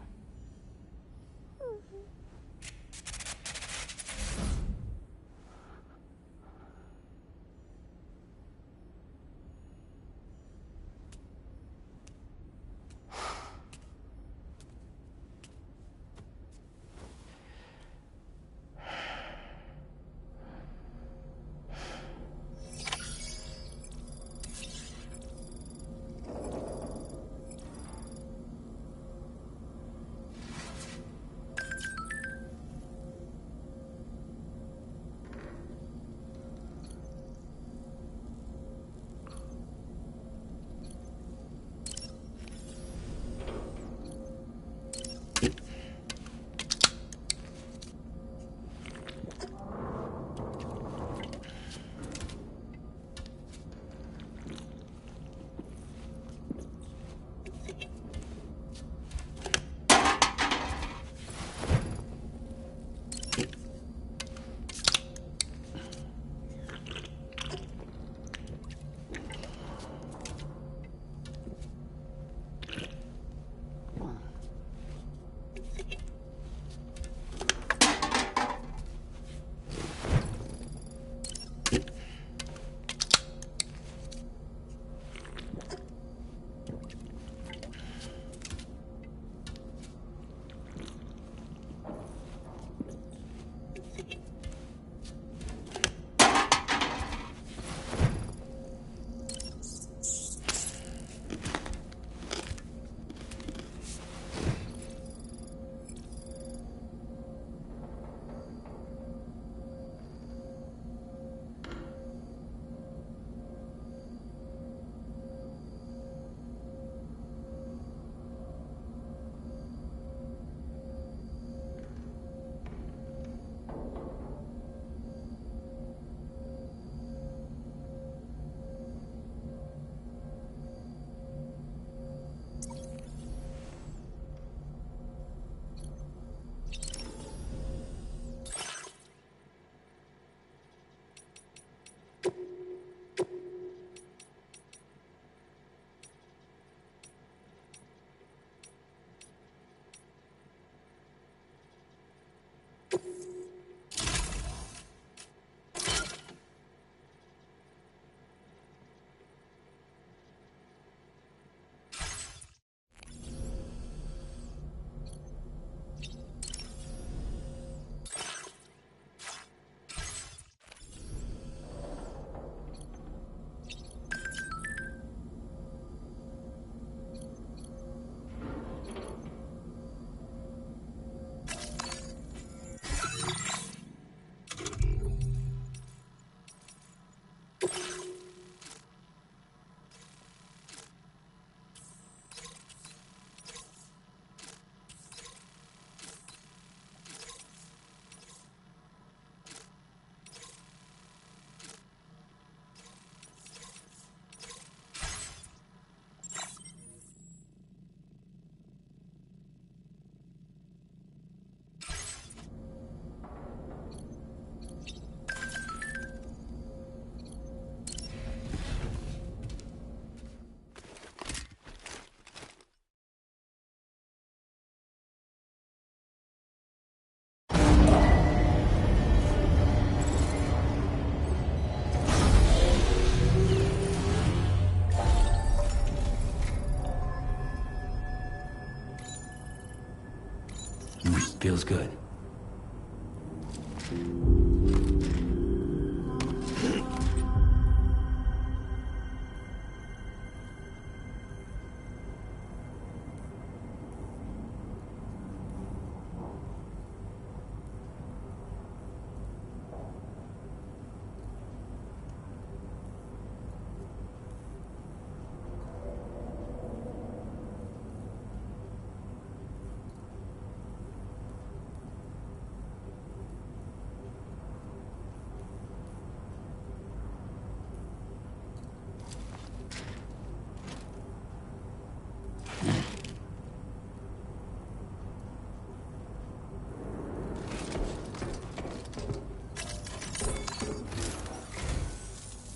Feels good.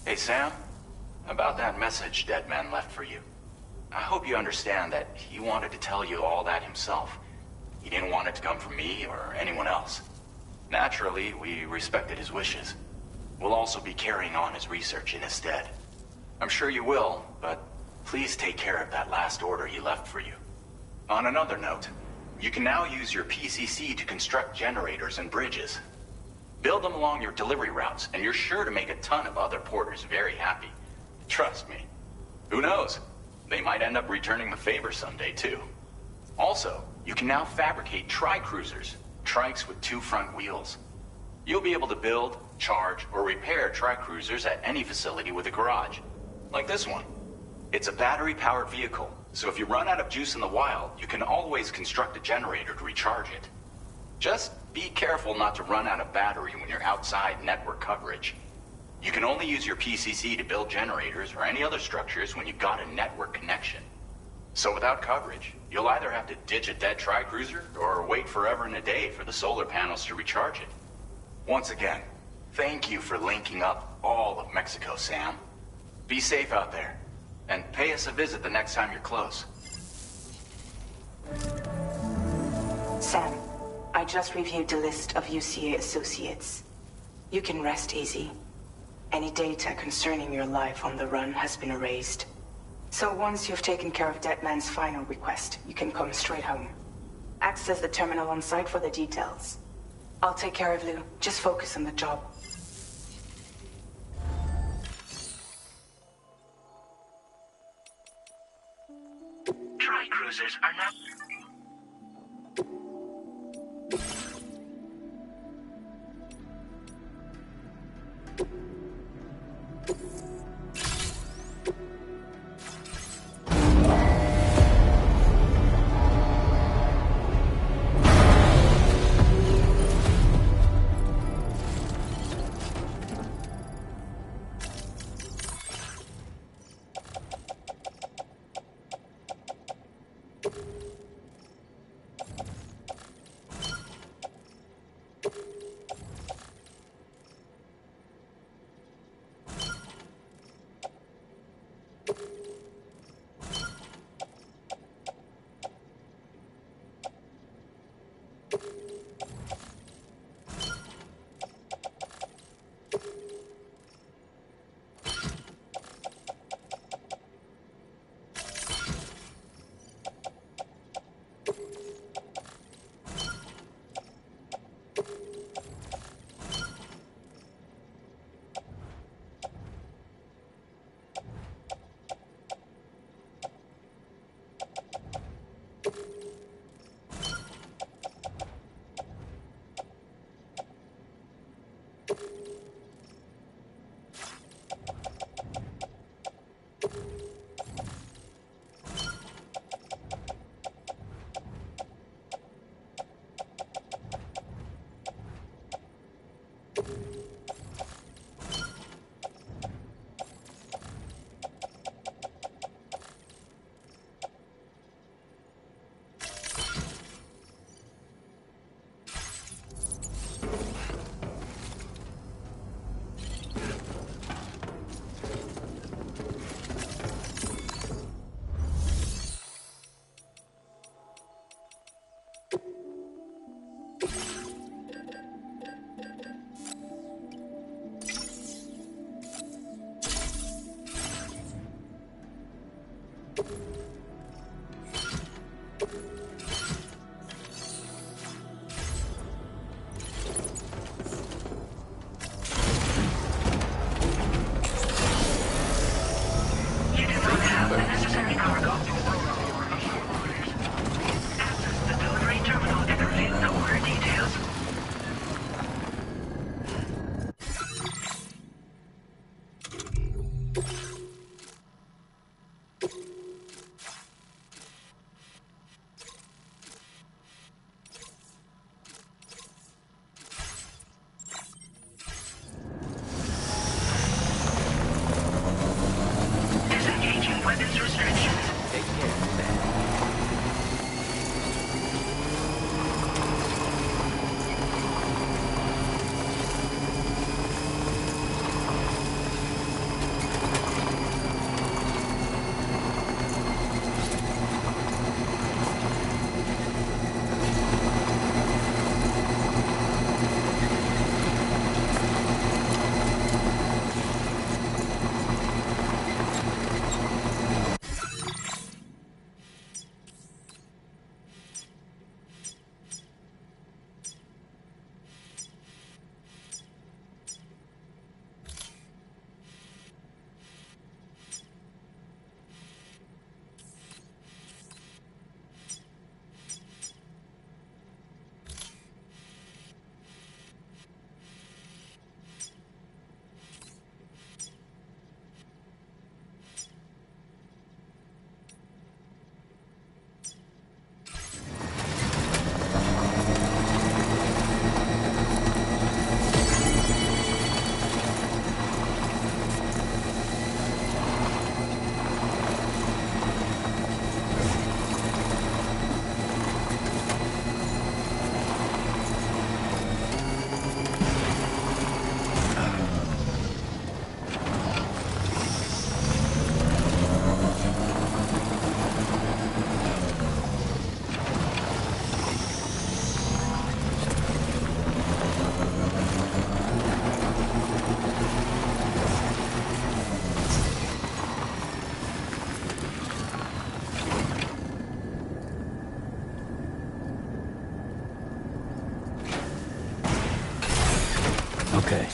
Hey, Sam. About that message Deadman left for you. I hope you understand that he wanted to tell you all that himself. He didn't want it to come from me or anyone else. Naturally, we respected his wishes. We'll also be carrying on his research in his stead. I'm sure you will, but please take care of that last order he left for you. On another note, you can now use your PCC to construct generators and bridges. Build them along your delivery routes, and you're sure to make a ton of other porters very happy. Trust me. Who knows? They might end up returning the favor someday, too. Also, you can now fabricate tri-cruisers, trikes with 2 front wheels. You'll be able to build, charge, or repair tri-cruisers at any facility with a garage. Like this one. It's a battery-powered vehicle, so if you run out of juice in the wild, you can always construct a generator to recharge it. Just be careful not to run out of battery when you're outside network coverage. You can only use your PCC to build generators or any other structures when you've got a network connection. So without coverage, you'll either have to ditch a dead tri-cruiser or wait forever and a day for the solar panels to recharge it. Once again, thank you for linking up all of Mexico, Sam. Be safe out there, and pay us a visit the next time you're close. Sam, I just reviewed the list of UCA associates. You can rest easy. Any data concerning your life on the run has been erased. So once you've taken care of Deadman's final request, you can come straight home. Access the terminal on site for the details. I'll take care of Lou. Just focus on the job. Tri-cruisers are now... Disengaging weapons restrictions. Take care, Sam. Okay.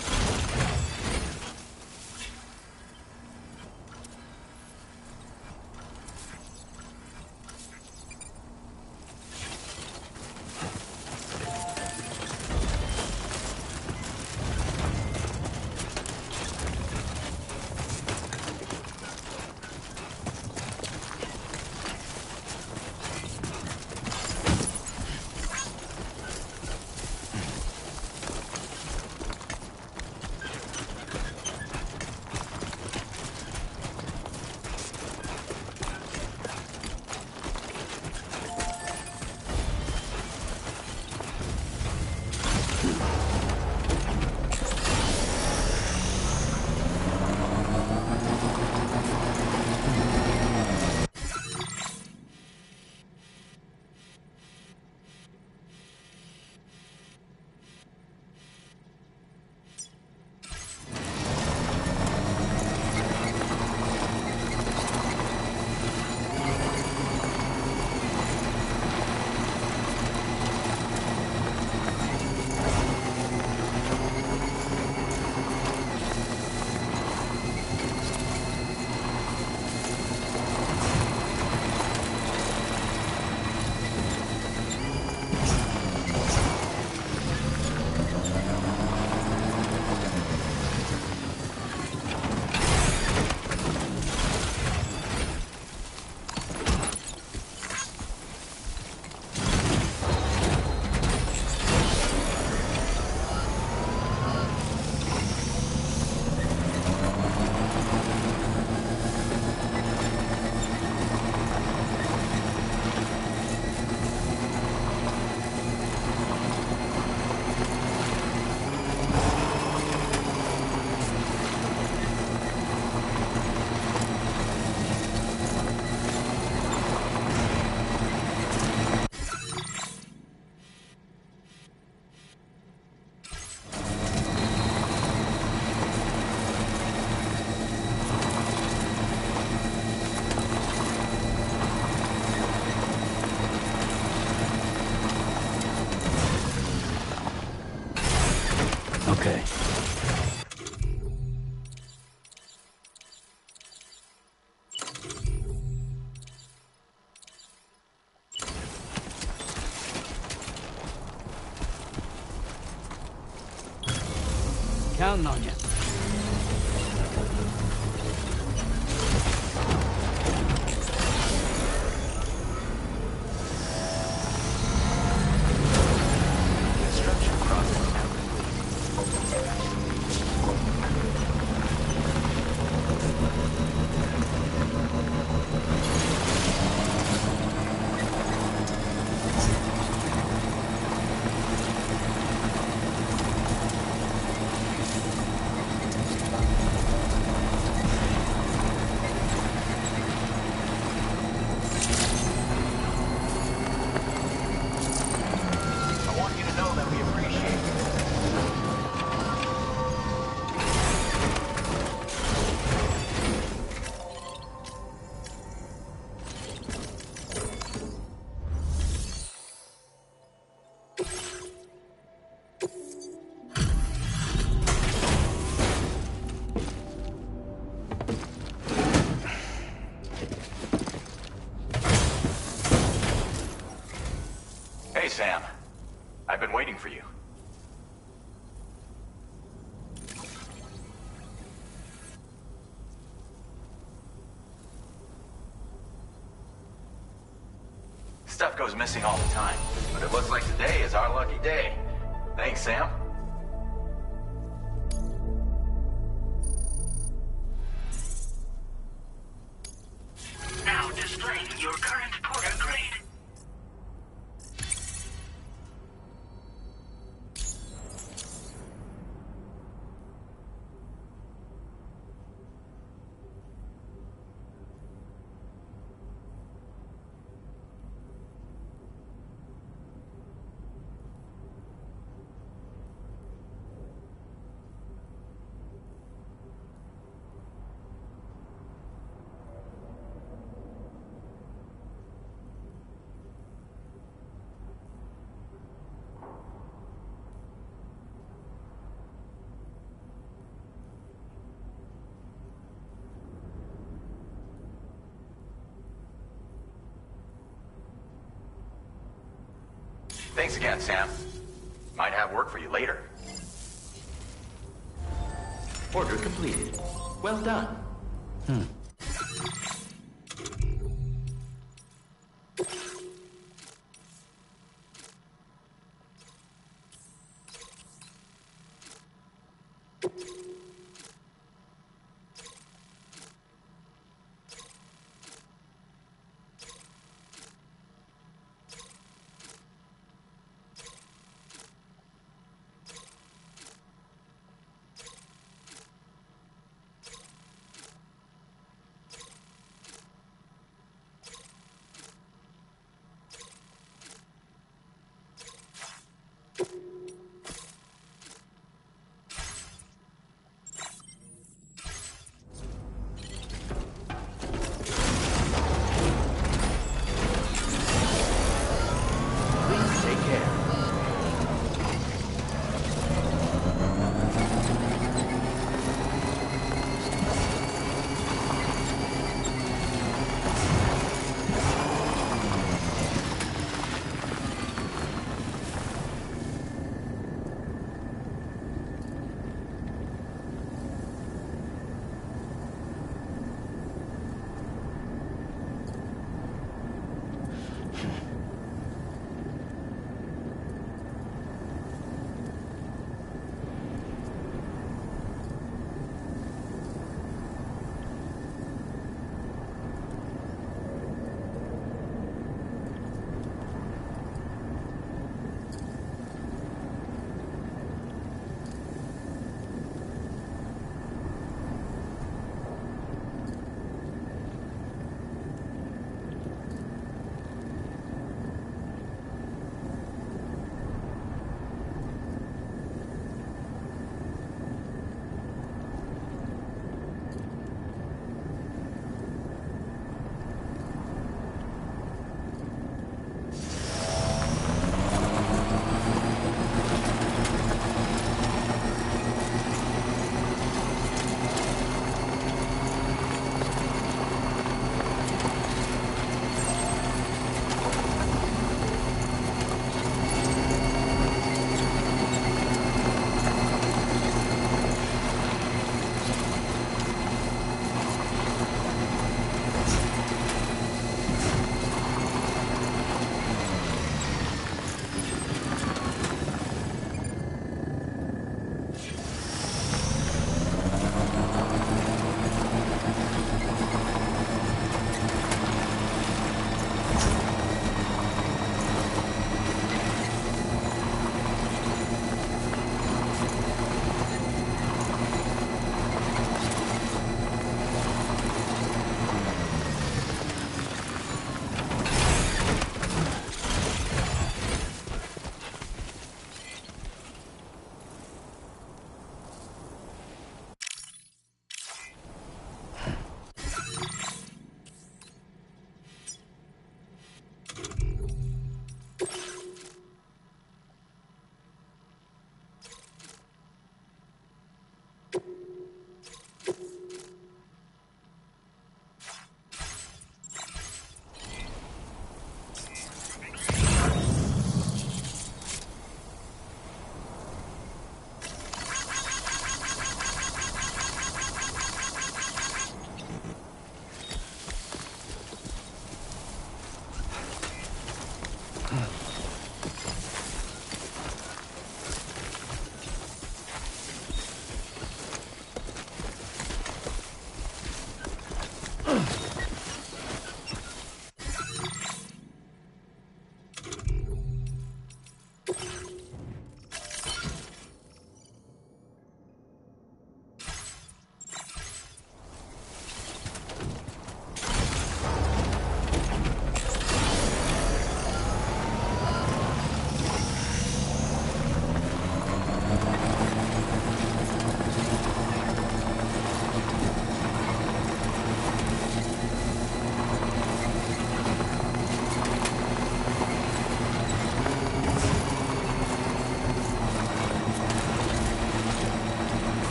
Okay. Counting on you. Hey, Sam. I've been waiting for you. Stuff goes missing all the time, but it looks like today is our lucky day. Thanks, Sam. Now displaying your current porter grade. Thanks again, Sam. Might have work for you later. Order completed. Well done.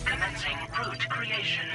Commencing route creation.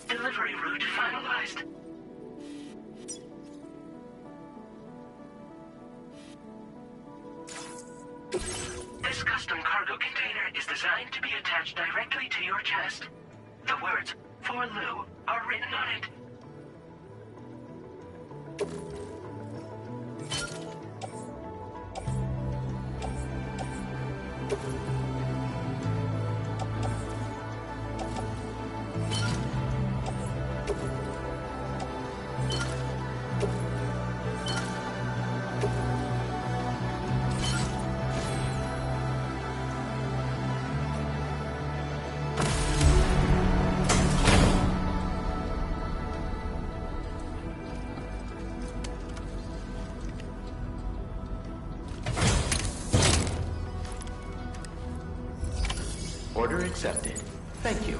Delivery route finalized. This custom cargo container is designed to be attached directly to your chest. The words, "For Lou," are written on it. Order accepted. Thank you.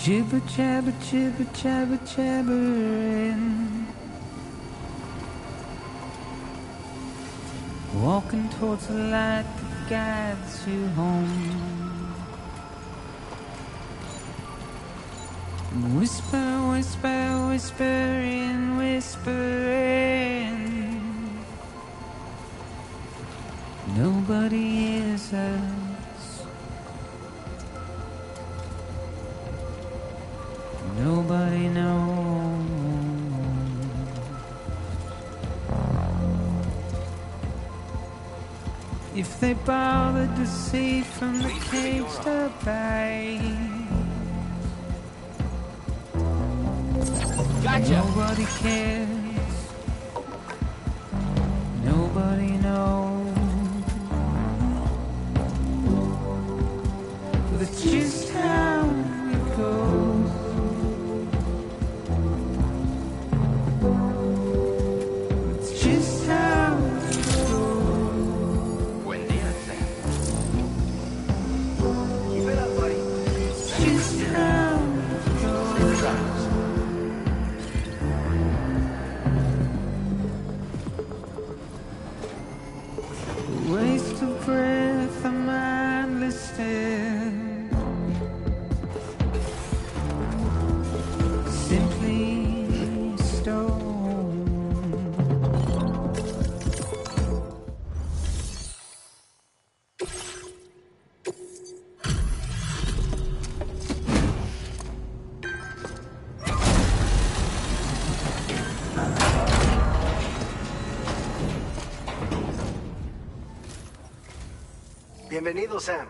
Jibber jabber jibber jabber jabbering, walking towards the light that guides you home. And whisper, whisper, whispering, whispering. Nobody hears us. Nobody knows. If they bothered to see from the caves to bay. Gotcha. Nobody cares. Nobody knows. That's just how it goes. Waste of breath, a mindless stare. Simply stone. Bienvenido, Sam.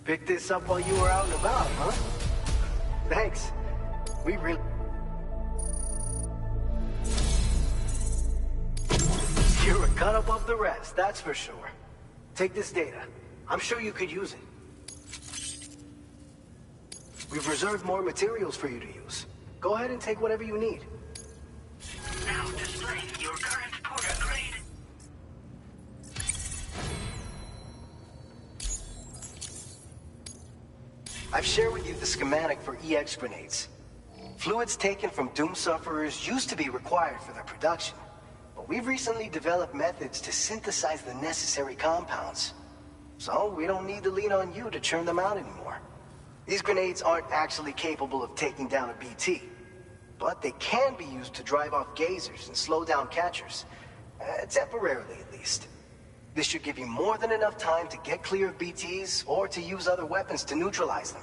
Picked this up while you were out and about, huh? Thanks. We really... You're a cut above the rest, that's for sure. Take this data. I'm sure you could use it. We've reserved more materials for you to use. Go ahead and take whatever you need. Now displaying your current porter grade. I've shared with you the schematic for EX grenades. Fluids taken from Doom sufferers used to be required for their production, we've recently developed methods to synthesize the necessary compounds. So we don't need to lean on you to churn them out anymore. These grenades aren't actually capable of taking down a BT, but they can be used to drive off gazers and slow down catchers. Temporarily, at least. This should give you more than enough time to get clear of BTs or to use other weapons to neutralize them.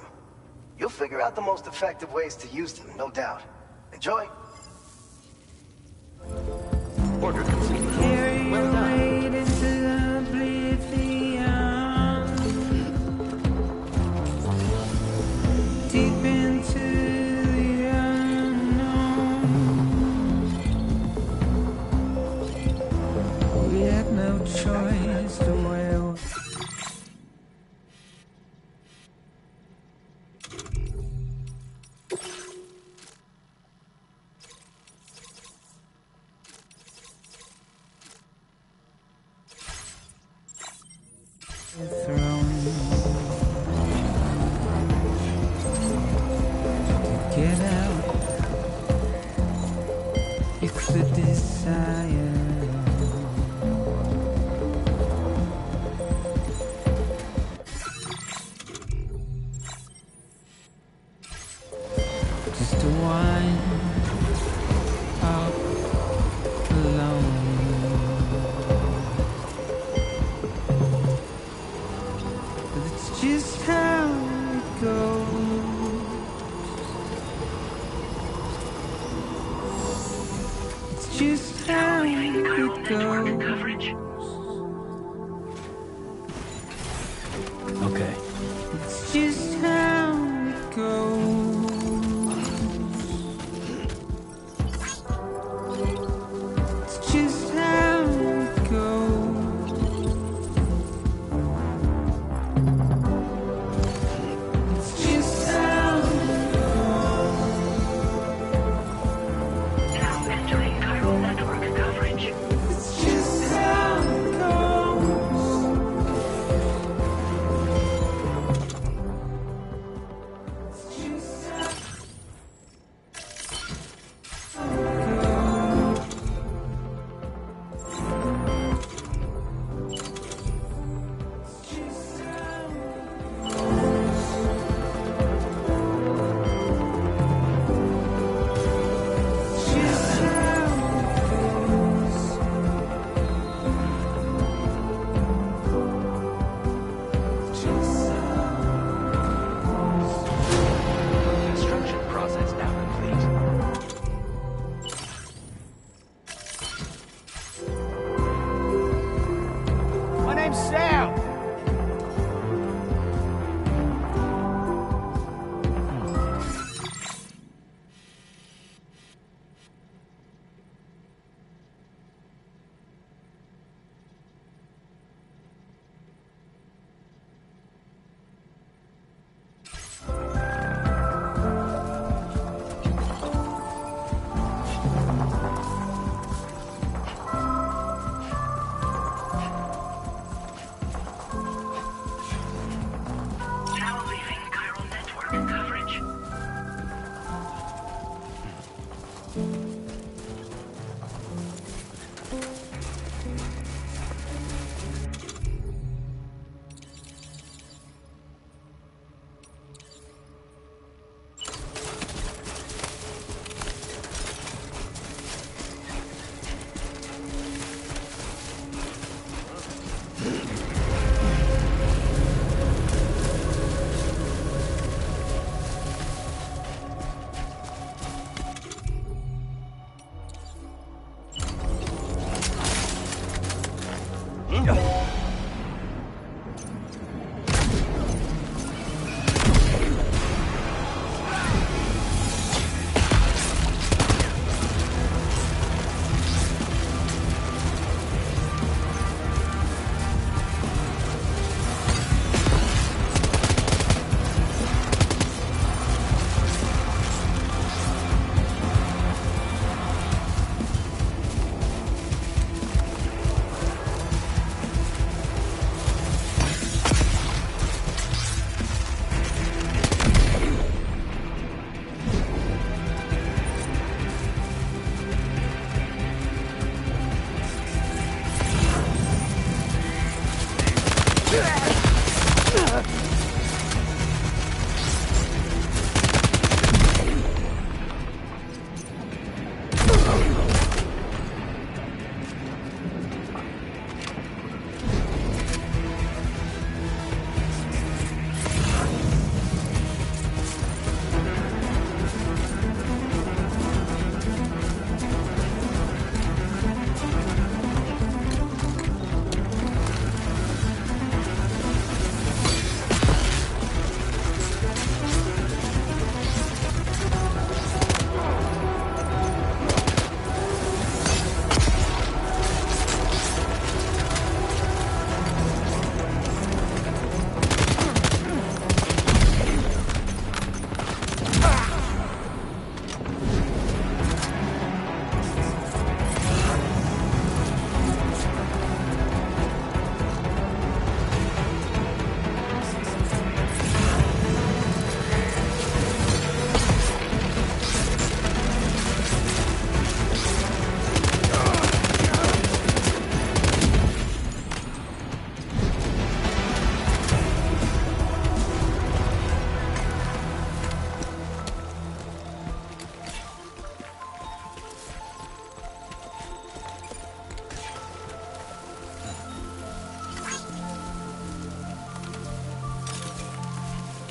You'll figure out the most effective ways to use them, no doubt. Enjoy! Order complete. Well done. Deep into the unknown. We had no choice to where. Get out. It's the desire. Just to wind up alone. But it's just how it goes. It's just how it goes. Okay. It's just how it goes. It's just how it goes. It's just how it Now entering chiral network coverage. It's just how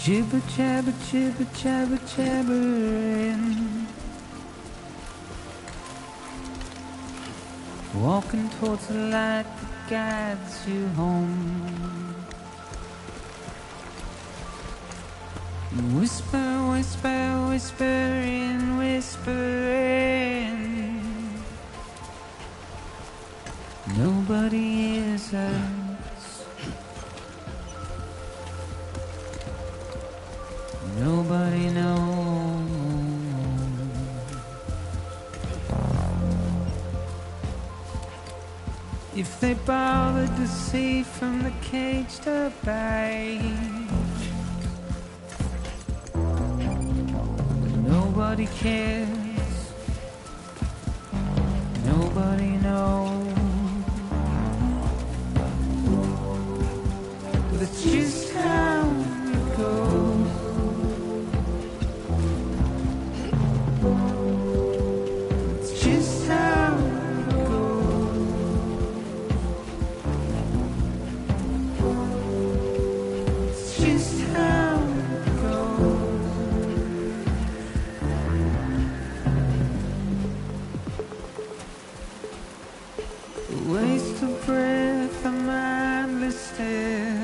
Jibber jabber, jibber jabber, jabbering. Walking towards the light that guides you home. Whisper, whisper, whispering, whispering. Nobody hears us. Nobody knows. If they bothered to see from the cage to bite, nobody cares. Nobody knows. But it's just how it goes. It's just how it goes. It's just how it goes. A waste of breath, a mindless stare.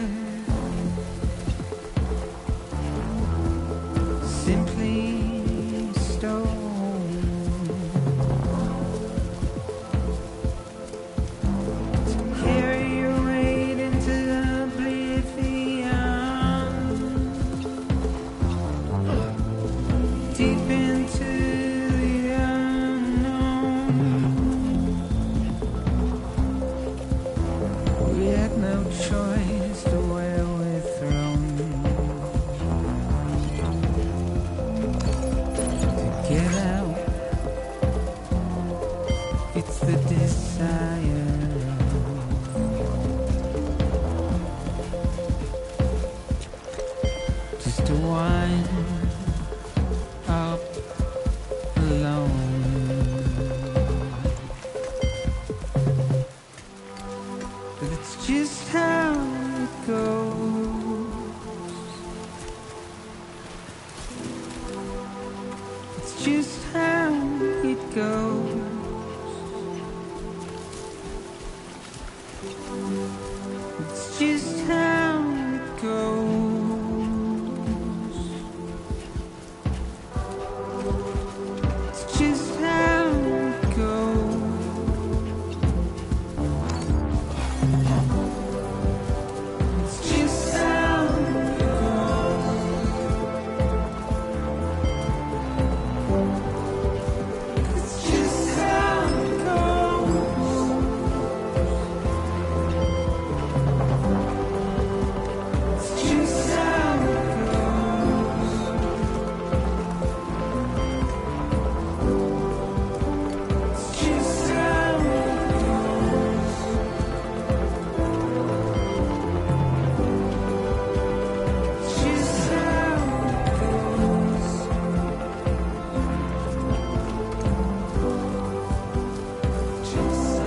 Simply stone to carry your weight into oblivion, deep into the unknown. We had no choice to where we're thrown. Get out. It's the desire. Just to wind up alone. But it's just how it goes. It's just how it goes. It's just how it goes. It's just how it goes. It's just how it goes. It's just how it goes. It's just how it goes. It's just how it goes. It's just how it goes. Just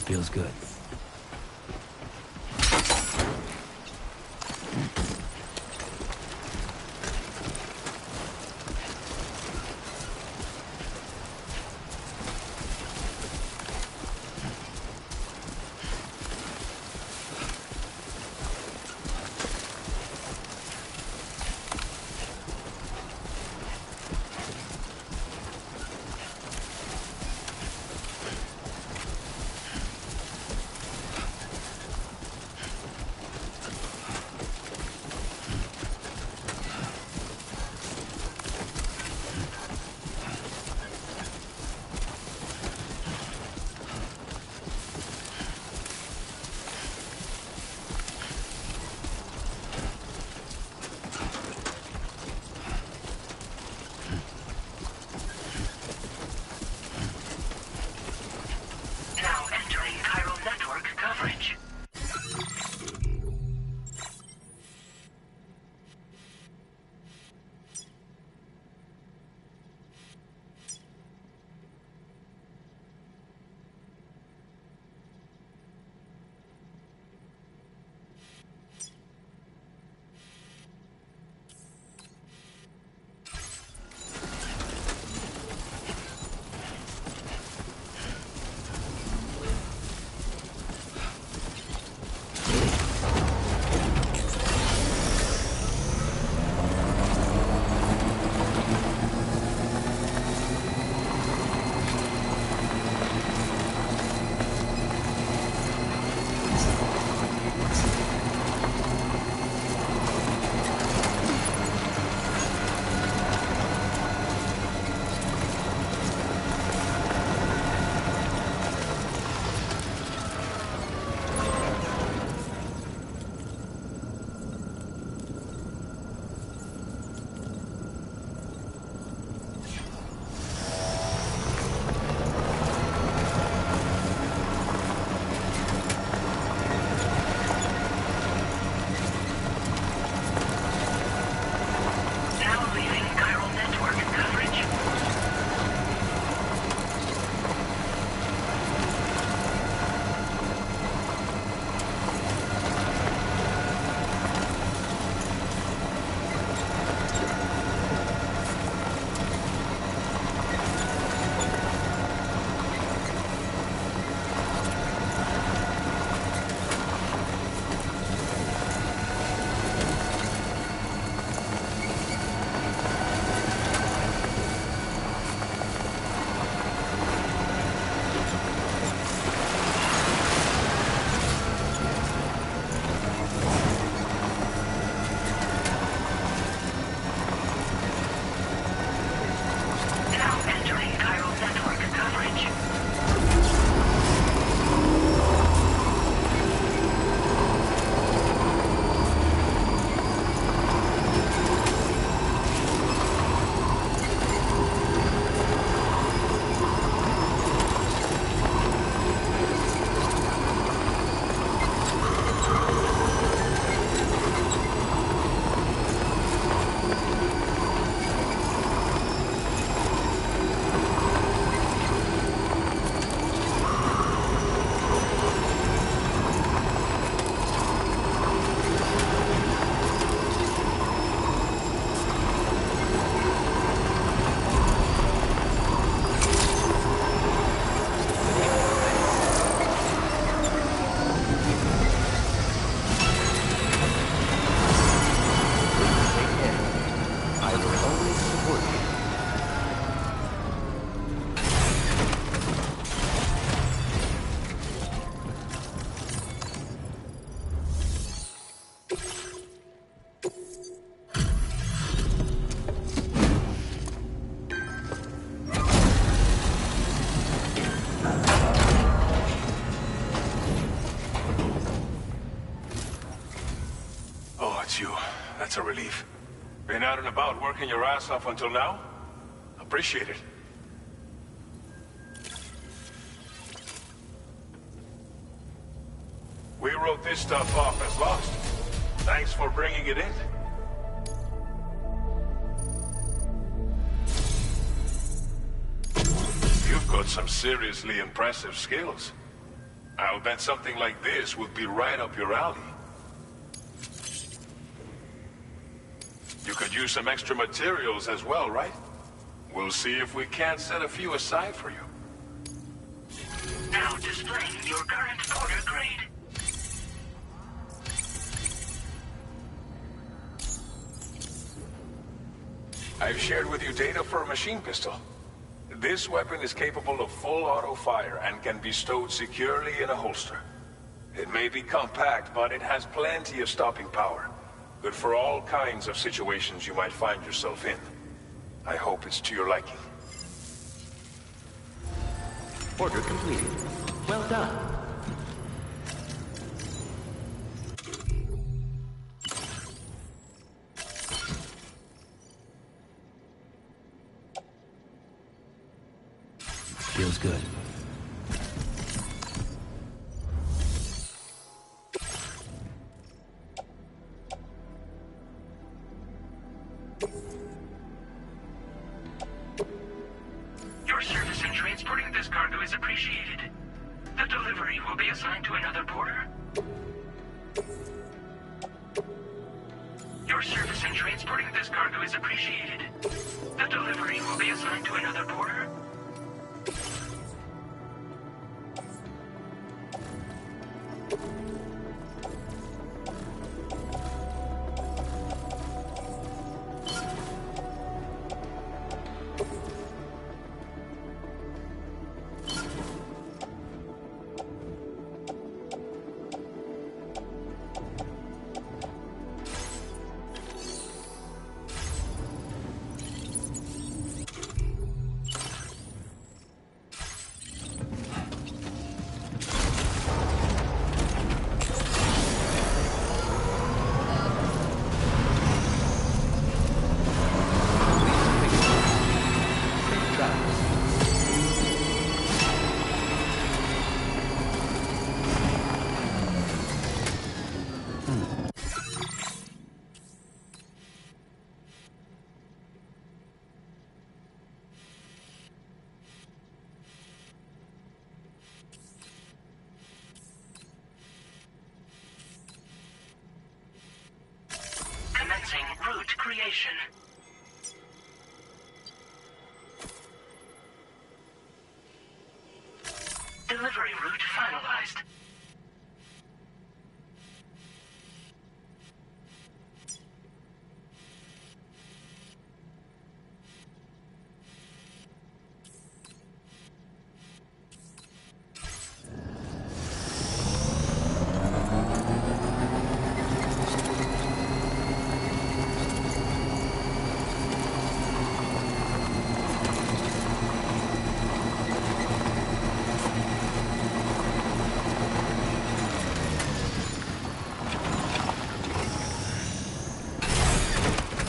Feels good. That's a relief. Been out and about working your ass off until now? Appreciate it. We wrote this stuff off as lost. Thanks for bringing it in. You've got some seriously impressive skills. I'll bet something like this would be right up your alley. You could use some extra materials as well, right? We'll see if we can't set a few aside for you. Now displaying your current porter grade. I've shared with you data for a machine pistol. This weapon is capable of full auto fire and can be stowed securely in a holster. It may be compact, but it has plenty of stopping power. Good for all kinds of situations you might find yourself in. I hope it's to your liking. Order completed. Well done. Feels good. Your service in transporting this cargo is appreciated. The delivery will be assigned to another porter. Your service in transporting this cargo is appreciated. The delivery will be assigned to another porter. Commencing route creation. Delivery route finalized.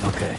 Okay.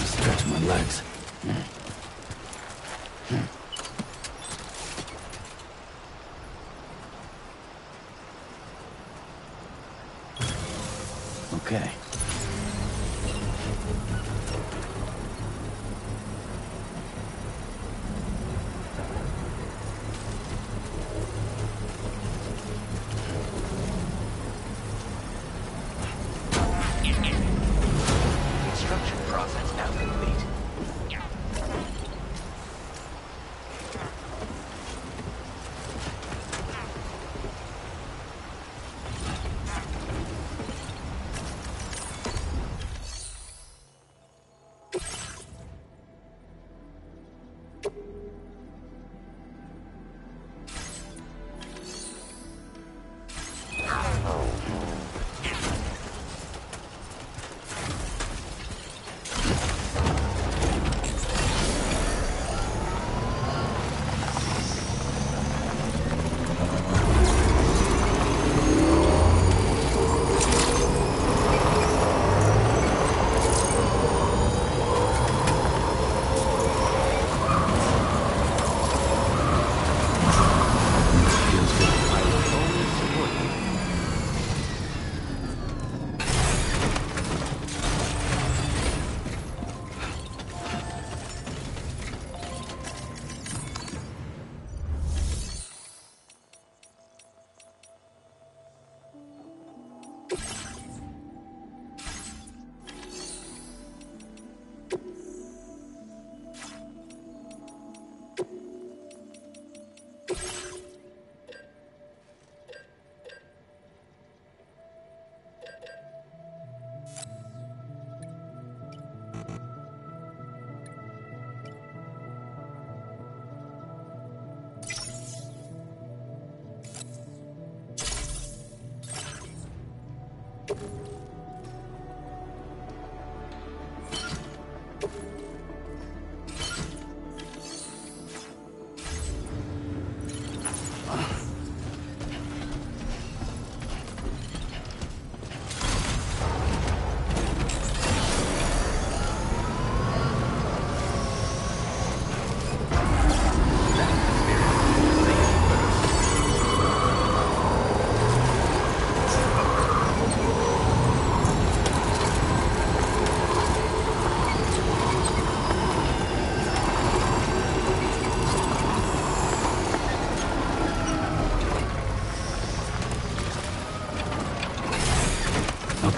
Stretch my legs. Okay.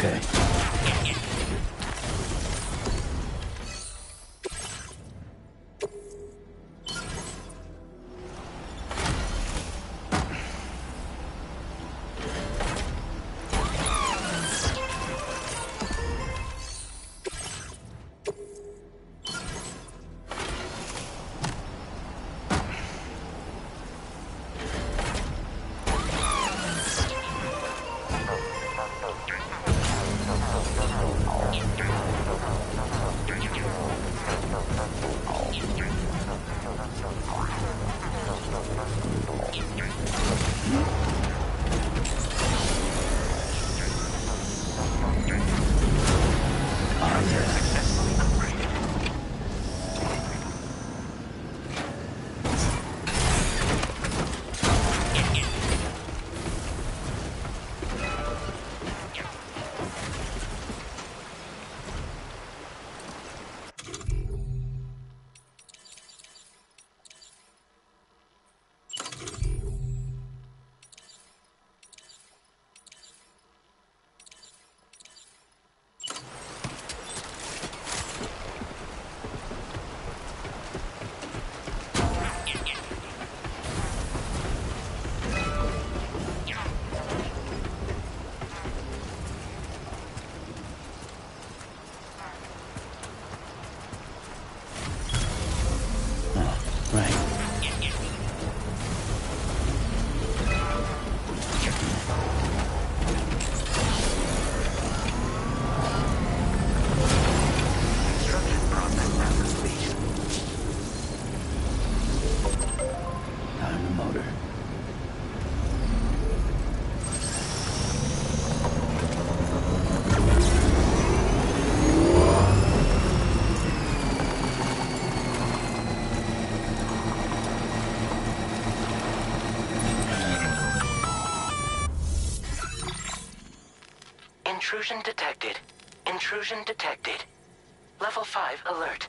Okay. Intrusion detected. Intrusion detected. Level 5 alert.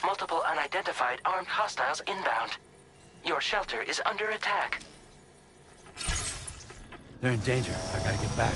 Multiple unidentified armed hostiles inbound. Your shelter is under attack. They're in danger. I gotta get back.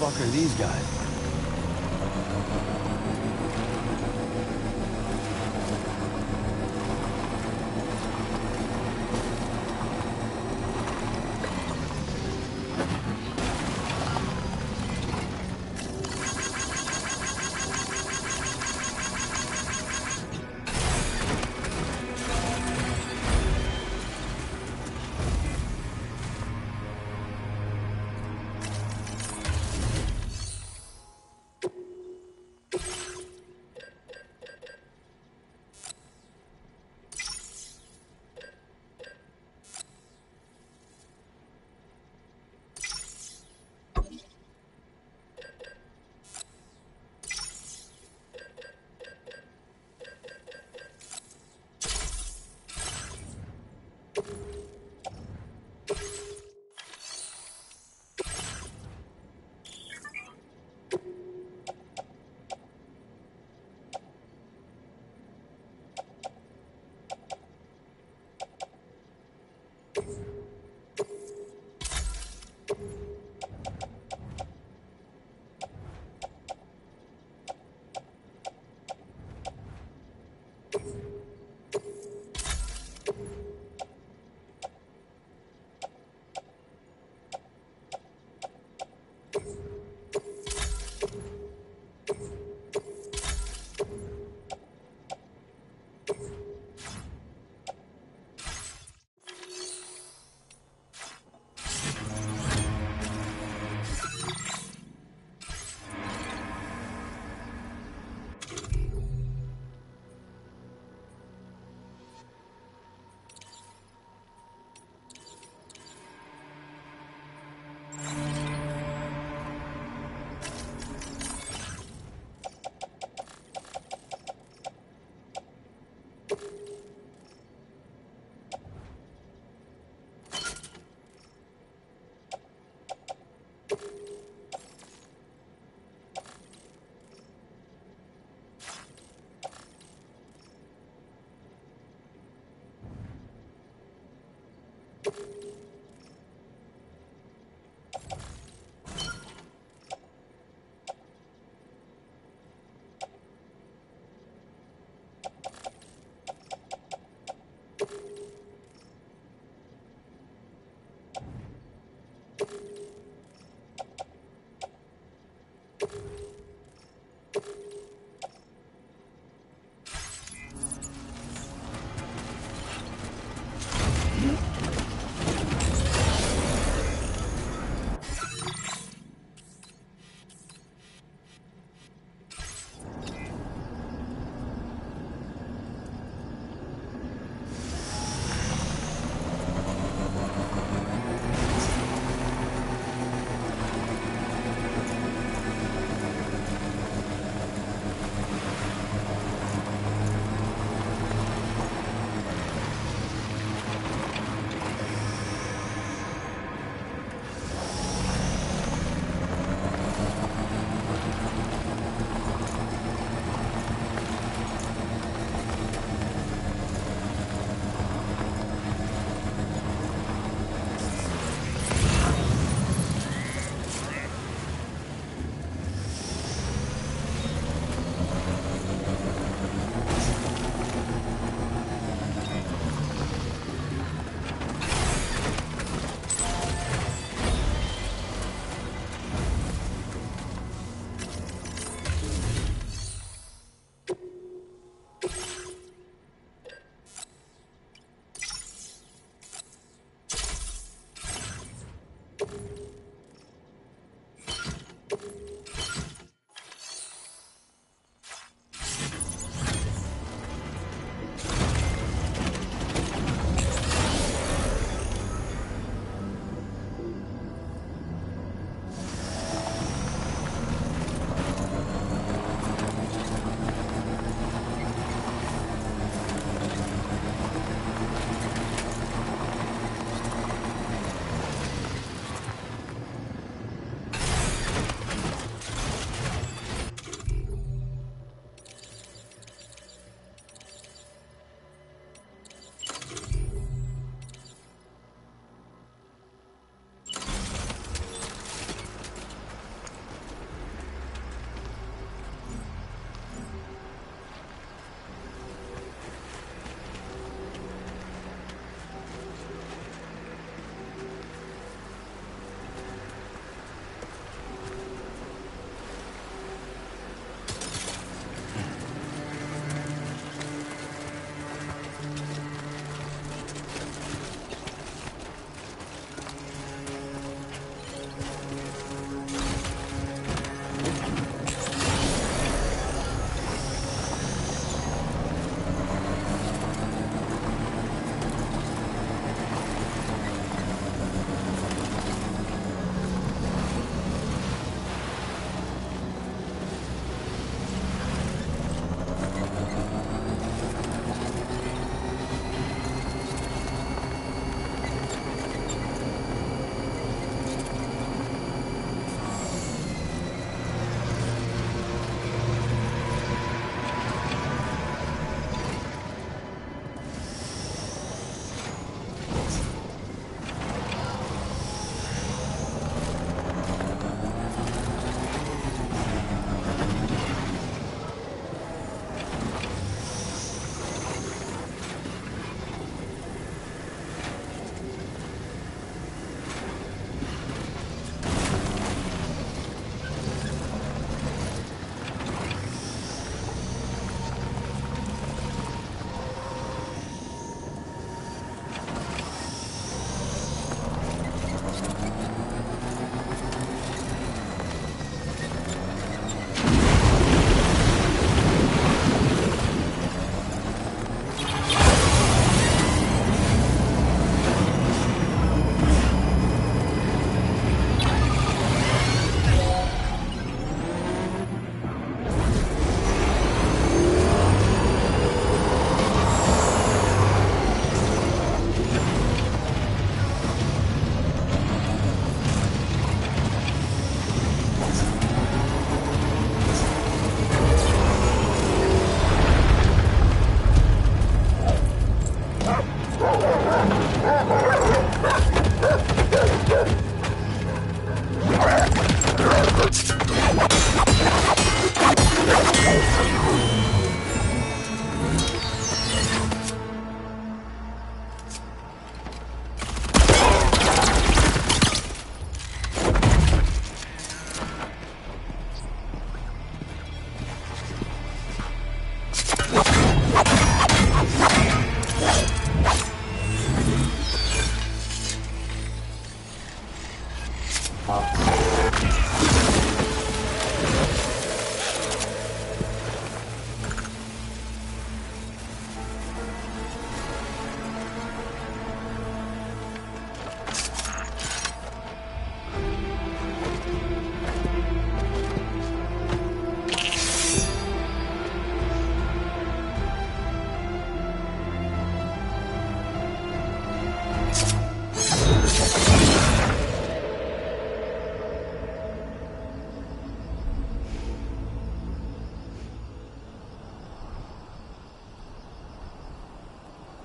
fuck are these guys?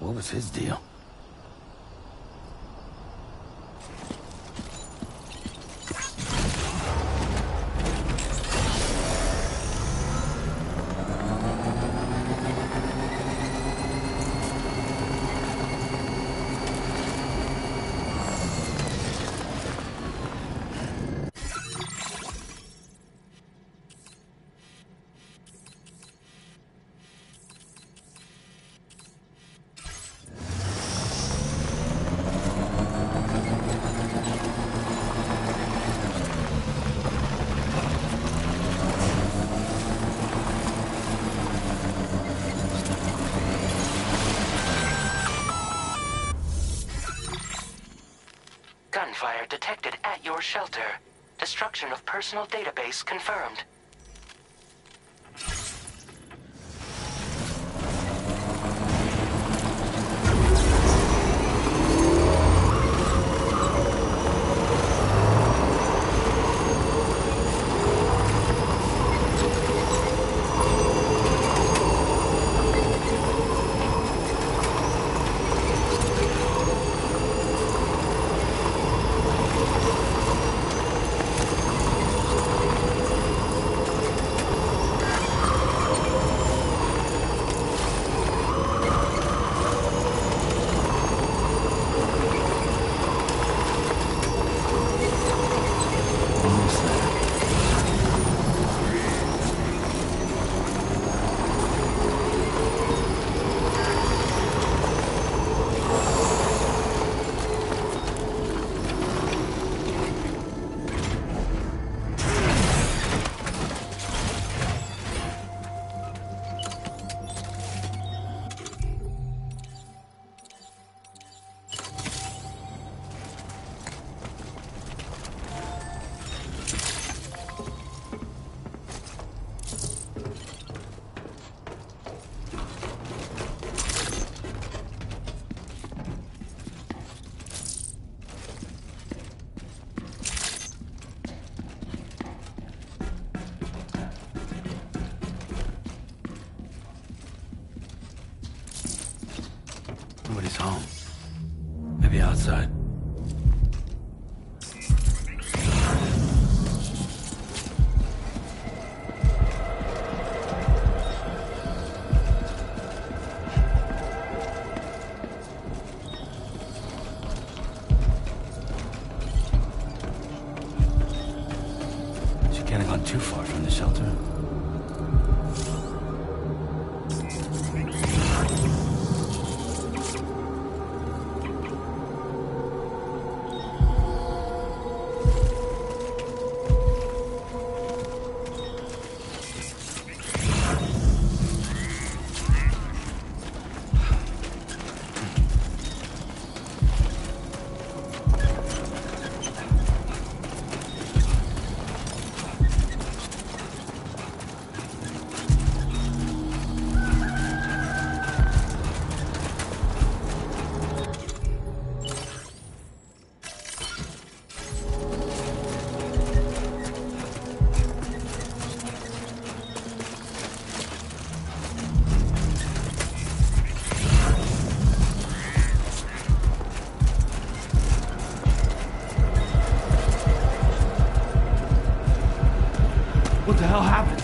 What was his deal? Gunfire detected at your shelter. Destruction of personal database confirmed. Nobody's home. Maybe outside. She can't have gone too far from the shelter. What the hell happened?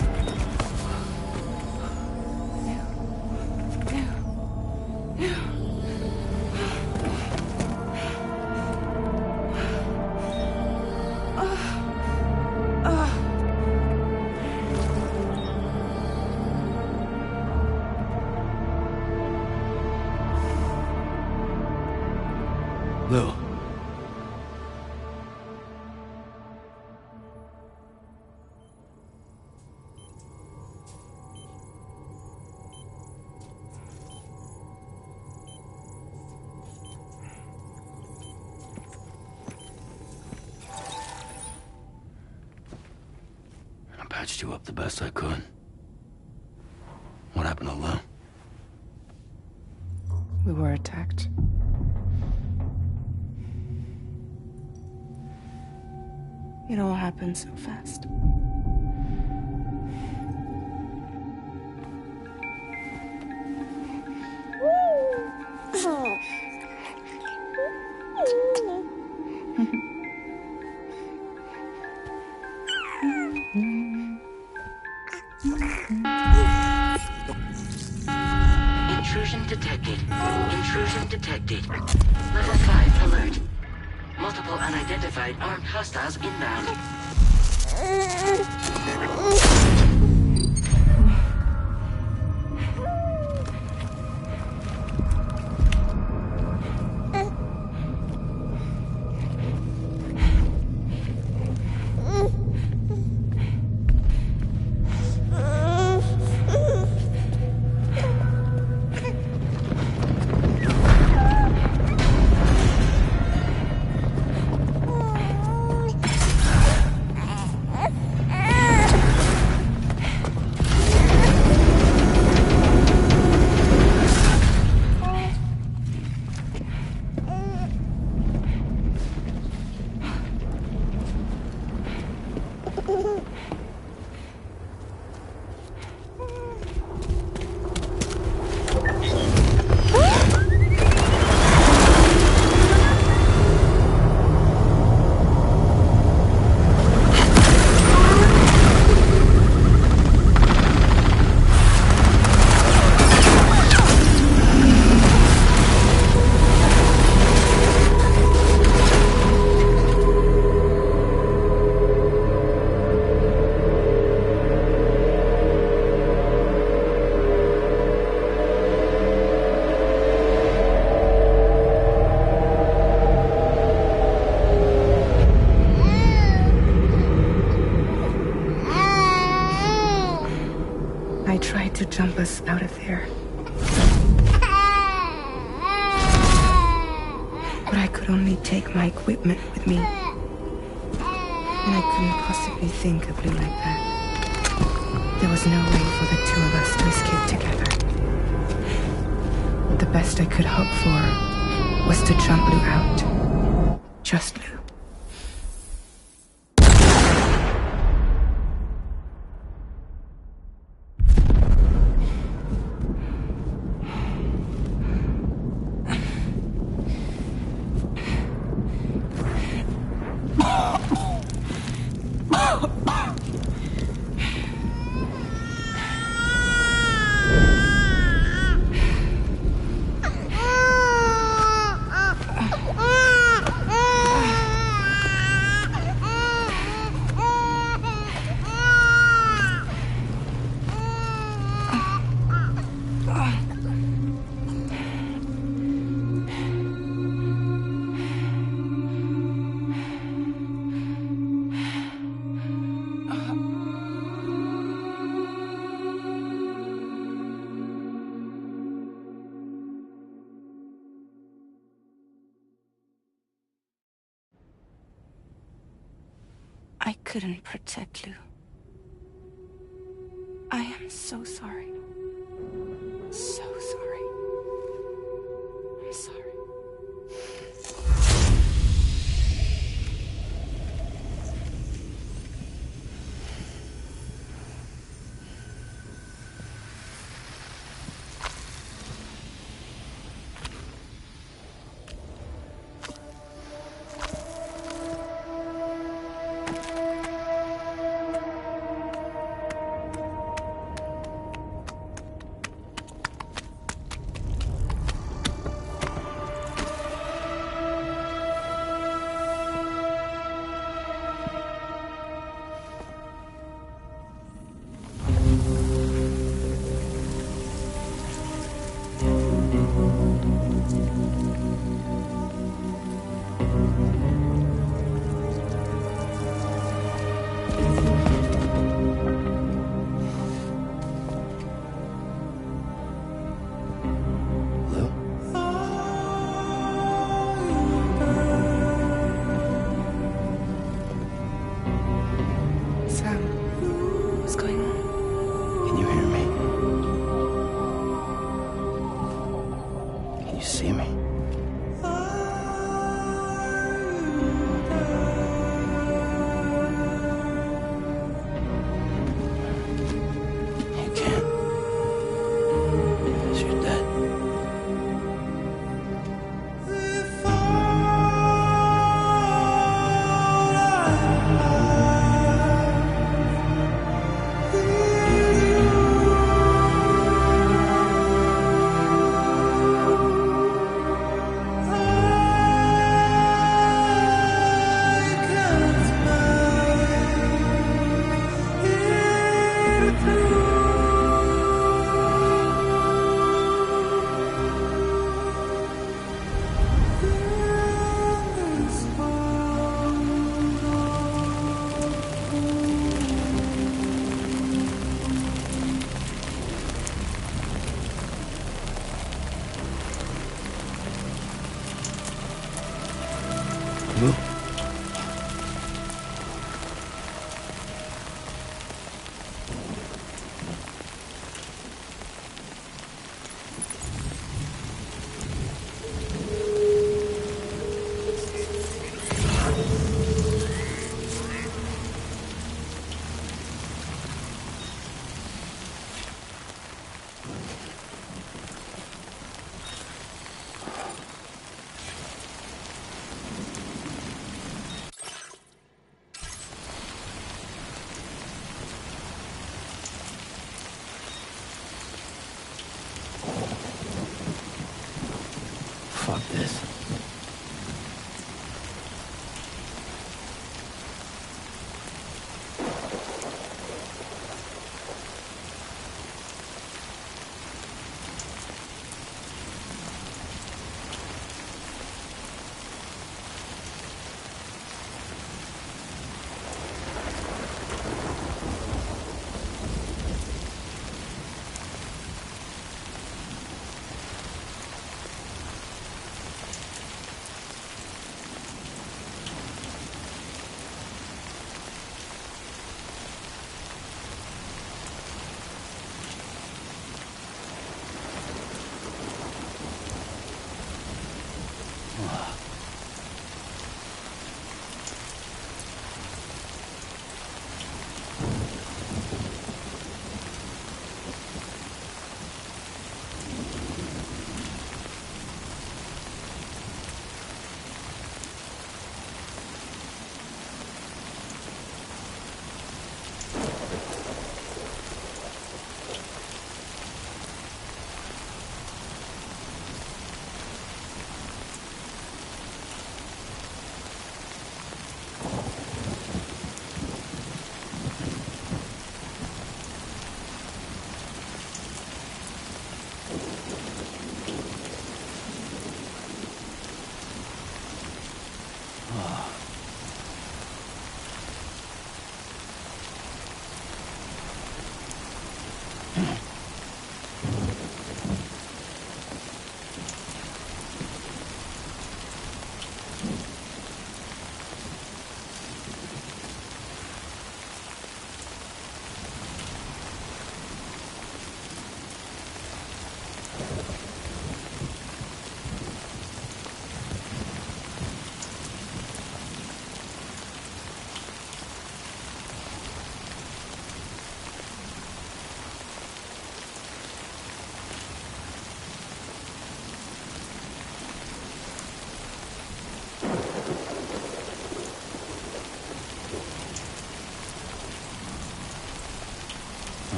Lou. Patched you up the best I could. What happened to Lou? We were attacked. It all happened so fast. Intrusion detected. Intrusion detected. Level 5 alert. Multiple unidentified armed hostiles inbound. I tried to jump us out of there. But I could only take my equipment with me. And I couldn't possibly think of Lou like that. There was no way for the two of us to escape together. The best I could hope for was to jump Lou out. Just Lou. I couldn't protect Lou. I am so sorry. So sorry. I'm sorry.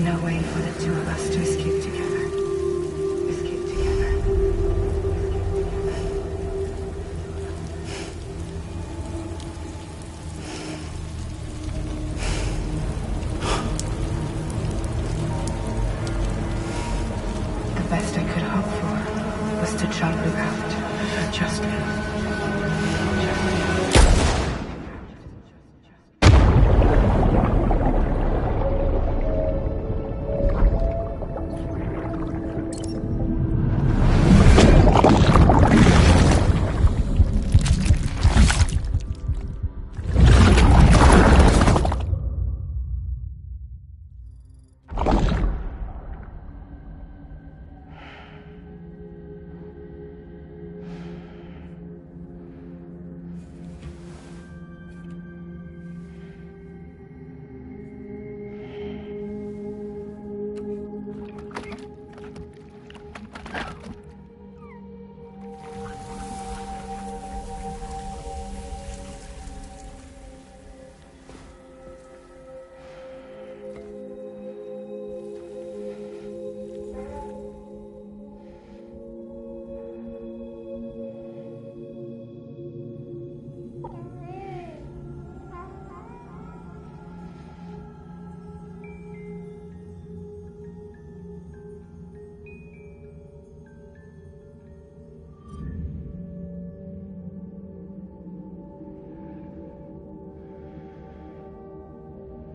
There's no way for the two of us to escape together. Escape together. The best I could hope for was to jump without just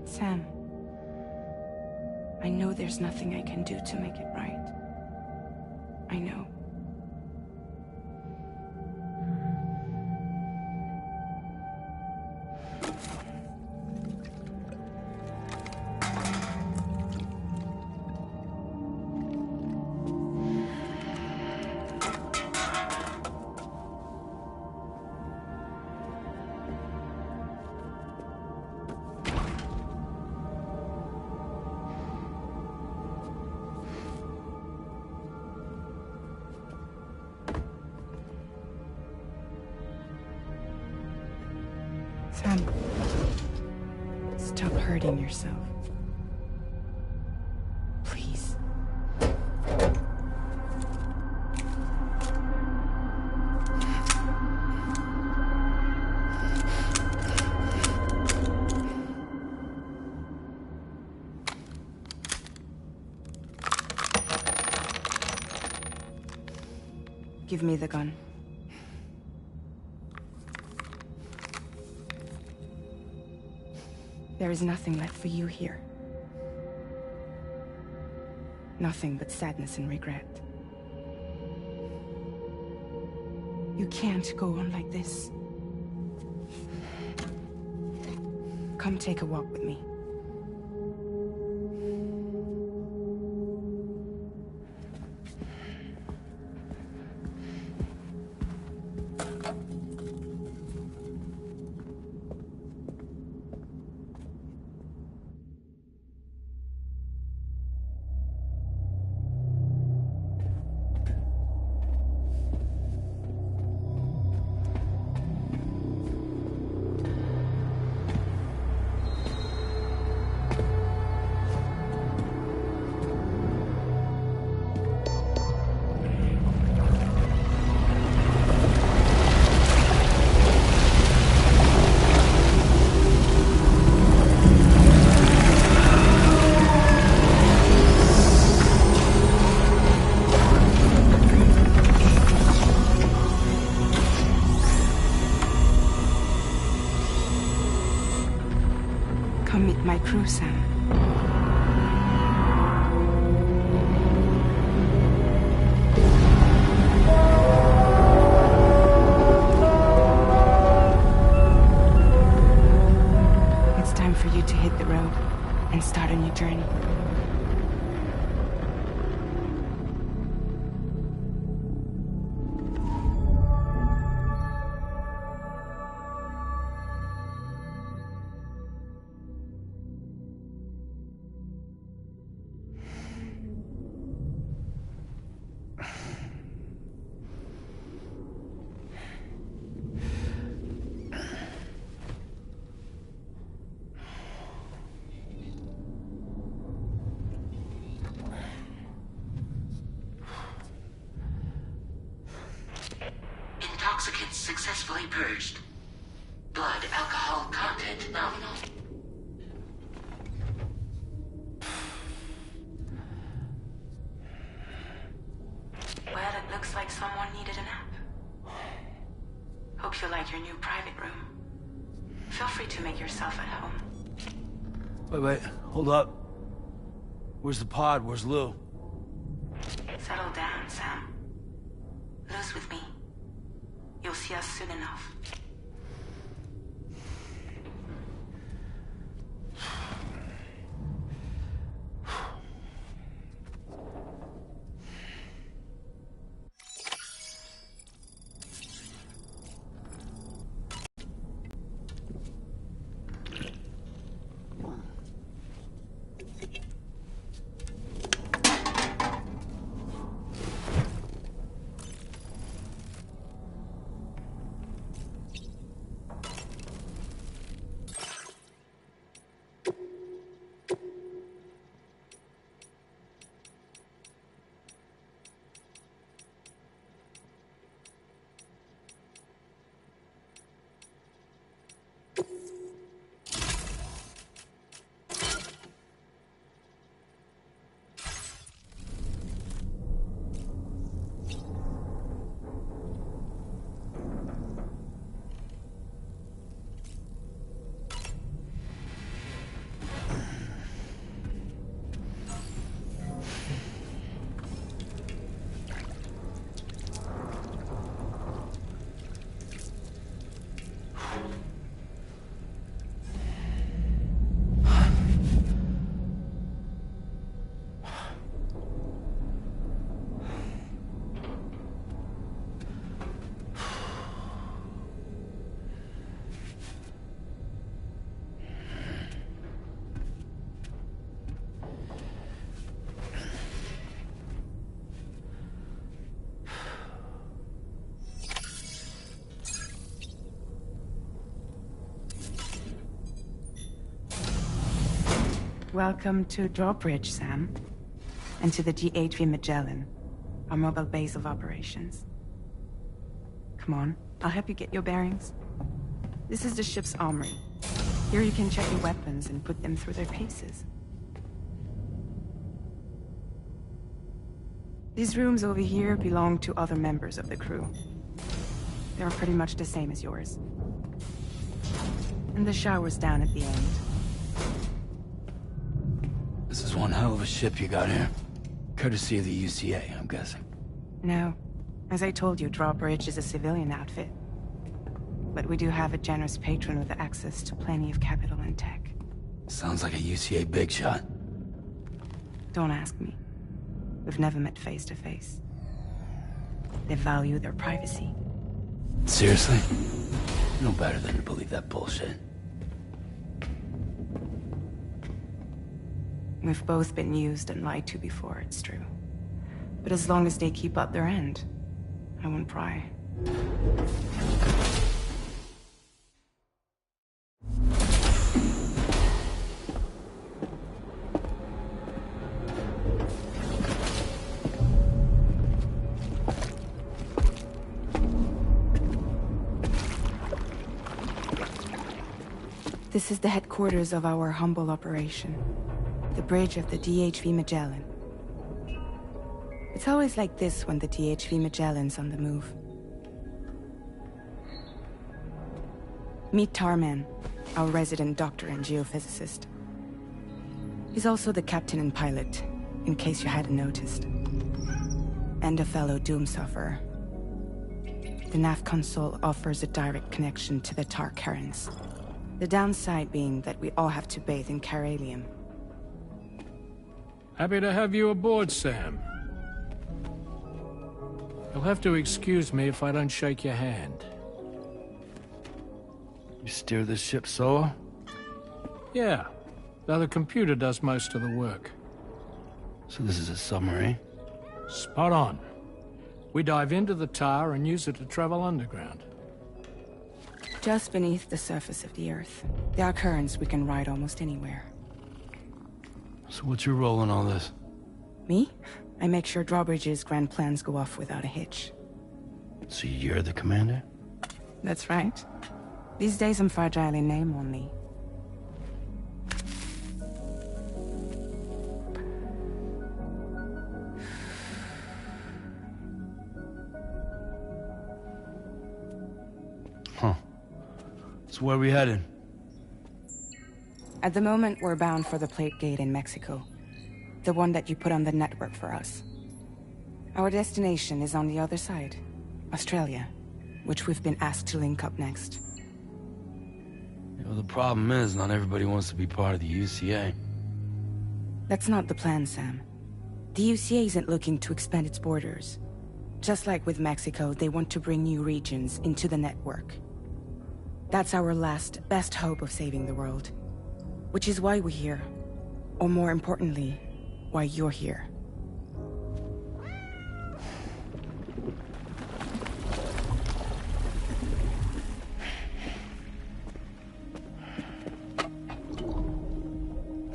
Sam, I know there's nothing I can do to make it right. I know. Sam, stop hurting yourself. Please. Give me the gun. There is nothing left for you here. Nothing but sadness and regret. You can't go on like this. Come take a walk with me. Come meet my crew, Sam. It's time for you to hit the road and start a new journey. successfully purged. Blood alcohol content nominal. Well, it looks like someone needed a nap. Hope you like your new private room. Feel free to make yourself at home. Wait, hold up. Where's the pod? Where's Lou? Settle down, Sam. Lou's with me. You'll see us soon enough. Welcome to Drawbridge, Sam. And to the GHV Magellan, our mobile base of operations. Come on, I'll help you get your bearings. This is the ship's armory. Here you can check your weapons and put them through their paces. These rooms over here belong to other members of the crew. They're pretty much the same as yours. And the shower's down at the end. This is one hell of a ship you got here. Courtesy of the UCA, I'm guessing. No. As I told you, Drawbridge is a civilian outfit. But we do have a generous patron with access to plenty of capital and tech. Sounds like a UCA big shot. Don't ask me. We've never met face to face. They value their privacy. Seriously? No better than to believe that bullshit. We've both been used and lied to before, it's true. But as long as they keep up their end, I won't pry. This is the headquarters of our humble operation. The bridge of the DHV Magellan. It's always like this when the DHV Magellan's on the move. Meet Tarman, our resident doctor and geophysicist. He's also the captain and pilot, in case you hadn't noticed. And a fellow doom sufferer. The nav console offers a direct connection to the tar currents. The downside being that we all have to bathe in caralium. Happy to have you aboard, Sam. You'll have to excuse me if I don't shake your hand. You steer this ship solo? Yeah, though the computer does most of the work. So this is a submarine? Spot on. We dive into the tar and use it to travel underground. Just beneath the surface of the Earth, there are currents we can ride almost anywhere. So what's your role in all this? Me? I make sure Drawbridge's grand plans go off without a hitch. So you're the commander? That's right. These days I'm fragile in name only. Huh. So where are we headed? At the moment, we're bound for the Plate Gate in Mexico. The one that you put on the network for us. Our destination is on the other side, Australia, which we've been asked to link up next. You know, the problem is, not everybody wants to be part of the UCA. That's not the plan, Sam. The UCA isn't looking to expand its borders. Just like with Mexico, they want to bring new regions into the network. That's our last, best hope of saving the world. Which is why we're here. Or more importantly, why you're here.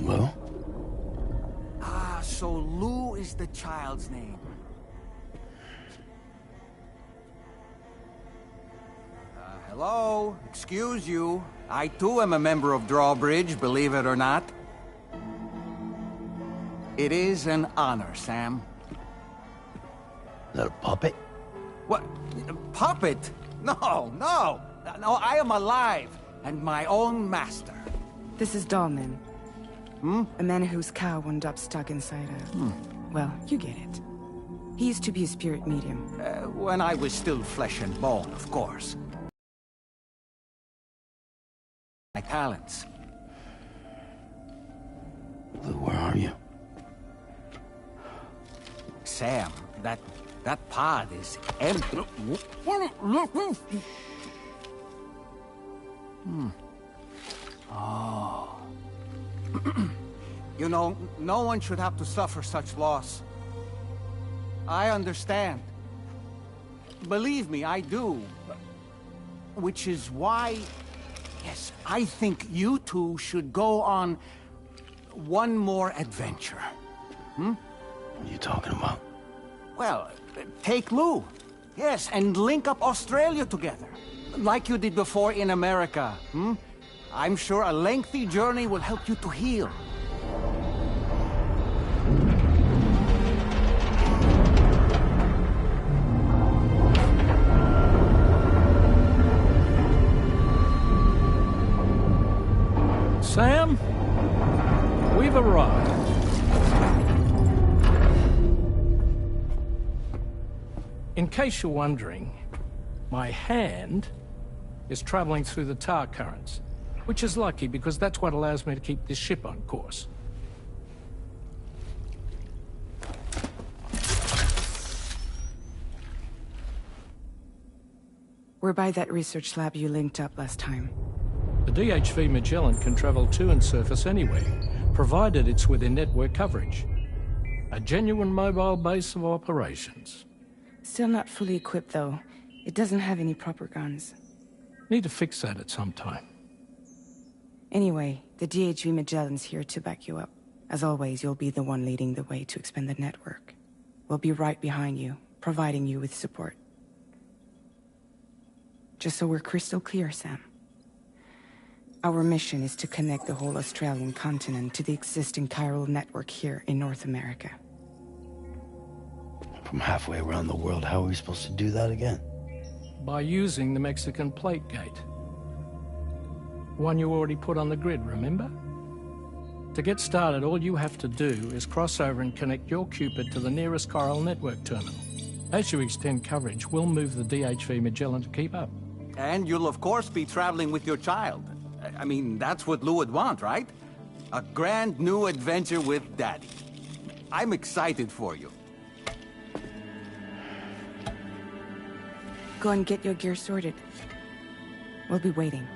Well? Ah, so Lou is the child's name. Hello? Excuse you. I too am a member of Drawbridge, believe it or not. It is an honor, Sam. Is that a puppet? What? A puppet? No, no! No, I am alive, and my own master. This is Dahlman. A man whose cow wound up stuck inside a... Well, you get it. He used to be a spirit medium. When I was still flesh and bone, of course. My talents. Lou, where are you? Sam, that pod is empty. Oh. You know, no one should have to suffer such loss. I understand. Believe me, I do. Which is why, yes, I think you two should go on one more adventure. What are you talking about? Well, take Lou. Yes, and link up Australia together. Like you did before in America. I'm sure a lengthy journey will help you to heal. Sam, we've arrived. In case you're wondering, my hand is traveling through the tar currents, which is lucky because that's what allows me to keep this ship on course. We're by that research lab you linked up last time. The DHV Magellan can travel to and surface anywhere, provided it's within network coverage. A genuine mobile base of operations. Still not fully equipped, though. It doesn't have any proper guns. Need to fix that at some time. Anyway, the DHV Magellan's here to back you up. As always, you'll be the one leading the way to expand the network. We'll be right behind you, providing you with support. Just so we're crystal clear, Sam. Our mission is to connect the whole Australian continent to the existing chiral network here in North America. From halfway around the world, how are we supposed to do that again? By using the Mexican Plate Gate. One you already put on the grid, remember? To get started, all you have to do is cross over and connect your Cupid to the nearest chiral network terminal. As you extend coverage, we'll move the DHV Magellan to keep up. And you'll of course be traveling with your child. I mean, that's what Lou would want, right? A grand new adventure with Daddy. I'm excited for you. Go and get your gear sorted. We'll be waiting.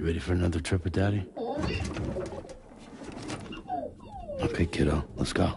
ready for another trip with Daddy? Okay, kiddo, let's go.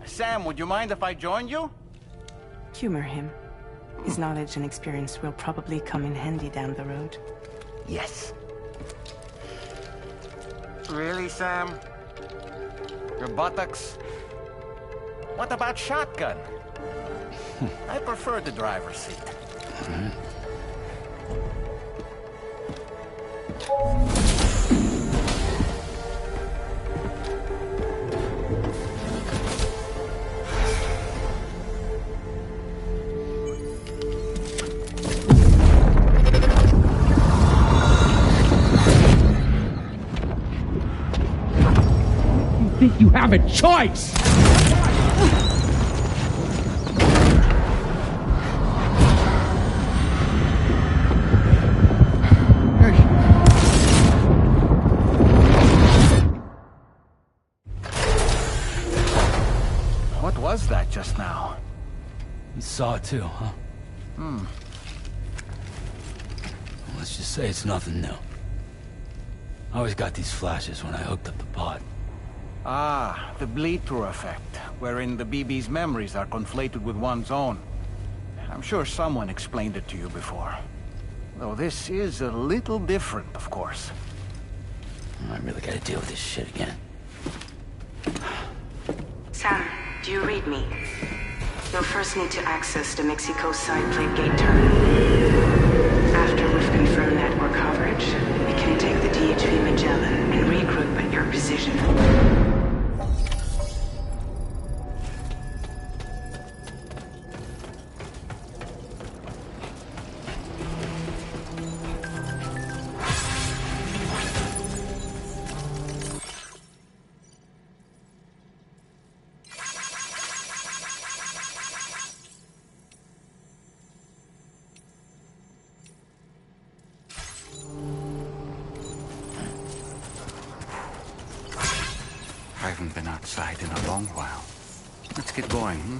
Sam, would you mind if I joined you? Humor him. His knowledge and experience will probably come in handy down the road. Yes. Really, Sam? Your buttocks? What about shotgun? I prefer the driver's seat. Think you have a choice? What was that just now? You saw it too, huh? Hmm. Let's just say it's nothing new. I always got these flashes when I hooked up the pod. Ah, the bleed-through effect, wherein the BB's memories are conflated with one's own. I'm sure someone explained it to you before. Though this is a little different, of course. I really gotta deal with this shit again. Sam, do you read me? You'll first need to access the Mexico side plate gate terminal. After we've confirmed network coverage, we can take the DHV Magellan and regroup at your position. I haven't been outside in a long while. Let's get going, hmm?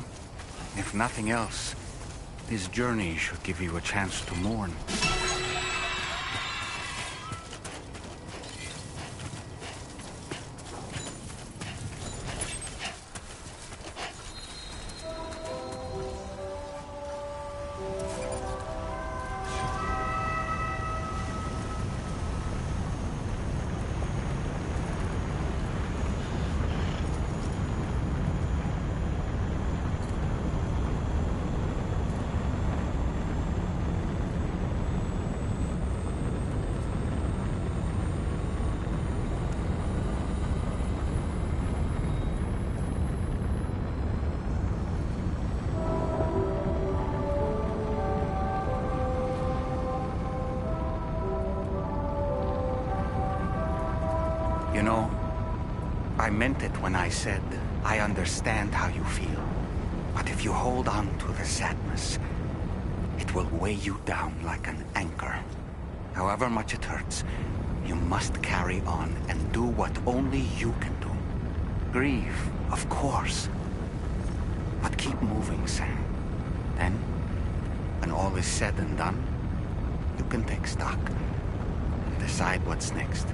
If nothing else, this journey should give you a chance to mourn. You know, I meant it when I said I understand how you feel. But if you hold on to the sadness, it will weigh you down like an anchor. However much it hurts, you must carry on and do what only you can do. Grieve, of course. But keep moving, Sam. Then, when all is said and done, you can take stock and decide what's next.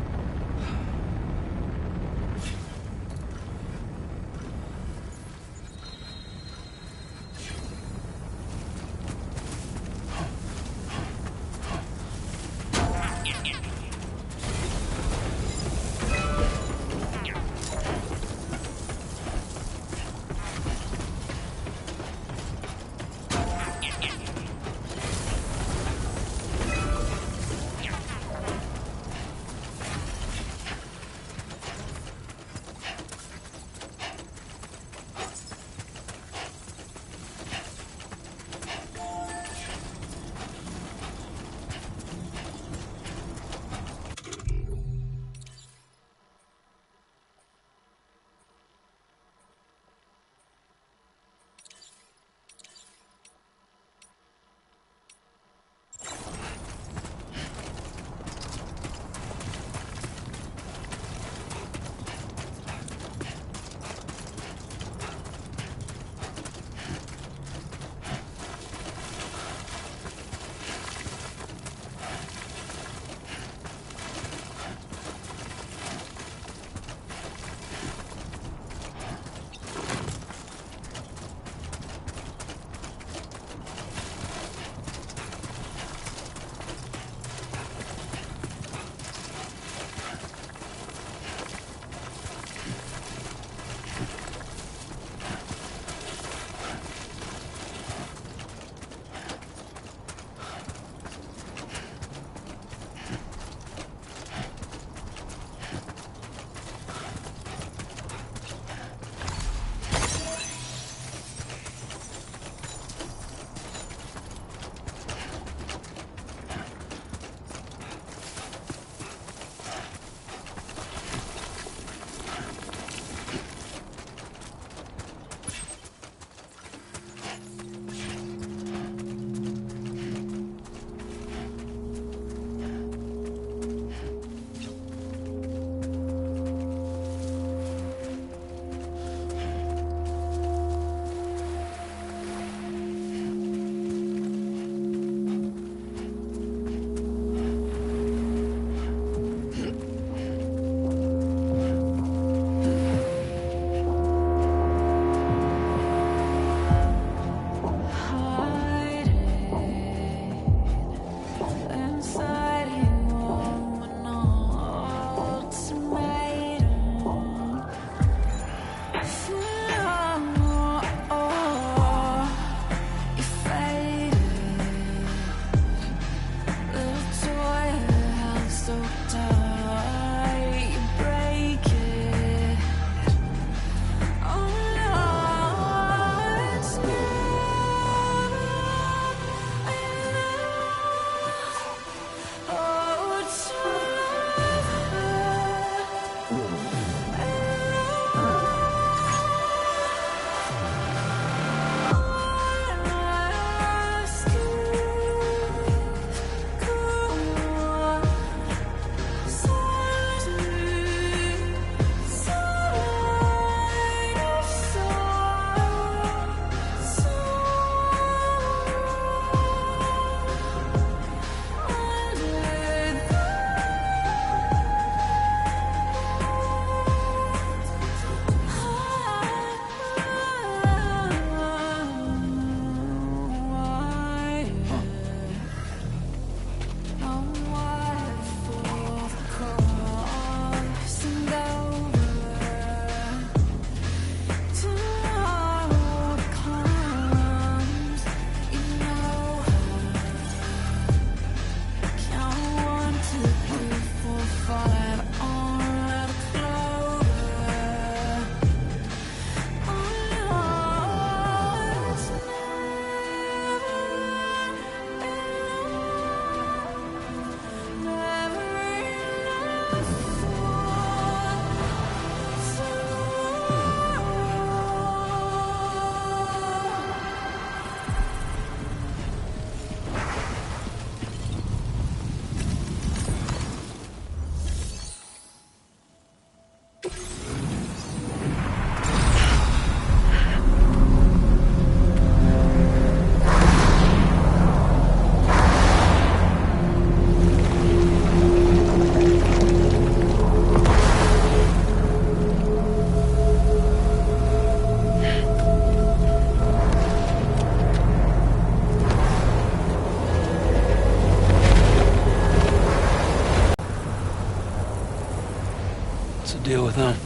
Deal with them?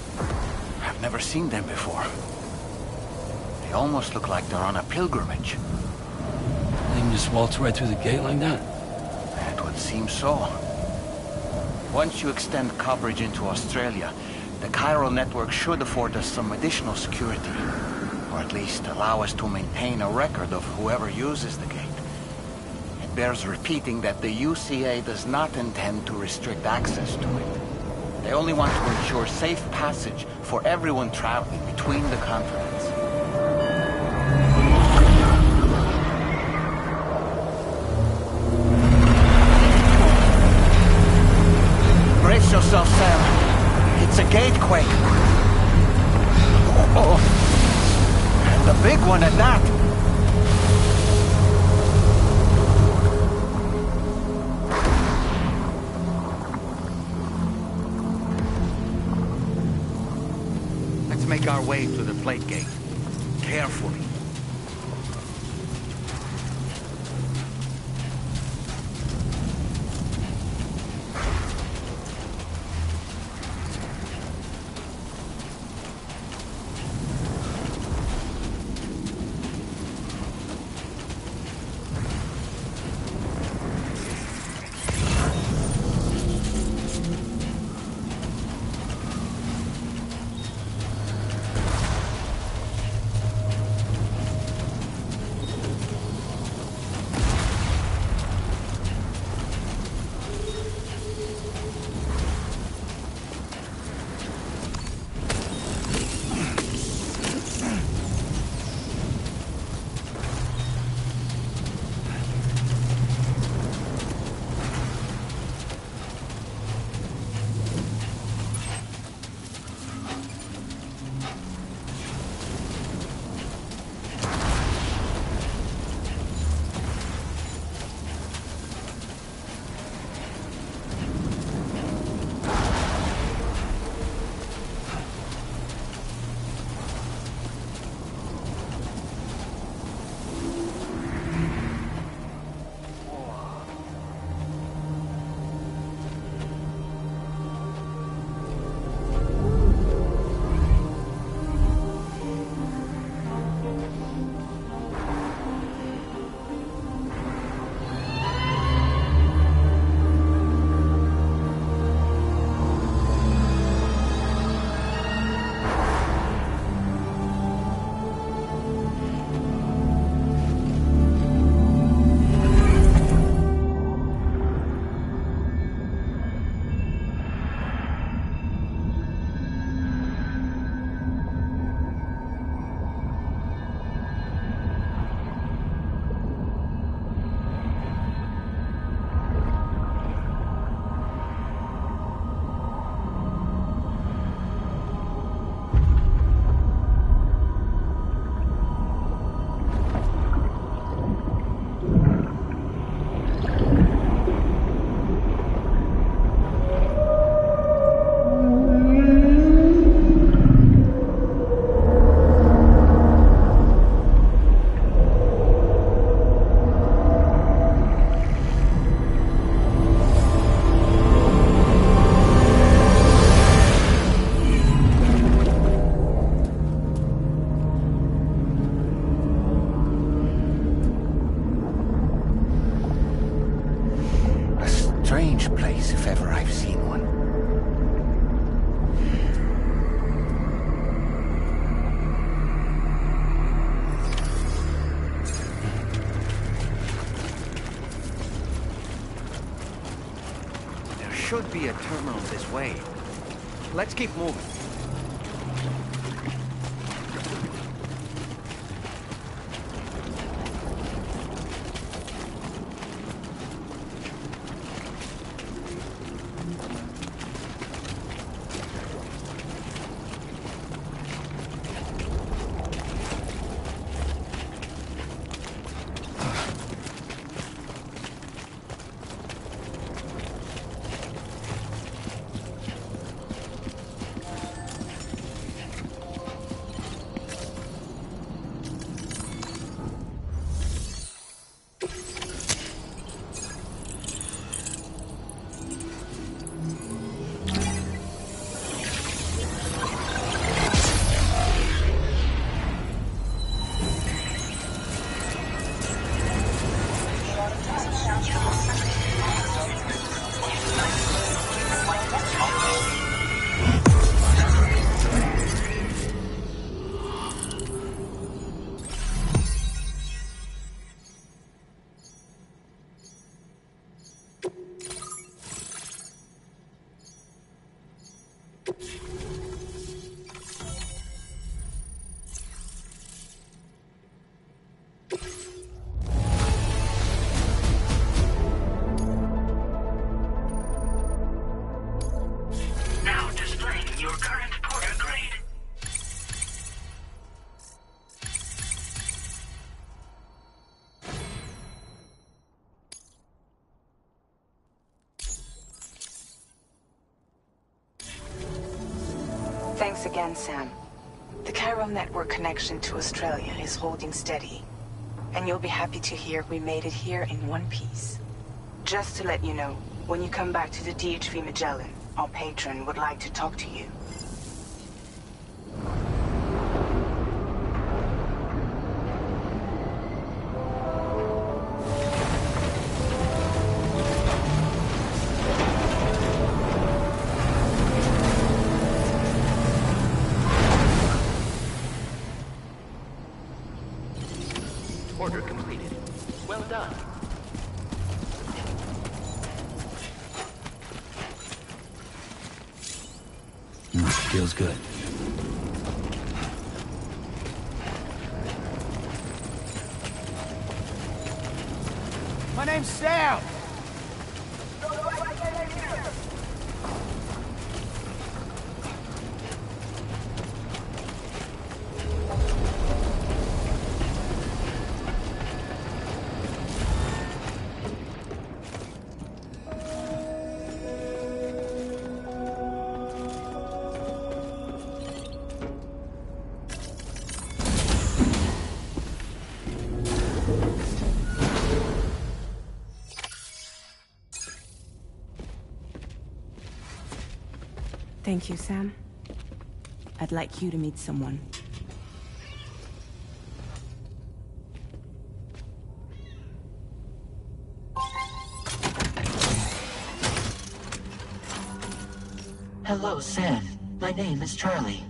I've never seen them before. They almost look like they're on a pilgrimage. They can just waltz right through the gate like that? It would seem so. Once you extend coverage into Australia, the chiral network should afford us some additional security. Or at least allow us to maintain a record of whoever uses the gate. It bears repeating that the UCA does not intend to restrict access to it. They only want to ensure safe passage for everyone traveling between the continents. Brace yourself, Sam. It's a gatequake. Oh, and a big one at that. Make our way to the plate gate. Carefully. strange place if ever I've seen one. There should be a terminal this way. Let's keep moving. Now displaying your current porter grade. Thanks again, Sam. The chiral network connection to Australia is holding steady. And you'll be happy to hear we made it here in one piece. Just to let you know, when you come back to the DHV Magellan, our patron would like to talk to you. Order completed. Well done. Feels good. My name's Sam. Thank you, Sam. I'd like you to meet someone. Hello, Sam. My name is Charlie.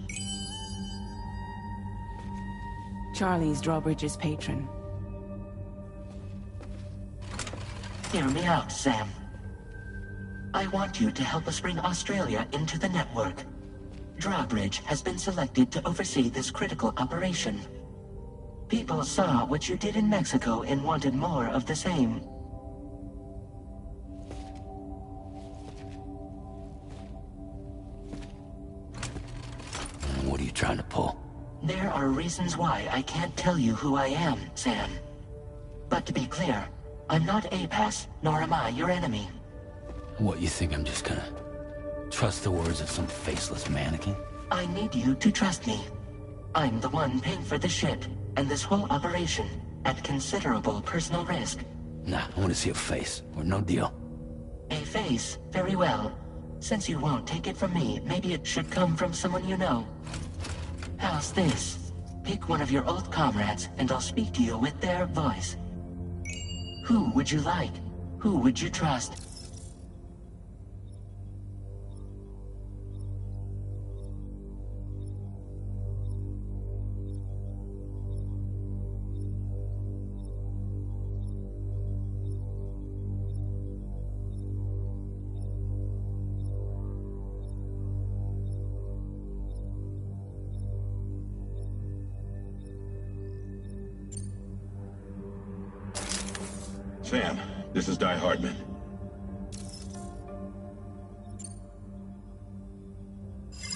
Charlie's Drawbridge's patron. Hear me out, Sam. I want you to help us bring Australia into the network. Drawbridge has been selected to oversee this critical operation. People saw what you did in Mexico and wanted more of the same. What are you trying to pull? There are reasons why I can't tell you who I am, Sam. But to be clear, I'm not APAS, nor am I your enemy. What, you think I'm just gonna trust the words of some faceless mannequin? I need you to trust me. I'm the one paying for the ship, and this whole operation, at considerable personal risk. Nah, I want to see a face, or no deal. A face? Very well. Since you won't take it from me, maybe it should come from someone you know. How's this? Pick one of your old comrades, and I'll speak to you with their voice. Who would you like? Who would you trust? Sam, this is Die Hardman.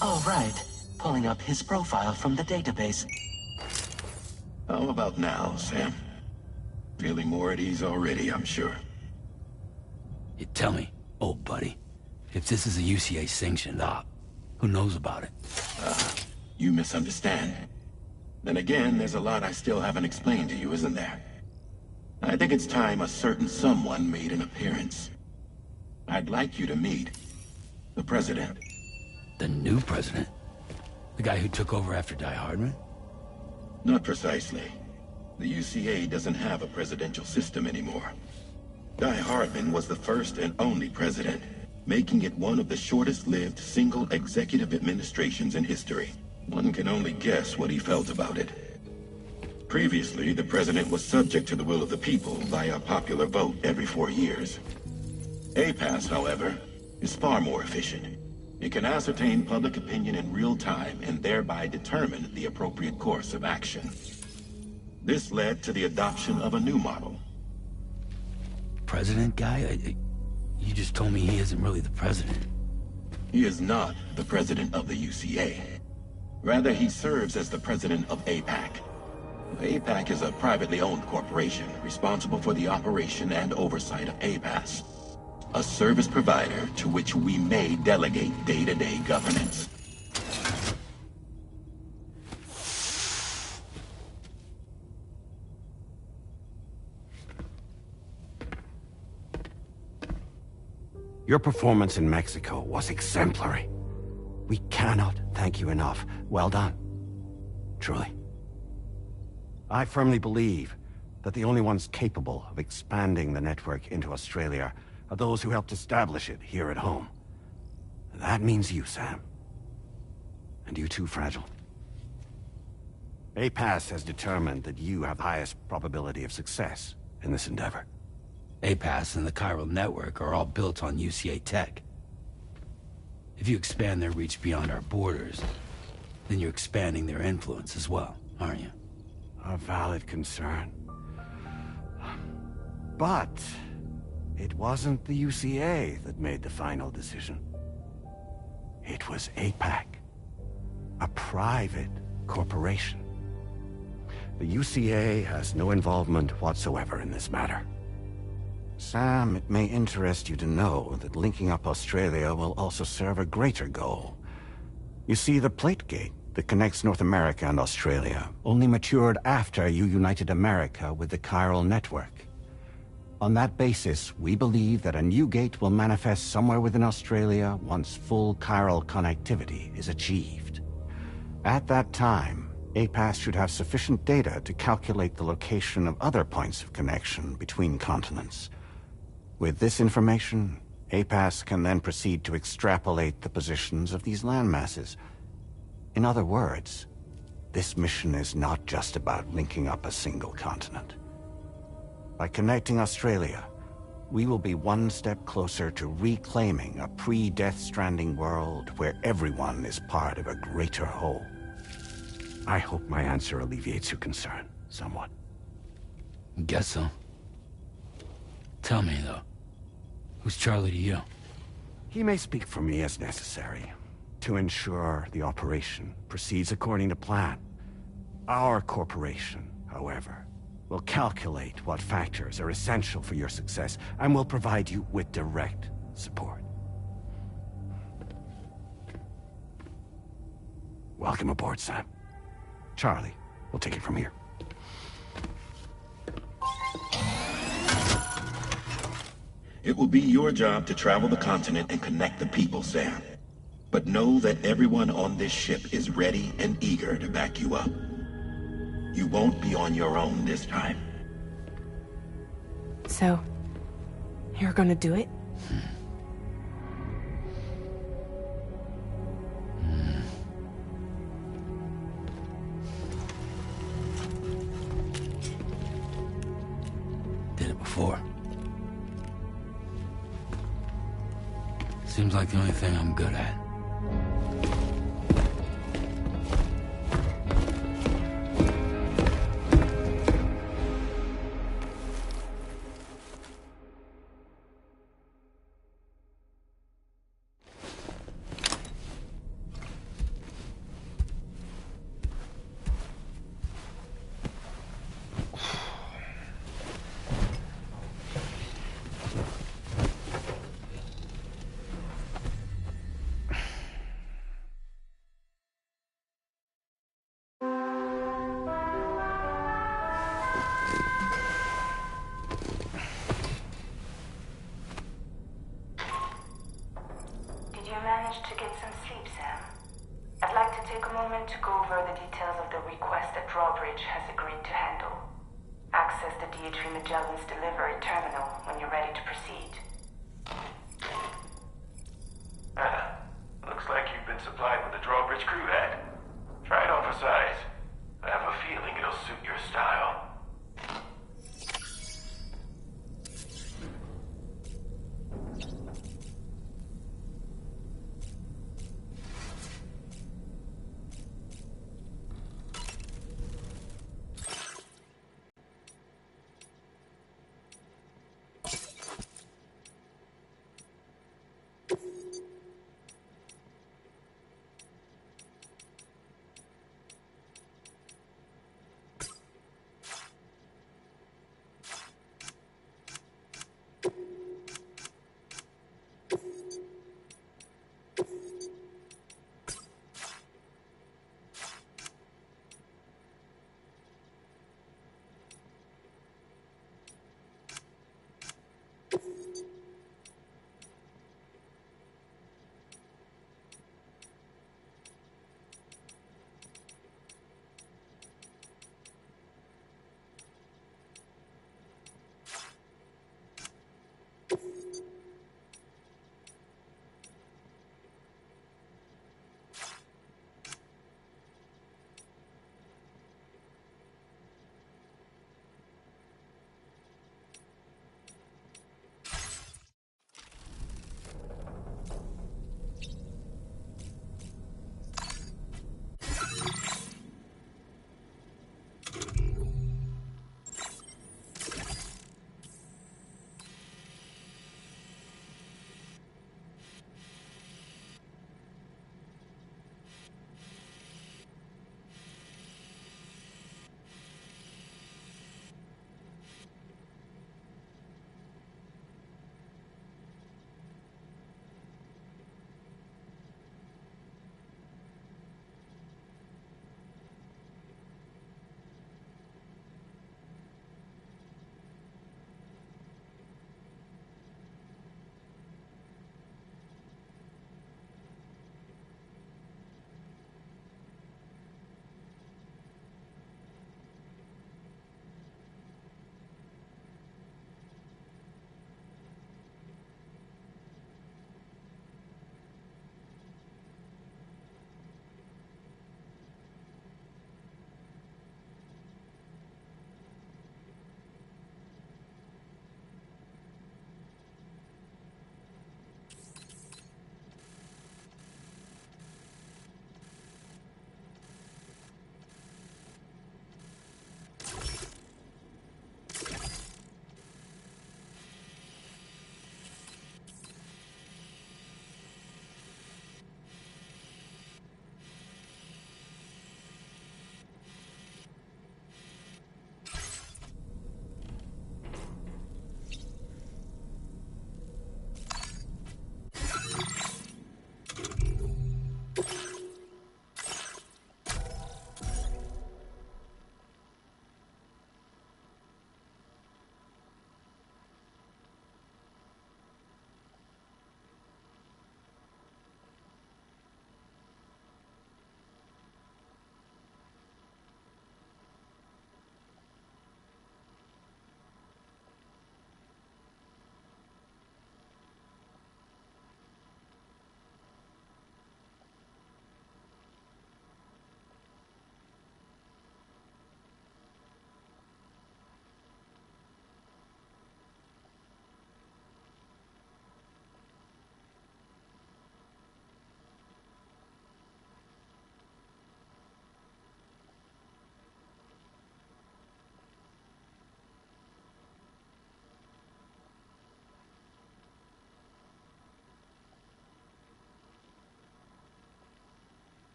All right. Pulling up his profile from the database. How about now, Sam? Feeling more at ease already, I'm sure. You tell me, old buddy, if this is a UCA-sanctioned op, who knows about it? You misunderstand. Then again, there's a lot I still haven't explained to you, isn't there? I think it's time a certain someone made an appearance. I'd like you to meet the President. The new president? The guy who took over after Die Hardman? Not precisely. The UCA doesn't have a presidential system anymore. Die Hardman was the first and only president, making it one of the shortest-lived single executive administrations in history. One can only guess what he felt about it. Previously, the president was subject to the will of the people via popular vote every 4 years. APAS, however, is far more efficient. It can ascertain public opinion in real time and thereby determine the appropriate course of action. This led to the adoption of a new model. President guy? You just told me he isn't really the president. He is not the president of the UCA. Rather, he serves as the president of APAC. APAC is a privately owned corporation responsible for the operation and oversight of APAS, a service provider to which we may delegate day-to-day governance. Your performance in Mexico was exemplary. We cannot thank you enough. Well done. Truly. I firmly believe that the only ones capable of expanding the network into Australia are those who helped establish it here at home. That means you, Sam. And you too, Fragile. APAS has determined that you have the highest probability of success in this endeavor. APAS and the chiral network are all built on UCA tech. If you expand their reach beyond our borders, then you're expanding their influence as well, aren't you? A valid concern. But it wasn't the UCA that made the final decision. It was APAC, a private corporation. The UCA has no involvement whatsoever in this matter. Sam, it may interest you to know that linking up Australia will also serve a greater goal. You see, the plate gate that connects North America and Australia only matured after you united America with the chiral network. On that basis, we believe that a new gate will manifest somewhere within Australia once full chiral connectivity is achieved. At that time, APAS should have sufficient data to calculate the location of other points of connection between continents. With this information, APAS can then proceed to extrapolate the positions of these landmasses. In other words, this mission is not just about linking up a single continent. By connecting Australia, we will be one step closer to reclaiming a pre-Death Stranding world where everyone is part of a greater whole. I hope my answer alleviates your concern somewhat. Guess so. Tell me, though, who's Charlie to you? He may speak for me as necessary, to ensure the operation proceeds according to plan. Our corporation, however, will calculate what factors are essential for your success and will provide you with direct support. Welcome aboard, Sam. Charlie, we'll take it from here. It will be your job to travel the continent and connect the people, Sam. But know that everyone on this ship is ready and eager to back you up. You won't be on your own this time. So, you're gonna do it? Did it before. Seems like the only thing I'm good at. managed to get some sleep, Sam? I'd like to take a moment to go over the details of the request that Drawbridge has agreed to handle. Access the D.H. Magellan's delivery terminal when you're ready to proceed.